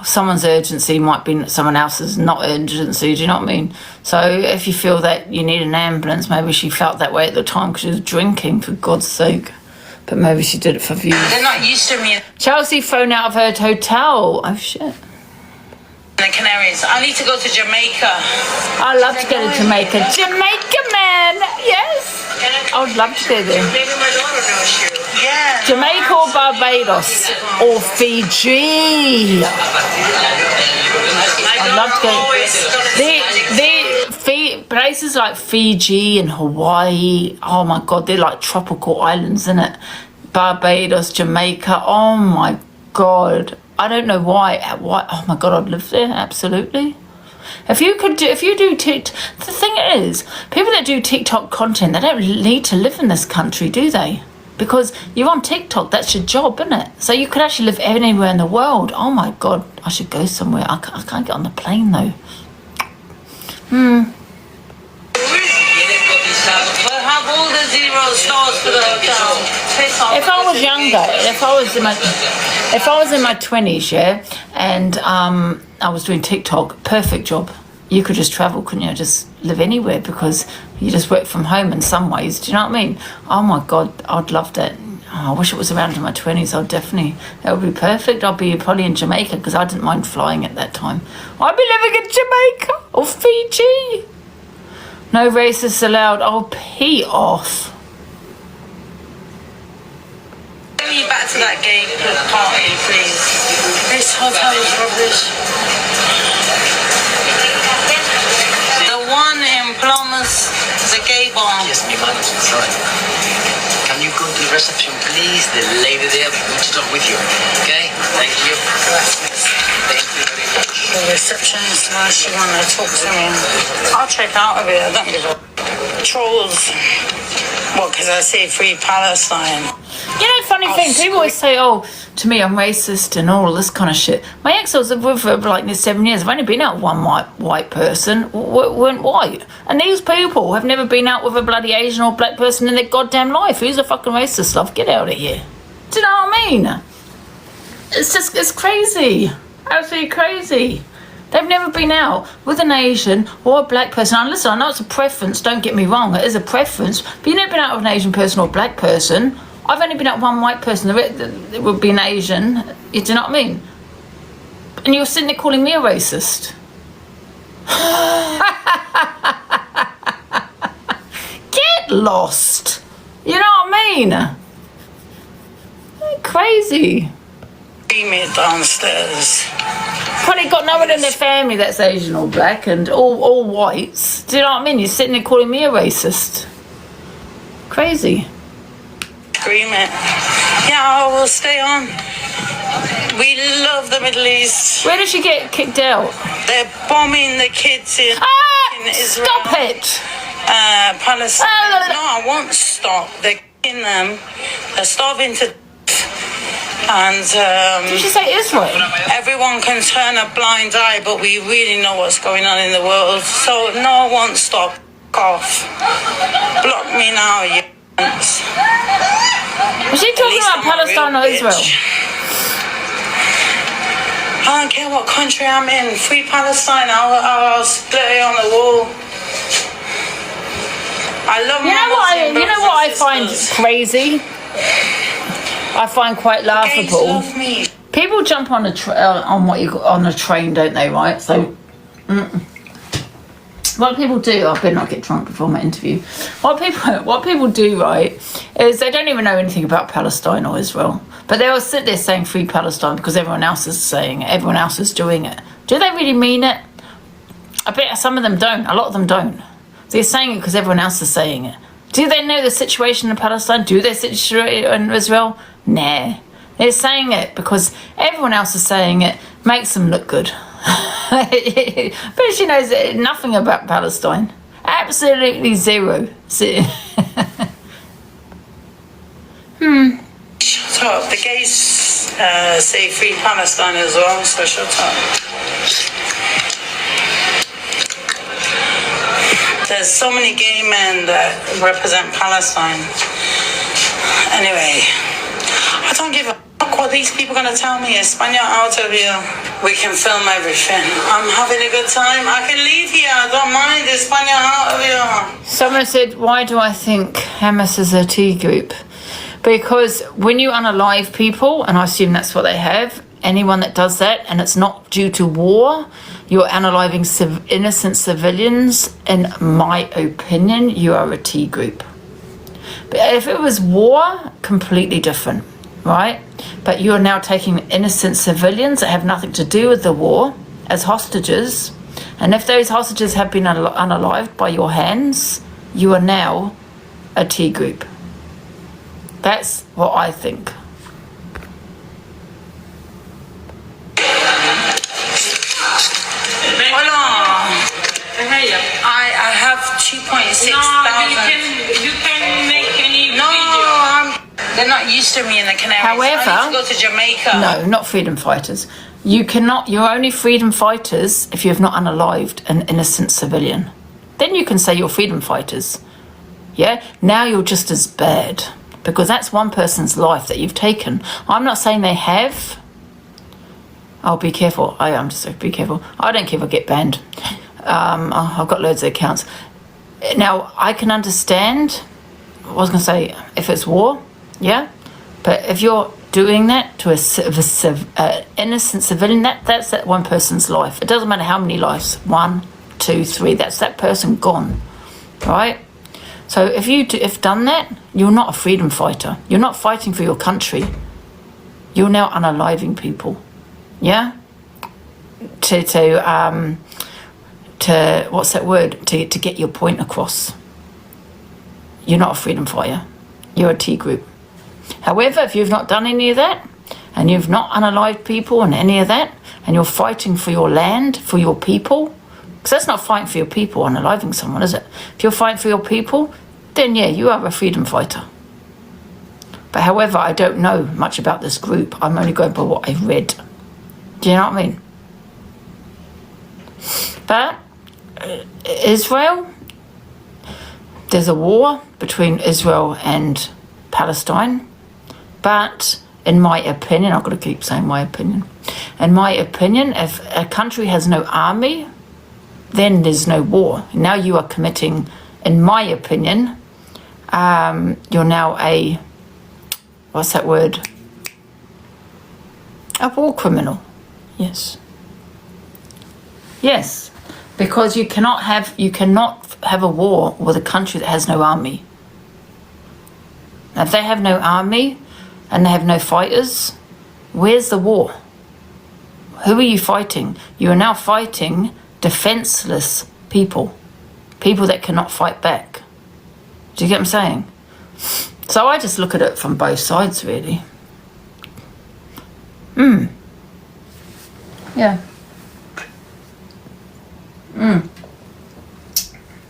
someone's urgency might be someone else's not urgency, do you know what I mean? So if you feel that you need an ambulance, maybe she felt that way at the time because she was drinking, for God's sake. But maybe she did it for views. They're not used to me. Chelsea phoned out of her hotel. Oh, shit. The Canaries. I need to go to Jamaica. I'd love to go to Jamaica. Jamaica, man! Yes! I would love to go there. Maybe my daughter knows you. Yeah. Jamaica or Barbados or Fiji. I'd love to go. Places like Fiji and Hawaii, oh my God, they're like tropical islands, isn't it? Barbados, Jamaica, oh my God. I don't know why. Oh my God, I'd live there, absolutely. If you do TikTok, the thing is, people that do TikTok content, they don't need to live in this country, do they? Because you're on TikTok, that's your job, isn't it? So you could actually live anywhere in the world. Oh my God, I should go somewhere. I can't get on the plane though. Have all the 0 stars for the hotel. If I was younger, if I was in my 20s, yeah, and I was doing TikTok, perfect job. You could just travel, couldn't you? Just live anywhere because you just work from home in some ways. Do you know what I mean? Oh my God, I'd love that. Oh, I wish it was around in my 20s. That would be perfect. I'd be probably in Jamaica because I didn't mind flying at that time. I'd be living in Jamaica or Fiji. No racists allowed. Oh, pee off. Bring me back to that gay party, please. This hotel is rubbish. The one in Plumbers, the gay bar. Yes, my man. Sorry. Can you go to the reception, please? The lady there wants to talk with you. Okay? Thank you. Thank you very much. The receptionist, why she want to talk to me? I'll check out of it. I don't give a trolls. What? Because I say free Palestine. Funny thing, people always say, "Oh, to me, I'm racist and all this kind of shit." My ex was with for like 7 years. I've only been out with one white person, weren't white, and these people have never been out with a bloody Asian or black person in their goddamn life. Who's a fucking racist, love? Get out of here. Do you know what I mean? It's crazy, absolutely crazy. They've never been out with an Asian or a black person. Now, listen, I know it's a preference. Don't get me wrong, it is a preference. But you've never been out with an Asian person or a black person. I've only been out with one white person. It would be an Asian. You do you know what I mean? And you're sitting there calling me a racist. Get lost. You know what I mean? They're crazy. Meet downstairs. Probably got no one in their family that's Asian or black and all whites. Do you know what I mean? You're sitting there calling me a racist. Crazy. Agreement. Yeah, I will stay on. We love the Middle East. Where did she get kicked out? They're bombing the kids in Israel. Stop it! Palestine. No, I won't stop. They're killing them. They're starving to death. And did she say Israel? Everyone can turn a blind eye, but we really know what's going on in the world. So no, I won't stop. Off. Block me now, you. Was she talking about Palestine or Israel? I don't care what country I'm in. Free Palestine. I'll split it on the wall. I love my you know what I find crazy? I find quite laughable. People jump on on a train, don't they? Right? So. What people do, I better not get drunk before my interview. What people do, right, is they don't even know anything about Palestine or Israel. But they all sit there saying free Palestine because everyone else is saying it, everyone else is doing it. Do they really mean it? I bet some of them don't, a lot of them don't. They're saying it because everyone else is saying it. Do they know the situation in Palestine? Do they situation in Israel? Nah. They're saying it because everyone else is saying it. Makes them look good. But she knows nothing about Palestine. Absolutely zero. Shut up. The gays say free Palestine as well, so shut up. There's so many gay men that represent Palestine. Anyway, I don't give a fuck what these people are going to tell me. España out of here. We can film everything. I'm having a good time. I can leave here. I don't mind. España out of here. Someone said, why do I think Hamas is a T group? Because when you unalive people, and I assume that's what they have, anyone that does that, and it's not due to war, you're unaliving innocent civilians. In my opinion, you are a T group. But if it was war, completely different, right? But you're now taking innocent civilians that have nothing to do with the war as hostages. And if those hostages have been unalived by your hands, you are now a T group. That's what I think. I have 2.6 thousand. You can make any video. They're not used to me in the Canaries. However, I need to go to Jamaica. No, not freedom fighters. You cannot. You're only freedom fighters if you have not unalived an innocent civilian. Then you can say you're freedom fighters. Yeah. Now you're just as bad because that's one person's life that you've taken. I'm not saying they have. Oh, be careful. I'm just saying, be careful. I don't care if I get banned. I've got loads of accounts. Now, I can understand, I was going to say, if it's war, yeah? But if you're doing that to a innocent civilian, that's that one person's life. It doesn't matter how many lives, 1, 2, 3, that's that person gone, right? So if you've done that, you're not a freedom fighter. You're not fighting for your country. You're now unaliving people, yeah? To what's that word? To get your point across. You're not a freedom fighter. You're a T group. However, if you've not done any of that, and you've not unalived people and any of that, and you're fighting for your land, for your people, because that's not fighting for your people, unaliving someone, is it? If you're fighting for your people, then yeah, you are a freedom fighter. But however, I don't know much about this group. I'm only going by what I've read. Do you know what I mean? But Israel, there's a war between Israel and Palestine. But in my opinion, I've got to keep saying my opinion. In my opinion, if a country has no army, then there's no war. Now you are committing, in my opinion, you're now a, what's that word? A war criminal. Yes. Yes. Because you cannot have a war with a country that has no army. Now, if they have no army and they have no fighters, where's the war? Who are you fighting? You are now fighting defenseless people. People that cannot fight back. Do you get what I'm saying? So I just look at it from both sides, really. Yeah.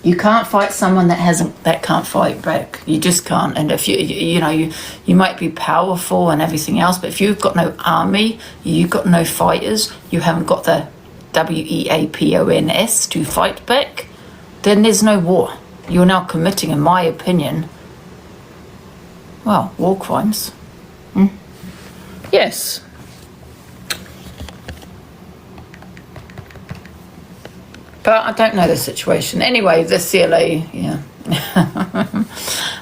You can't fight someone that can't fight back. You just can't. And if you might be powerful and everything else, but if you've got no army, you've got no fighters, you haven't got the weapons to fight back, then there's no war. You're now committing, in my opinion, well, war crimes. Yes. But I don't know the situation. Anyway, the CLA, yeah.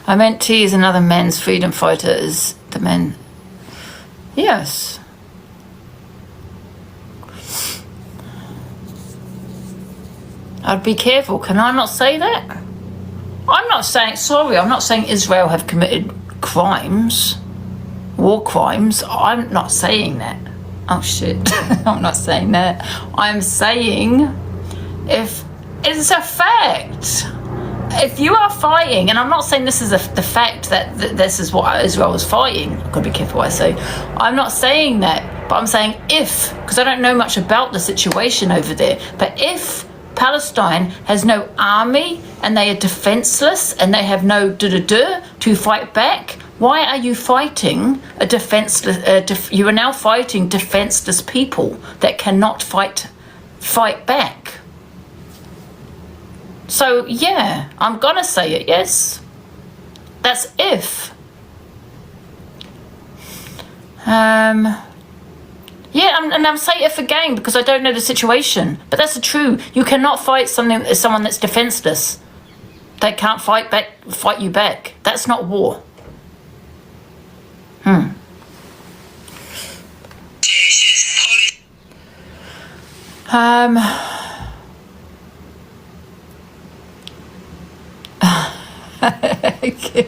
I meant T is another man's freedom fighter is the men. Yes. I'd be careful. Can I not say that? I'm not saying Israel have committed crimes, war crimes. I'm not saying that. Oh, shit. I'm not saying that. I'm saying if it's a fact. if you are fighting, and I'm not saying this is the fact that this is what Israel is fighting. I've got to be careful what I say. I'm not saying that, but I'm saying if, because I don't know much about the situation over there, but if Palestine has no army and they are defenseless and they have no to fight back, why are you fighting a defenseless? You are now fighting defenseless people that cannot fight back. So yeah, I'm gonna say it. Yes, that's if. Yeah, and I'm saying if again because I don't know the situation. But that's the truth. You cannot fight someone that's defenseless. They can't fight you back. That's not war.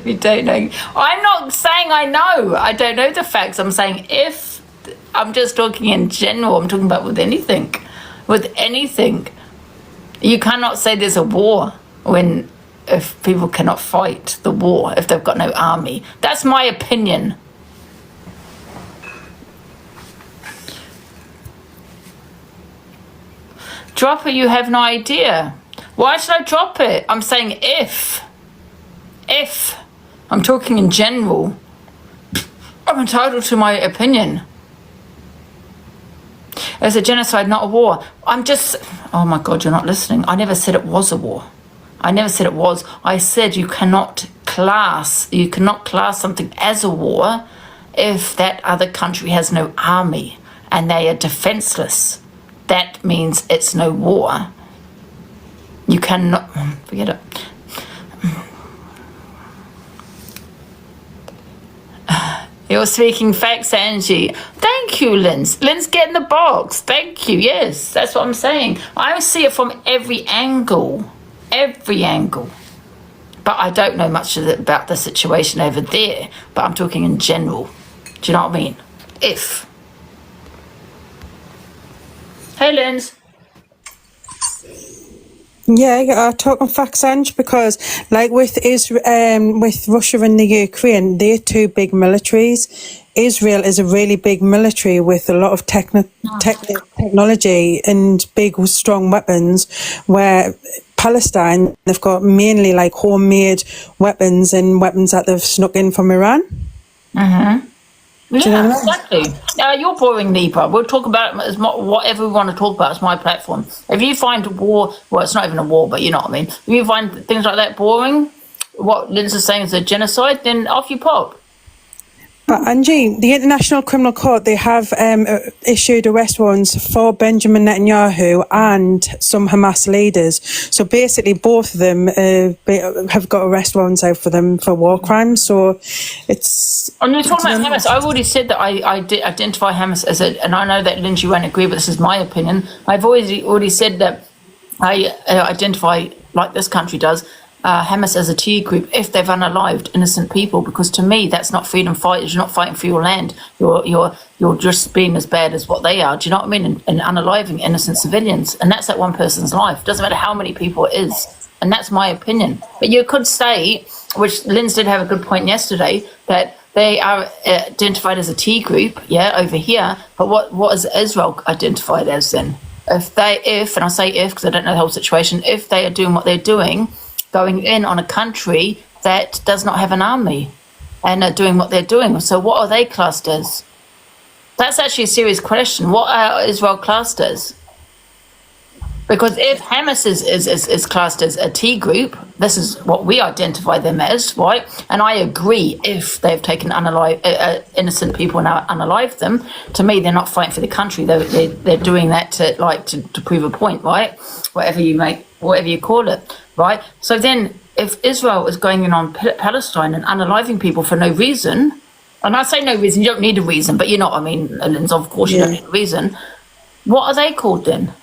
You don't know. I'm not saying I know. I don't know the facts. I'm saying if. I'm just talking in general. I'm talking about with anything. With anything. You cannot say there's a war if people cannot fight the war, if they've got no army. That's my opinion. Drop it, you have no idea. Why should I drop it? I'm saying if. If. I'm talking in general. I'm entitled to my opinion. It's a genocide, not a war. Oh my God, you're not listening. I never said it was a war. I never said it was. I said you cannot class something as a war if that other country has no army and they are defenseless. That means it's no war. You cannot, forget it. You're speaking facts, Angie. Thank you, Linz. Linz, get in the box. Thank you. Yes, that's what I'm saying. I see it from every angle. Every angle. But I don't know much about the situation over there. But I'm talking in general. Do you know what I mean? If. Hey, Linz. Yeah, talking facts, Ange, because like with Russia and the Ukraine, they're two big militaries. Israel is a really big military with a lot of technology and big, strong weapons, where Palestine, they've got mainly like homemade weapons and weapons that they've snuck in from Iran. Mm-hmm. Yeah, exactly. You're boring, Neighbour. We'll talk about it as whatever we want to talk about. It's my platform. If you find war, well, it's not even a war, but you know what I mean. If you find things like that boring, what Linz is saying is a genocide, then off you pop. But Angie, the International Criminal Court, they have issued arrest warrants for Benjamin Netanyahu and some Hamas leaders. So basically, both of them have got arrest warrants out for them for war crimes. So it's. And you're talking about Hamas. I've already said that I identify Hamas as and I know that Lindsay won't agree, but this is my opinion. I've already said that I identify, like this country does, Hamas as a tier group if they've unalived innocent people, because to me that's not freedom fighters. You're not fighting for your land. You're just being as bad as what they are. Do you know what I mean? And unaliving innocent civilians, and that's that one person's life. Doesn't matter how many people it is, and that's my opinion. But you could say, which Linz did have a good point yesterday, that they are identified as a T group, over here. But what is Israel identified as then? And I say if because I don't know the whole situation, if they are doing what they're doing, going in on a country that does not have an army and are doing what they're doing. So what are they classed as? That's actually a serious question. What are Israel classed as? Because if Hamas is classed as a T group, this is what we identify them as, right? And I agree if they've taken innocent people and unalived them. To me, they're not fighting for the country. They're doing that to prove a point, right? Whatever you call it, right? So then if Israel is going in on Palestine and unaliving people for no reason, and I say no reason, you don't need a reason, but you know what I mean, Linz, of course you don't need a reason. What are they called then?